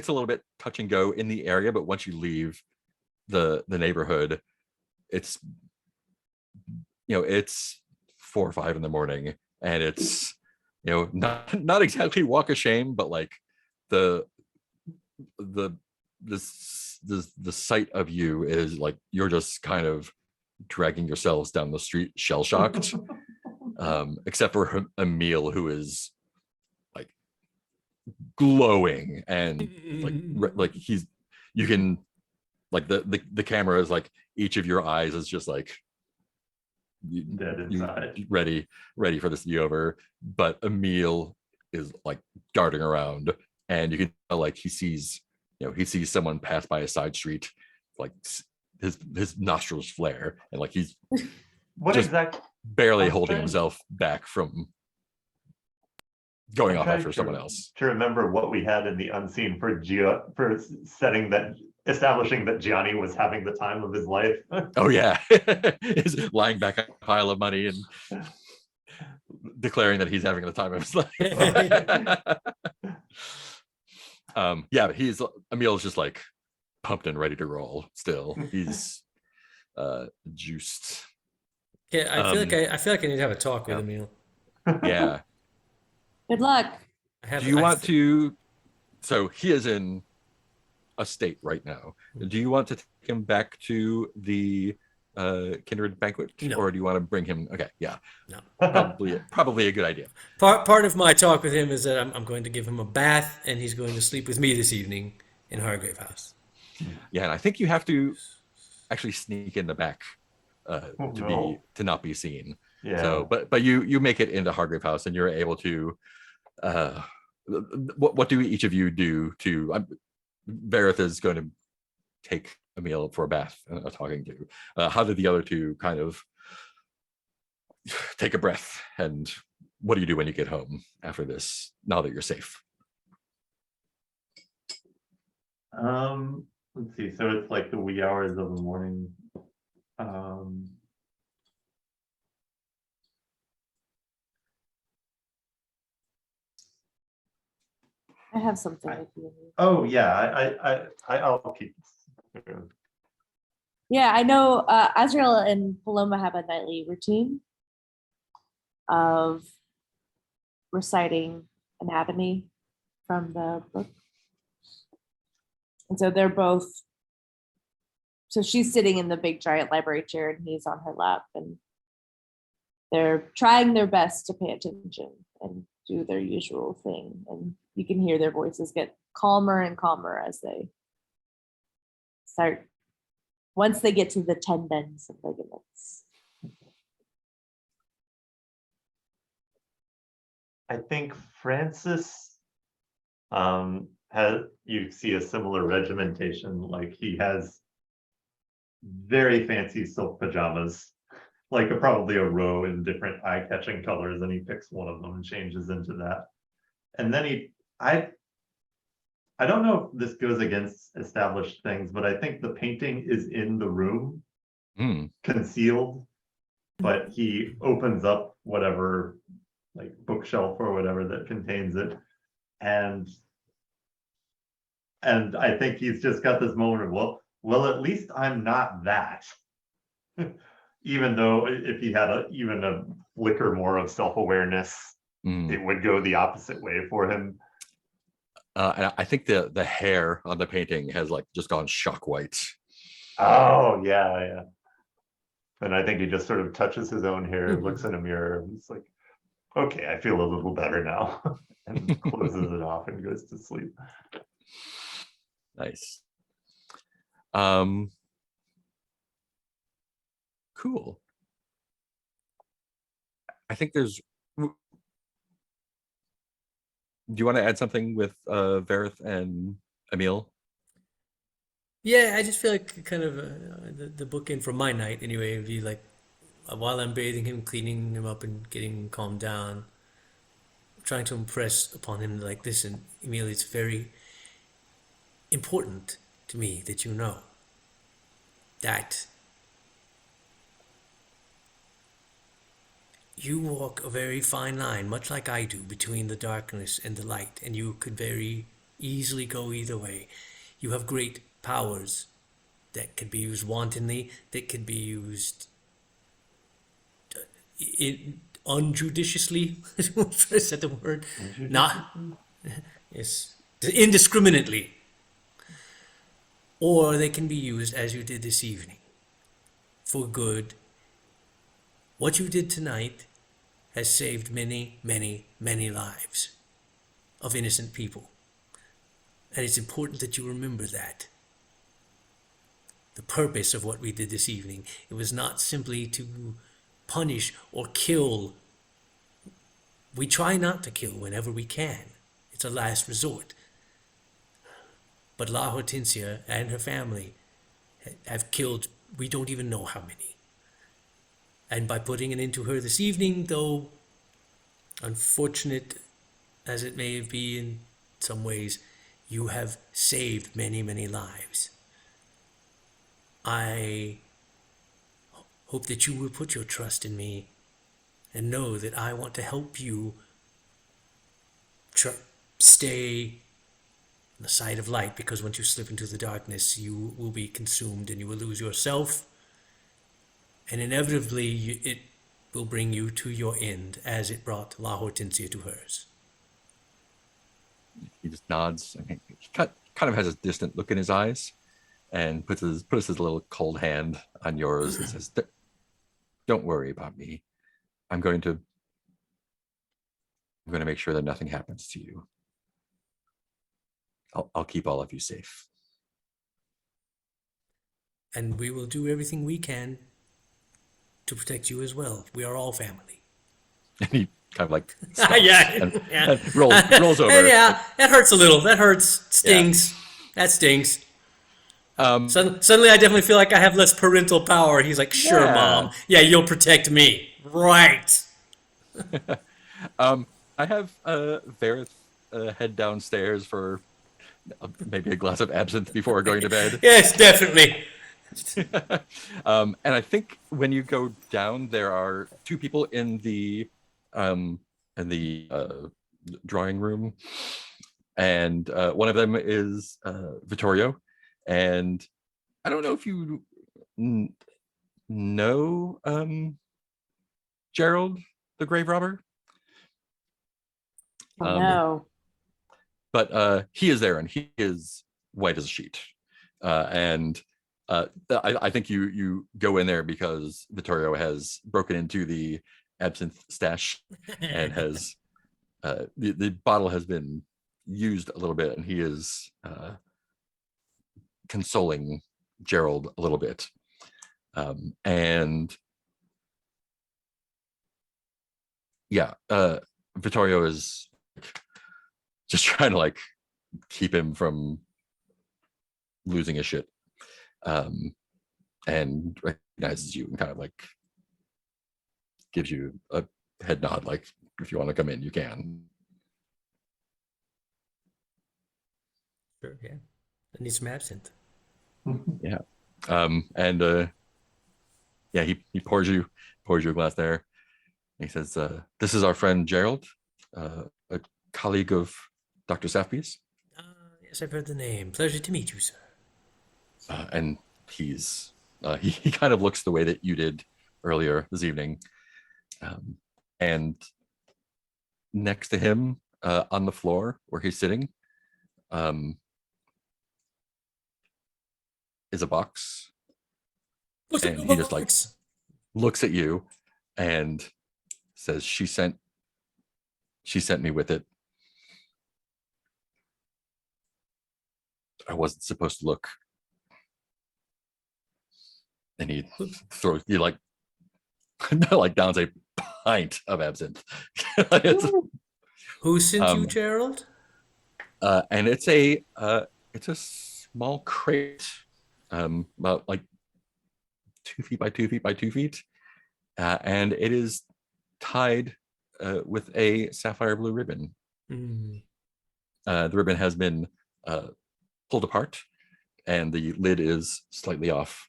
a little bit touch and go in the area, but once you leave the neighborhood, it's it's 4 or 5 in the morning, and it's not exactly walk of shame, but like the sight of you is like you're just kind of dragging yourselves down the street shell shocked, except for Emil, who is like glowing and like you can like the camera is like each of your eyes is just like Dead inside. ready for this to be over, but Emil is like darting around, and you can tell like he sees someone pass by a side street, like his nostrils flare, and like he's What just exactly? barely I'm holding trying- himself back from going I'm off trying after someone else. To remember what we had in the unseen for establishing that Gianni was having the time of his life. Oh yeah, is lying back on a pile of money and declaring that he's having the time of his life. Yeah, but Emil's just like pumped and ready to roll still. He's juiced. Yeah, I feel like I need to have a talk with Emil. Yeah. Good luck. Do you want to? So he is in a state right now. Do you want to take him back to the Kindred banquet, No. or do you want to bring him? Okay, yeah, No. probably a good idea. Part of my talk with him is that I'm going to give him a bath, and he's going to sleep with me this evening in Hargrave House. Yeah, and I think you have to actually sneak in the back no. to not be seen. Yeah. So, but you make it into Hargrave House, and you're able to. What do each of you do to? Varith is going to take Emil for a bath and a talking to. How did the other two kind of take a breath, and what do you do when you get home after this, now that you're safe? Let's see. So it's like the wee hours of the morning. I have something with you. Oh yeah, I'll keep this. Yeah, I know Azrael and Paloma have a nightly routine of reciting anatomy from the book. And so they're both, so she's sitting in the big giant library chair and he's on her lap, and they're trying their best to pay attention and do their usual thing. And you can hear their voices get calmer and calmer as they start, once they get to the tendons and ligaments. I think Francis you see a similar regimentation, like he has very fancy silk pajamas, like probably a row in different eye-catching colors, and he picks one of them and changes into that. And then I don't know if this goes against established things, but I think the painting is in the room, concealed, but he opens up whatever, like bookshelf or whatever that contains it, and I think he's just got this moment of, well, at least I'm not that. Even though if he had even a flicker more of self-awareness, it would go the opposite way for him. And I think the hair on the painting has like just gone shock white. Oh yeah. And I think he just sort of touches his own hair, looks in a mirror, and it's like, okay, I feel a little better now, and closes it off and goes to sleep. Nice. Cool. I think there's. Do you want to add something with Vareth and Emil? Yeah, I just feel like kind of the bookend for my night anyway would be like while I'm bathing him, cleaning him up, and getting him calmed down, trying to impress upon him like, listen, Emil, it's very important to me that you know that you walk a very fine line, much like I do, between the darkness and the light, and you could very easily go either way. You have great powers that could be used wantonly, that could be used unjudiciously. Is that the word? Not, yes, indiscriminately. Or they can be used as you did this evening, for good. What you did tonight has saved many, many, many lives of innocent people. And it's important that you remember that. The purpose of what we did this evening, it was not simply to punish or kill. We try not to kill whenever we can. It's a last resort. But La Hortensia and her family have killed, we don't even know how many. And by putting it into her this evening, though unfortunate as it may be in some ways, you have saved many, many lives. I hope that you will put your trust in me and know that I want to help you stay on the side of light, because once you slip into the darkness, you will be consumed and you will lose yourself. And inevitably, it will bring you to your end, as it brought La Hortensia to hers. He just nods. I mean, he kind of has a distant look in his eyes, and puts his little cold hand on yours and says, "Don't worry about me. I'm going to make sure that nothing happens to you. I'll keep all of you safe." And we will do everything we can to protect you as well. We are all family. And he kind of like stops yeah. and rolls over. Yeah, that hurts a little. That hurts. Stings. Yeah. That stings. Suddenly, I definitely feel like I have less parental power. He's like, "Sure, Yeah. mom. Yeah, you'll protect me, right?" I have Vareth head downstairs for maybe a glass of absinthe before going to bed. Yes, definitely. And I think when you go down, there are two people um, in the drawing room, and one of them is Vittorio, and I don't know if you know Gerald, the grave robber. Oh, no. But he is there, and he is white as a sheet. And I think you go in there because Vittorio has broken into the absinthe stash and has the bottle has been used a little bit, and he is consoling Gerald a little bit. And yeah, Vittorio is just trying to like keep him from losing his shit, and recognizes you and kind of like gives you a head nod, like if you want to come in, you can. Sure, yeah. I need some absinthe. Yeah. And yeah, he pours you a glass there. He says, "This is our friend Gerald, a colleague of Dr. Safby's." Yes, I've heard the name. Pleasure to meet you, sir. And he kind of looks the way that you did earlier this evening. And next to him, on the floor where he's sitting, is a box. What's And in he the just like box? looks at you and says, she sent me with it. I wasn't supposed to look." And he throws you like like downs a pint of absinthe. It's, Who sent you, Um, Gerald? and it's a small crate, about like 2 feet by 2 feet by 2 feet, and it is tied with a sapphire blue ribbon. Hmm. The ribbon has been pulled apart, and the lid is slightly off.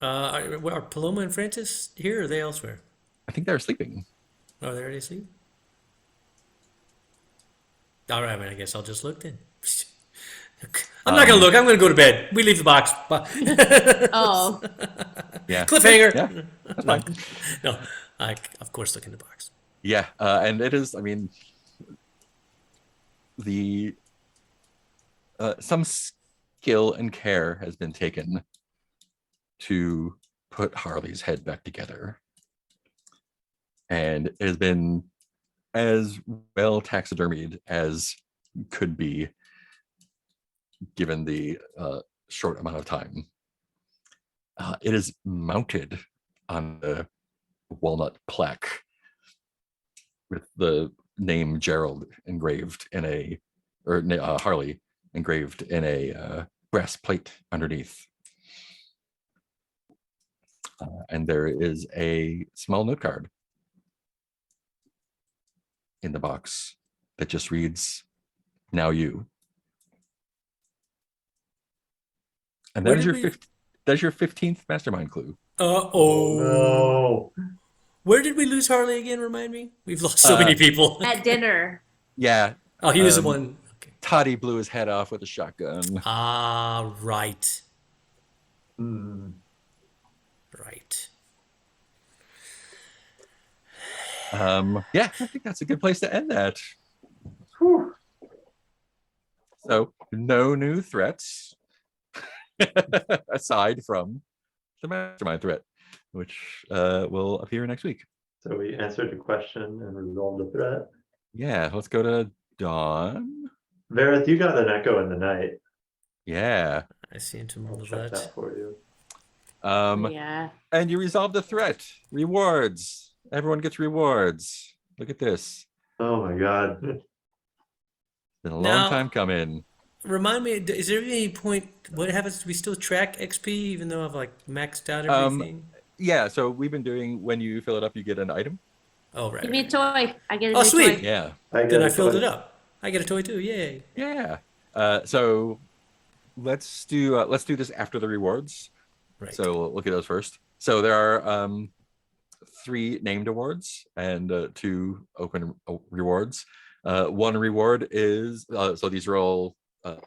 Are Paloma and Francis here, or are they elsewhere? I think they're sleeping. Oh, they already asleep? All right, I guess I'll just look then. I'm not gonna look. I'm gonna go to bed. We leave the box. Oh, Yeah. Cliffhanger. Yeah, that's fine. No, I of course look in the box. Yeah, and it is. I mean, the some skill and care has been taken to put Harley's head back together, and it has been as well taxidermied as could be given the short amount of time. It is mounted on a walnut plaque with the name Gerald engraved in Harley engraved in a brass plate underneath. And there is a small note card in the box that just reads, "Now you." And Where that is did your we- that's your 15th mastermind clue. Oh. No. Where did we lose Harley again? Remind me. We've lost so many people. at dinner. Yeah, Oh, he was the um, one. Okay. Toddy blew his head off with a shotgun. Ah, right. Hmm. Right. Yeah, I think that's a good place to end that. Whew. So no new threats aside from the mastermind threat, which will appear next week. So we answered the question and resolved the threat. Yeah, let's go to Dawn. Verith, you got an echo in the night. Yeah. I seem to I'll move check that. that for you. Yeah. And you resolve the threat. Rewards. Everyone gets rewards. Look at this. Oh my god. Been a long Now- time coming. Remind me, is there any point, what happens, do we still track XP even though I've like maxed out Um, everything? Yeah, so we've been doing when you fill it up, you get an item. Oh, right. Give me a right. toy. I get a Oh, new sweet. toy. Yeah, Then I filled it up. I get a toy too, yay. yeah. So let's do this after the rewards. Right. So we'll look at those first. So there are 3 named awards and 2 open rewards. One reward is so these are all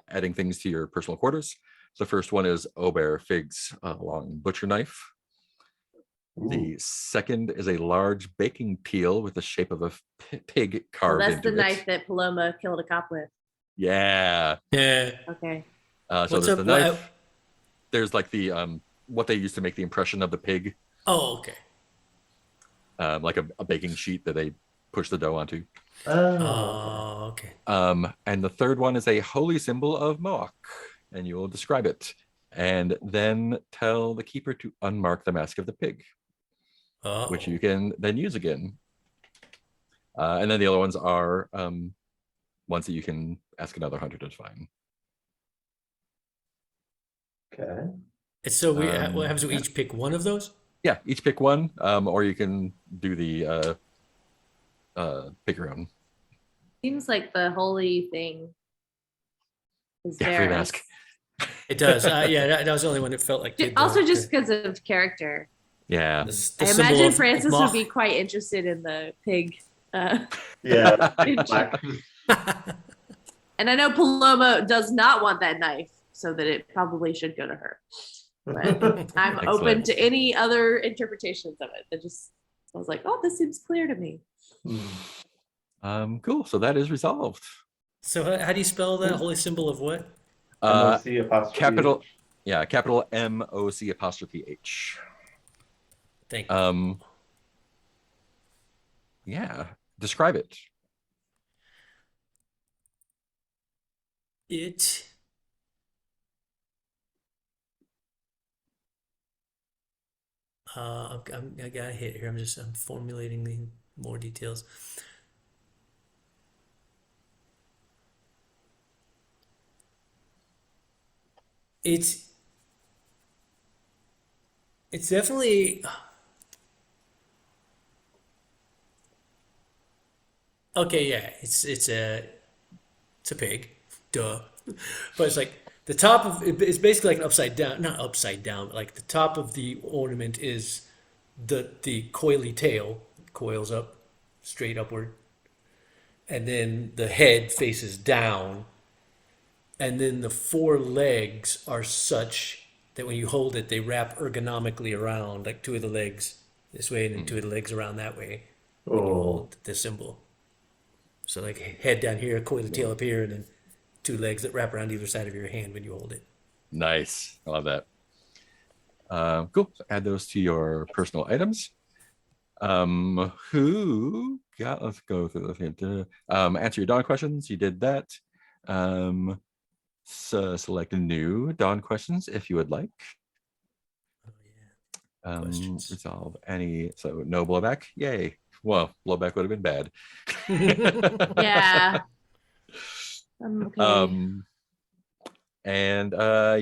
adding things to your personal quarters. The first one is Aubert Figs long butcher knife. The second is a large baking peel with the shape of a pig Well, carved that's into the it. knife that Paloma killed a cop with. Yeah. Yeah. Okay. So What's there's up? the knife. There's like the what they used to make the impression of the pig, Oh, okay. like a baking sheet that they push the dough onto. Oh, okay. And the third one is a holy symbol of Moak, and you will describe it, and then tell the keeper to unmark the mask of the pig, Oh. which you can then use again. And then the other ones are ones that you can ask another hunter to find. Okay. It's so we Um, what happens? We yeah. each pick one of those. Yeah, each pick one, or you can do the pick your own. Seems like the holy thing is Yeah, free Varys. mask. It does. Yeah, that was the only one that felt like. did Also, the- just because of character. Yeah. the I symbol imagine of Francis would Moth. be quite interested in the pig. Yeah. Black. And I know Paloma does not want that knife, so that it probably should go to her. But I'm open Excellent. to any other interpretations of it. That just I was like, oh, this seems clear to me. Cool. So that is resolved. So how do you spell that holy symbol of what? MOC apostrophe Capital, H. yeah, capital MOC apostrophe H. Thank you. Yeah. Describe it. It I got a hit here. I'm formulating the more details. It's definitely okay. Yeah, it's a pig, duh. But it's like the top of it's basically like an upside down, not upside down, but like the top of the ornament is the coily tail coils up straight upward, and then the head faces down, and then the 4 legs are such that when you hold it, they wrap ergonomically around, like 2 of the legs this way and then 2 of the legs around that way. When you Oh, hold the symbol. So like head down here, coily tail up here, and then 2 legs that wrap around either side of your hand when you hold it. Nice. I love that. Cool. So add those to your personal items. Who got, let's go through this. Answer your Dawn questions. You did that. So select new Dawn questions if you would like. Oh yeah. Questions. Resolve any. So no blowback. Yay. Well, blowback would have been bad. Yeah. Okay. And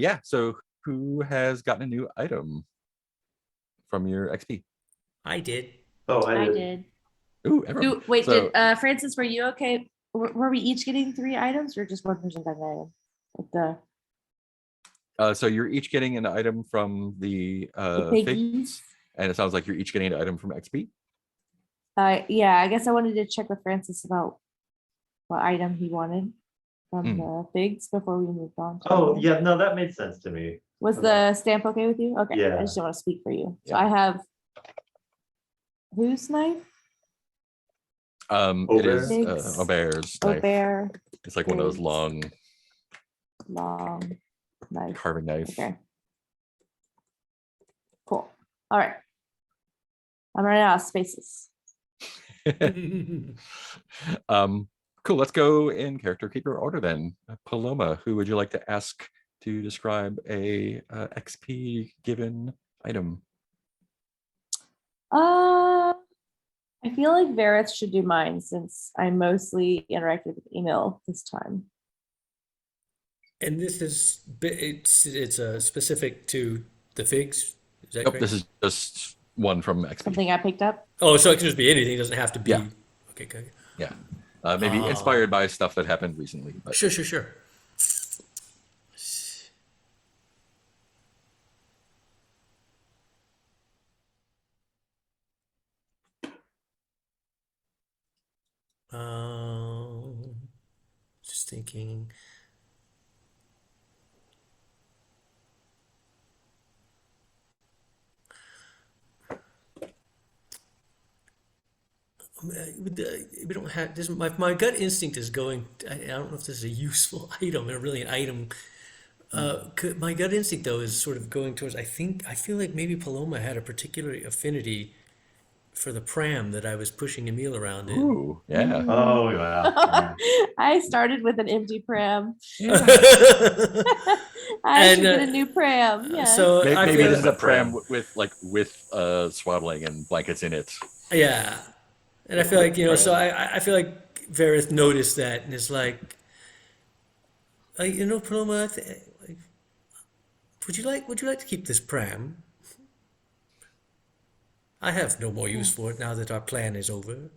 yeah, so who has gotten a new item from your XP? I did. oh, I did. Ooh, everyone. Wait, So- did Francis, were you okay? Were we each getting 3 items or just one person got an item? Like So you're each getting an item from the the fig, piggies? and it sounds like you're each getting an item from XP. Yeah, I guess I wanted to check with Francis about what item he wanted from the figs before we moved on. to Oh, it. yeah, no, that made sense to me. Was the stamp okay with you? Okay, I Yeah. just don't want to speak for you. So Yeah. I have whose knife? It is Figs. Aubert's knife. Aubert It's like one of those figs. long long knife. carving knife. Okay. Cool. All right. I'm running out of spaces. Cool. Let's go in character keeper order then. Paloma, who would you like to ask to describe a XP given item? Uh, I feel like Vareth should do mine since I mostly interacted with email this time. And this is it's specific to the figs. Is that Nope, correct? this is just one from XP. Something I picked up. Oh, so it can just be anything. It doesn't have to be. Yeah. Okay, good. Yeah. Maybe Oh. inspired by stuff that happened recently. But Sure. Just thinking. We don't have this. My gut instinct is going. I don't know if this is a useful item or really an item. My gut instinct though is sort of going towards. I feel like maybe Paloma had a particular affinity for the pram that I was pushing Emil around in. ooh, yeah. Oh, wow. I started with an empty pram. And, I should get a new pram. Yes. So I Maybe feel this is a pram. pram with swaddling and blankets in it. yeah, and I feel like so I feel like Vareth noticed that and is like, Paloma, like, would you like to keep this pram? I have no more use for it now that our plan is over.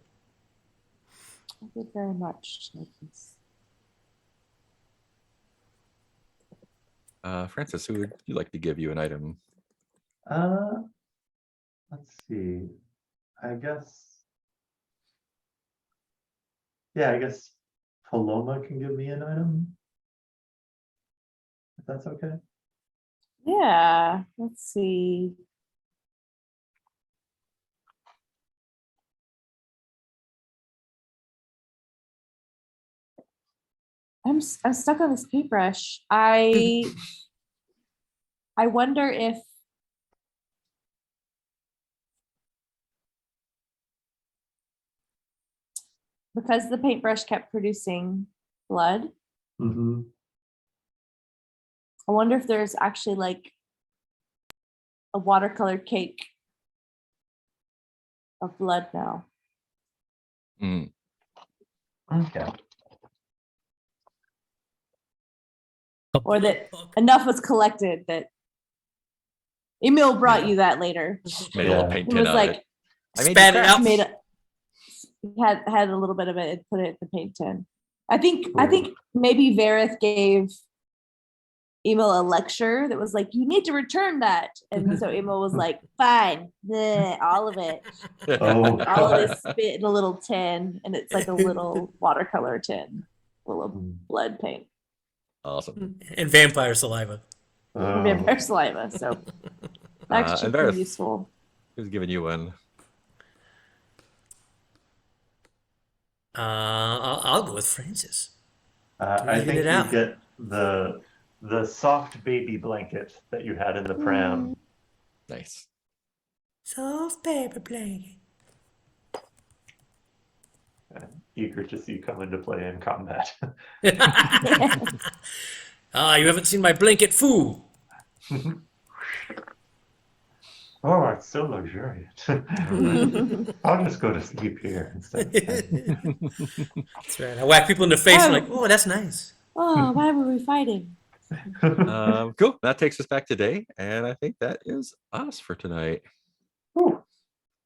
Thank you very much. Nikes. Francis, who would you like to give you an item? Let's see. I guess. Yeah, I guess Paloma can give me an item. If that's okay. Yeah. Let's see. I'm stuck on this paintbrush. I wonder if because the paintbrush kept producing blood, Mm-hmm. I wonder if there's actually like a watercolor cake of blood now. Mm. Okay. Or that enough was collected that Emil brought you that later. Made a little Yeah. paint It tin was out of like it. I made Spat it crafts. out. made a, had a little bit of it and put it in the paint tin. I think maybe Vareth gave Emil a lecture that was like, you need to return that. And so Emil was like, fine, bleh, all of it. Oh, All of this spit in a little tin, and it's like a little watercolor tin full of Mm. blood paint. Awesome. And vampire saliva. Oh. Vampire saliva. So actually and pretty Vareth, useful. who's giving you one? I'll go with Francis. I Even think it you out. get the soft baby blanket that you had in the pram. Nice. Soft paper blanket. Eager to see come into play in combat. You haven't seen my blanket foo. Oh, it's so luxuriant. I'll just go to sleep here instead. That's right. I whack people in the face. I'm like, oh, that's nice. Oh, why were we fighting? Cool. That takes us back today, and I think that is us for tonight. Whew.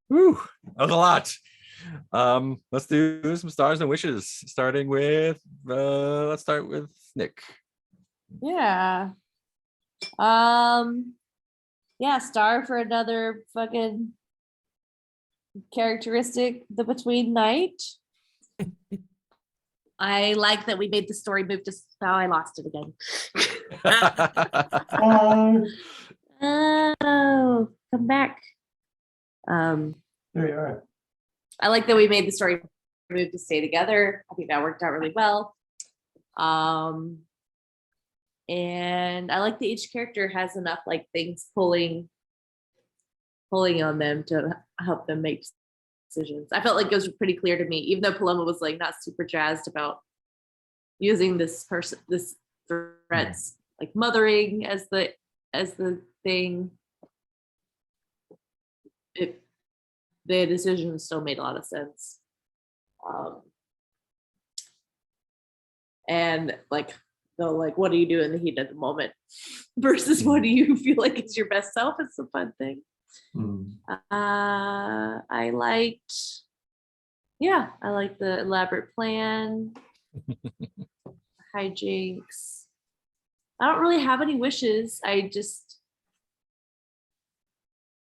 Woo, that was a lot. Let's do some stars and wishes, starting with let's start with Nick. Yeah. Yeah, star for another fucking characteristic, the between night. I like that we made the story move to I lost it again. Oh, come back. There you are. I like that we made the story move to stay together. I think that worked out really well. And I like that each character has enough like things pulling on them to help them make decisions. I felt like it was pretty clear to me, even though Paloma was like not super jazzed about using this threat's like mothering as the thing. the decision still made a lot of sense. And like, what do you do in the heat of the moment versus what do you feel like is your best self? It's a fun thing. I liked the elaborate plan, hijinks. I don't really have any wishes.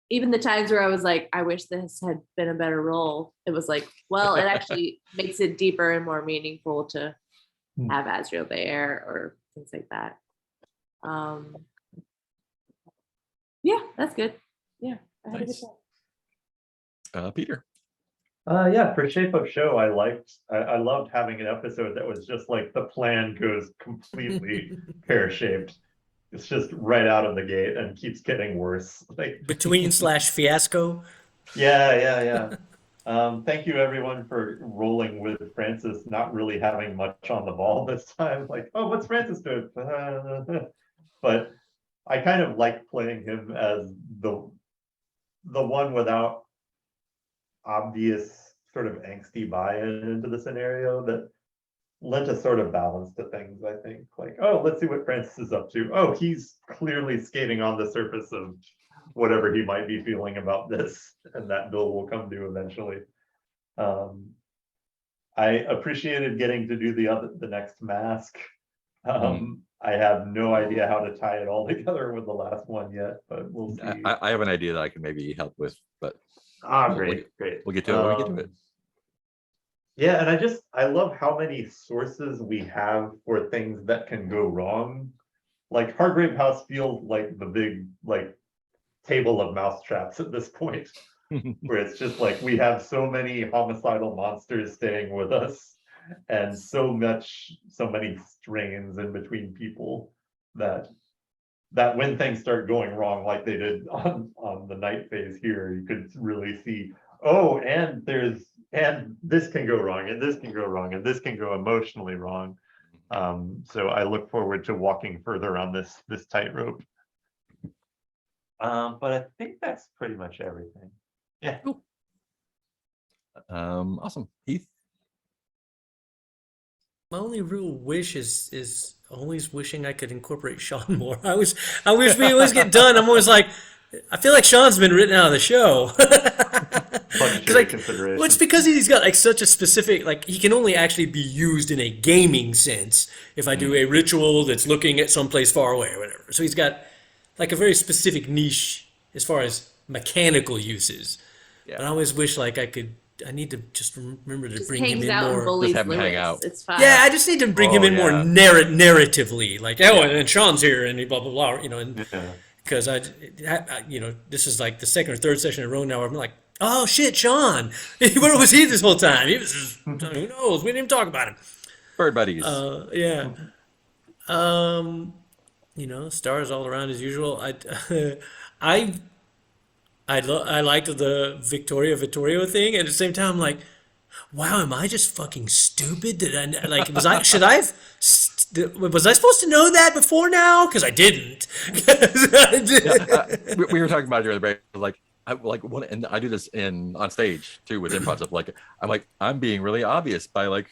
Even the times where I was like, I wish this had been a better role, it was like, well, it actually makes it deeper and more meaningful to have Azriel there or things like that. Yeah, that's good. Yeah, I had a good Nice. time. Peter. Yeah, for Shape of Show, I loved having an episode that was just like the plan goes completely pear-shaped. It's just right out of the gate and keeps getting worse. Like, Between/fiasco. yeah. Thank you everyone for rolling with Francis not really having much on the ball this time. Like, oh, what's Francis doing? But I kind of like playing him as the one without obvious sort of angsty buy-in into the scenario that lent a sort of balance to things, I think. Like, oh, let's see what Francis is up to. Oh, he's clearly skating on the surface of whatever he might be feeling about this, and that bill will come due eventually. I appreciated getting to do the next mask. I have no idea how to tie it all together with the last one yet, but we'll see. I have an idea that I can maybe help with, but Great. we'll get to it when we get to it. Yeah, and I love how many sources we have for things that can go wrong. Like Hargrave House feels like the big like table of mousetraps at this point, where it's just like we have so many homicidal monsters staying with us, and so many strains in between people that when things start going wrong, like they did on the night phase here, you could really see, oh, and this can go wrong, and this can go wrong, and this can go emotionally wrong. So I look forward to walking further on this tightrope. But I think that's pretty much everything. Yeah. Cool. Awesome. Heath. My only real wish is always wishing I could incorporate Sean more. I wish we always get done. I'm always like, I feel like Sean's been written out of the show. Well, it's because he's got like such a specific, like he can only actually be used in a gaming sense if I do a ritual that's looking at someplace far away or whatever. So he's got like a very specific niche as far as mechanical uses. Yeah. But I always wish like I need to just remember to Just bring him hangs in out and more. bullies Just have him hang Lewis. out. It's fine. Yeah, I just need to bring him in more yeah. narratively. Like, oh, and Sean's here, and blah blah blah. You know, and Yeah. because this is like the second or third session in a row now where I'm like, oh shit, Sean, where was he this whole time? He was just, who knows? We didn't even talk about him. Bird buddies. Yeah. Stars all around as usual. I liked the Vittorio thing, and at the same time, I'm like, wow, am I just fucking stupid? Did I like? Was I supposed to know that before now? Because I didn't. We were talking about it the other break. And I do this on stage too with improv stuff. Like I'm being really obvious by like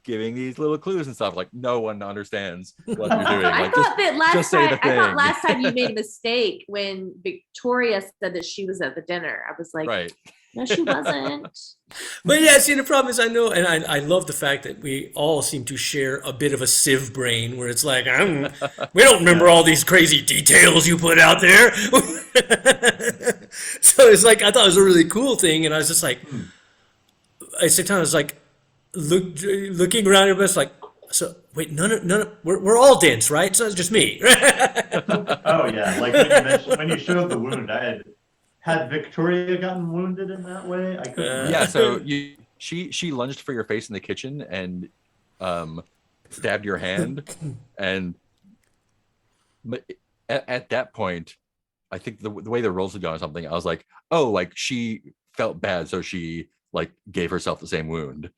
giving these little clues and stuff. Like no one understands what you're doing. I Like thought that last just say the thing. last time you made a mistake when Victoria said that she was at the dinner. I was like, right. no, she wasn't. But yeah, see, the problem is I know, and I love the fact that we all seem to share a bit of a sieve brain where it's like, we don't remember all these crazy details you put out there. So it's like, I thought it was a really cool thing. And I was just like, at the same time, I was like, looking around everybody, it's like, so wait, none of we're all dense, right? So it's just me. Oh yeah, like when you showed the wound, had Victoria gotten wounded in that way? I couldn't. Yeah. So she lunged for your face in the kitchen and stabbed your hand, and at that point, I think the way the rolls had gone or something, I was like, oh, like she felt bad, so she like gave herself the same wound.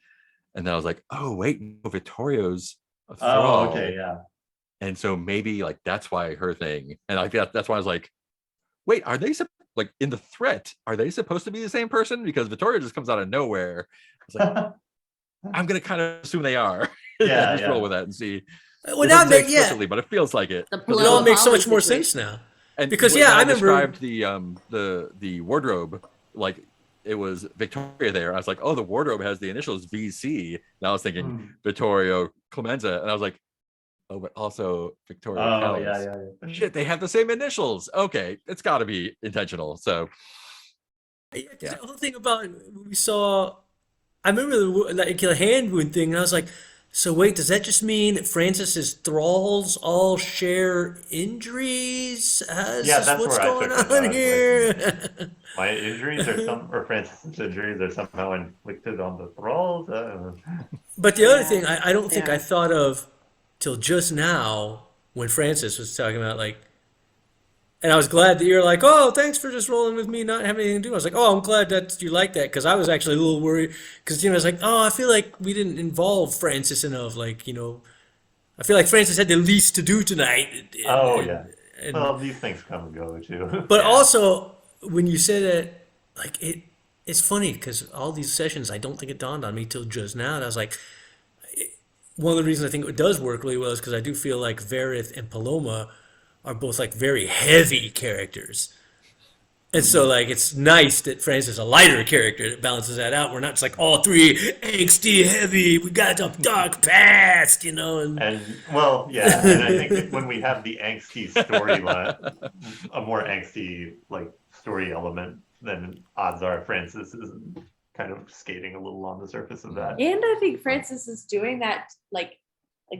And then I was like, oh, wait, no, Vittorio's a thrall. Oh, okay, yeah. And so maybe like that's why her thing. And I think that's why I was like, wait, are they like in the threat, are they supposed to be the same person? Because Vittorio just comes out of nowhere. It's like, I'm gonna kind of assume they are. Yeah, Just yeah. roll with that and see. Well, It now doesn't say that, yeah, explicitly, but it feels like it. The it Paloma all makes so Holly much more situation. sense now. And Because, when yeah, I I remember- described the wardrobe, like it was Victoria there. I was like, oh, the wardrobe has the initials VC. And I was thinking Hmm. Vittorio Clemenza, and I was like, oh, but also Victoria Oh, Callis. yeah. Shit, they have the same initials. Okay, it's got to be intentional. So Yeah, 'cause Yeah. the whole thing about when we saw, I remember the hand wound thing, and I was like, so wait, does that just mean that Francis's thralls all share injuries? Is Yeah, this that's what's where I going took it. I on was like, here? My injuries are or Francis's injuries are somehow inflicted on the thralls. But the other Yeah, thing I don't think yeah. I thought of till just now when Francis was talking about like, and I was glad that you're like, oh, thanks for just rolling with me, not having anything to do. I was like, oh, I'm glad that you like that because I was actually a little worried because I was like, oh, I feel like we didn't involve Francis enough. Like, I feel like Francis had the least to do tonight. Oh, yeah. and- Well, these things come and go too. but Yeah. also when you said it, like it's funny because all these sessions, I don't think it dawned on me till just now. And I was like, one of the reasons I think it does work really well is because I do feel like Verith and Paloma are both like very heavy characters. And so like it's nice that Francis is a lighter character that balances that out. We're not just like all three angsty heavy, we got a dark past, and And well, yeah, and I think that when we have the angsty storyline, a more angsty like story element, then odds are Francis is kind of skating a little on the surface of that. And I think Francis is doing that like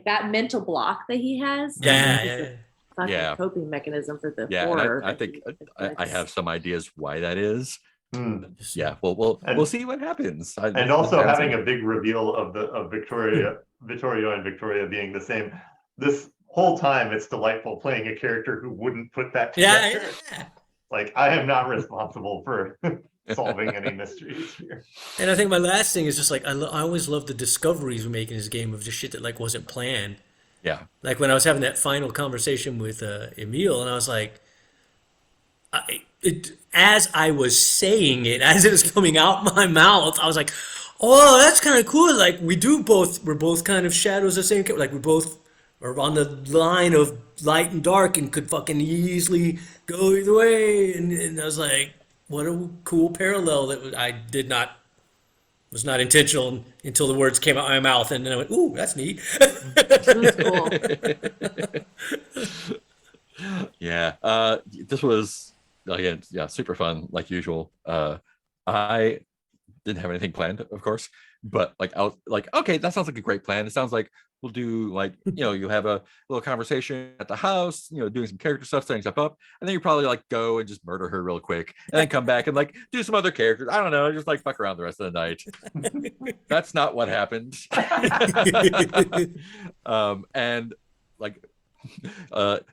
that mental block that he has. yeah, is yeah, a yeah. fucking Yeah. coping mechanism for the yeah, horror. and I that think he I inflicts. have some ideas why that is. Hmm. Yeah, we'll And- see what happens. And also having a big reveal of Vittorio and Victoria being the same. This whole time, it's delightful playing a character who wouldn't put that Yeah, together. yeah. Like, I am not responsible for solving any mysteries here. And I think my last thing is just like I always love the discoveries we make in this game of just shit that like wasn't planned. Yeah, Like when I was having that final conversation with Emil, and I was like, as I was saying it, as it was coming out my mouth, I was like, "Oh, that's kind of cool." Like we're both kind of shadows of the same character. Like we both are on the line of light and dark, and could fucking easily go either way. And I was like, "What a cool parallel that I did not." Was not intentional until the words came out of my mouth, and then I went, "Ooh, that's neat." It was cool. yeah. This was again, yeah, super fun like usual. I didn't have anything planned, of course, but like I was like, okay, that sounds like a great plan. It sounds like we'll do like you have a little conversation at the house, doing some character stuff, setting stuff up, and then you probably like go and just murder her real quick, and then come back and like do some other characters. I don't know, just like fuck around the rest of the night. That's not what happened. And like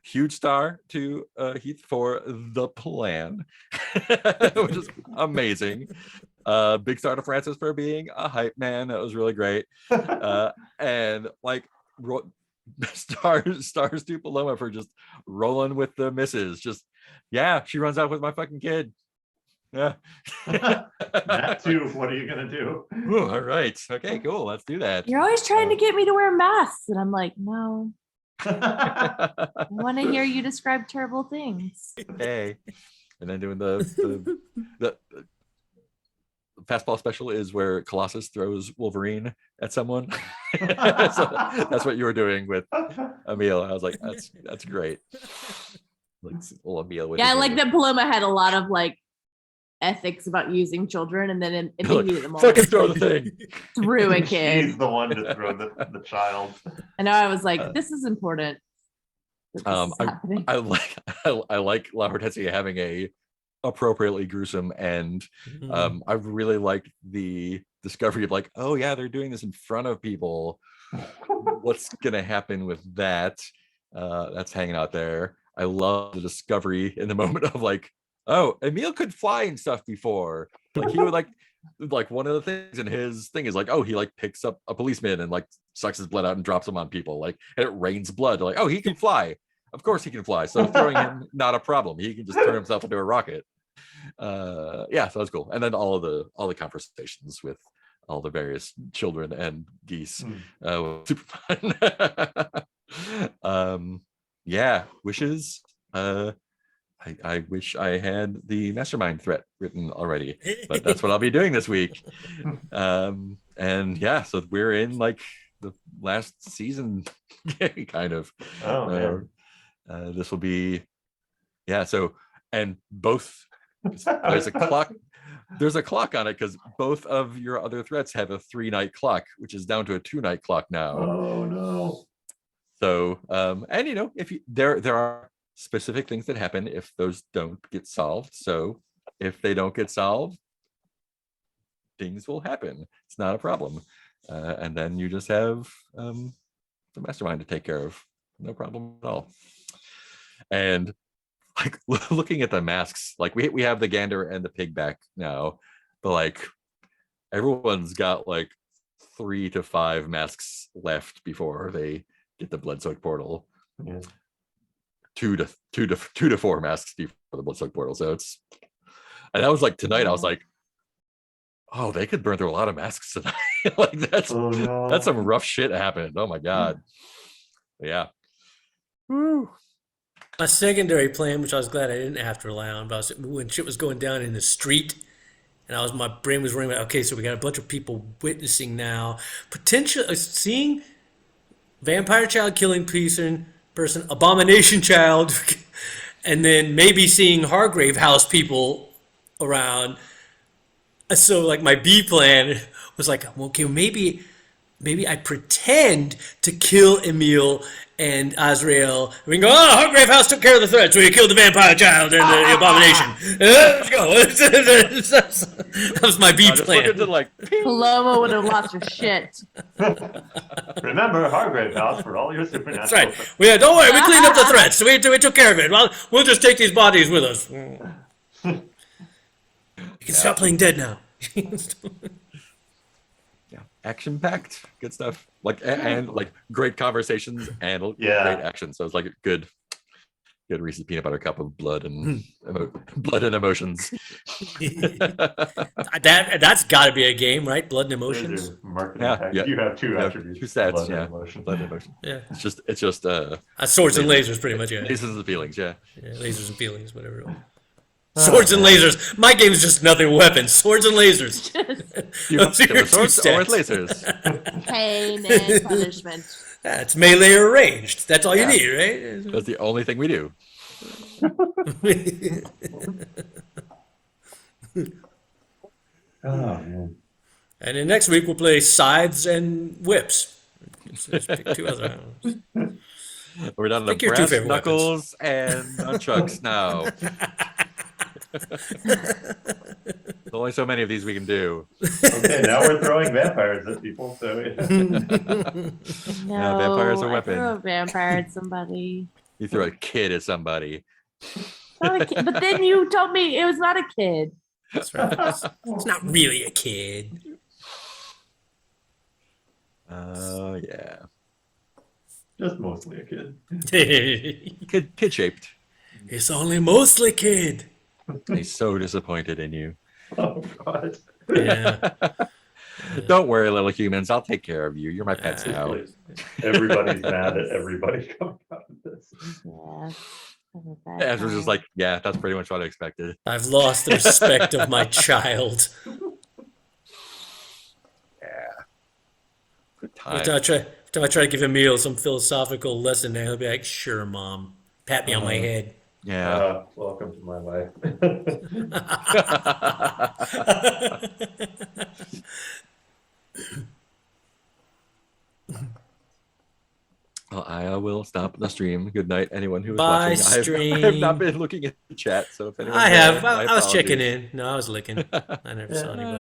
huge star to Heath for the plan, which is amazing. Big star to Francis for being a hype man. That was really great. And like stars to Paloma for just rolling with the misses. Just yeah, she runs out with my fucking kid. Yeah. That too, what are you gonna do? Ooh, all right. Okay, cool. Let's do that. You're always trying to get me to wear masks, and I'm like, no. I want to hear you describe terrible things. Hey. And then doing the fastball special is where Colossus throws Wolverine at someone. So that's what you were doing with Emil. I was like, that's great. Like little Emil with Yeah, I his like little- that Paloma had a lot of like ethics about using children, and then in the Like, heat of the moment fucking throw the thing. threw a She's kid. the one to throw the child. And I was like, this is important. that this is happening. I like La Hortensia having a appropriately gruesome end. I really liked the discovery of like, oh yeah, they're doing this in front of people. What's gonna happen with that? That's hanging out there. I love the discovery in the moment of like, oh, Emil could fly and stuff before. Like he would like one of the things in his thing is like, oh, he like picks up a policeman and like sucks his blood out and drops him on people. Like, and it rains blood. Like, oh, he can fly. Of course he can fly. So throwing him, not a problem. He can just turn himself into a rocket. Yeah, so that's cool. And then all the conversations with all the various children and geese was super fun. Yeah, wishes. I wish I had the mastermind threat written already, but that's what I'll be doing this week. And yeah, so we're in like the last season kind of. Oh man. This will be, yeah. So, and both, there's a clock. There's a clock on it because both of your other threats have a 3-night clock, which is down to a 2-night clock now. Oh no. So, and you know, if you there are specific things that happen if those don't get solved. So if they don't get solved, things will happen. It's not a problem. And then you just have the mastermind to take care of. No problem at all. And like looking at the masks, like we have the gander and the pig back now, but like everyone's got like 3 to 5 masks left before they get the blood-soaked portal. Yeah. 2 to 4 masks before the blood-soaked portal. So it's, and I was like tonight, I was like, oh, they could burn through a lot of masks tonight. Like that's some rough shit happened. Oh my god. Yeah. Woo. My secondary plan, which I was glad I didn't have to rely on, but I was, when shit was going down in the street, and my brain was running about, okay, so we got a bunch of people witnessing now, potentially seeing vampire child killing person, abomination child, and then maybe seeing Hargrave House people around. So like my B plan was like, okay, maybe I pretend to kill Emil and Azrael. We can go, oh, Hargrave House took care of the threat, so he killed the vampire child and the abomination. Let's go. That was my B plan. Like, Paloma would have lost her shit. Remember Hargrave House for all your supernatural. That's right. Don't worry, we cleaned up the threats. So we took care of it. Well, we'll just take these bodies with us. You can stop playing dead now. yeah, action-packed, good stuff. Like and like great conversations and great action. So it's like a good Reese's peanut butter cup of blood and blood and emotions. That's got to be a game, right? Blood and emotions. Yeah. You have 2 attributes. 2 stats. Blood Yeah, and emotion. blood and emotion. Yeah, it's just swords and lasers, pretty much. Yeah, lasers and feelings. Yeah, lasers and feelings, whatever. Swords and lasers. My game is just nothing weapons. Swords and lasers. Swords or lasers. Pain and punishment. That's melee or ranged. That's all you need, right? That's the only thing we do. Oh man. And then next week we'll play scythes and whips. Let's pick 2 other ones. We're down to Pick your 2 brass favorite knuckles and nunchucks now. There's only so many of these we can do. Okay, now we're throwing vampires at people. So No, vampires are a I weapon. threw a vampire at somebody. You throw a kid at somebody. Not a kid, but then you told me it was not a kid. That's right. It's not really a kid. Oh yeah. just mostly a kid. Kid shaped. It's only mostly kid. He's so disappointed in you. Oh God. Yeah. Don't worry, little humans. I'll take care of you. You're my pets now. Everybody's mad at everybody coming out of this. Yeah. Ezra's just like, yeah, that's pretty much what I expected. I've lost the respect of my child. Good time. Every time I try to give Emil some philosophical lesson, he'll be like, "Sure, Mom. Pat me on my head." Yeah. Welcome to my life. Well, I will stop the stream. Good night, anyone who is Bye, watching. I have stream. not been looking at the chat, so if anyone, I have. my I was checking apologies. in. No, I was looking. I never saw anybody.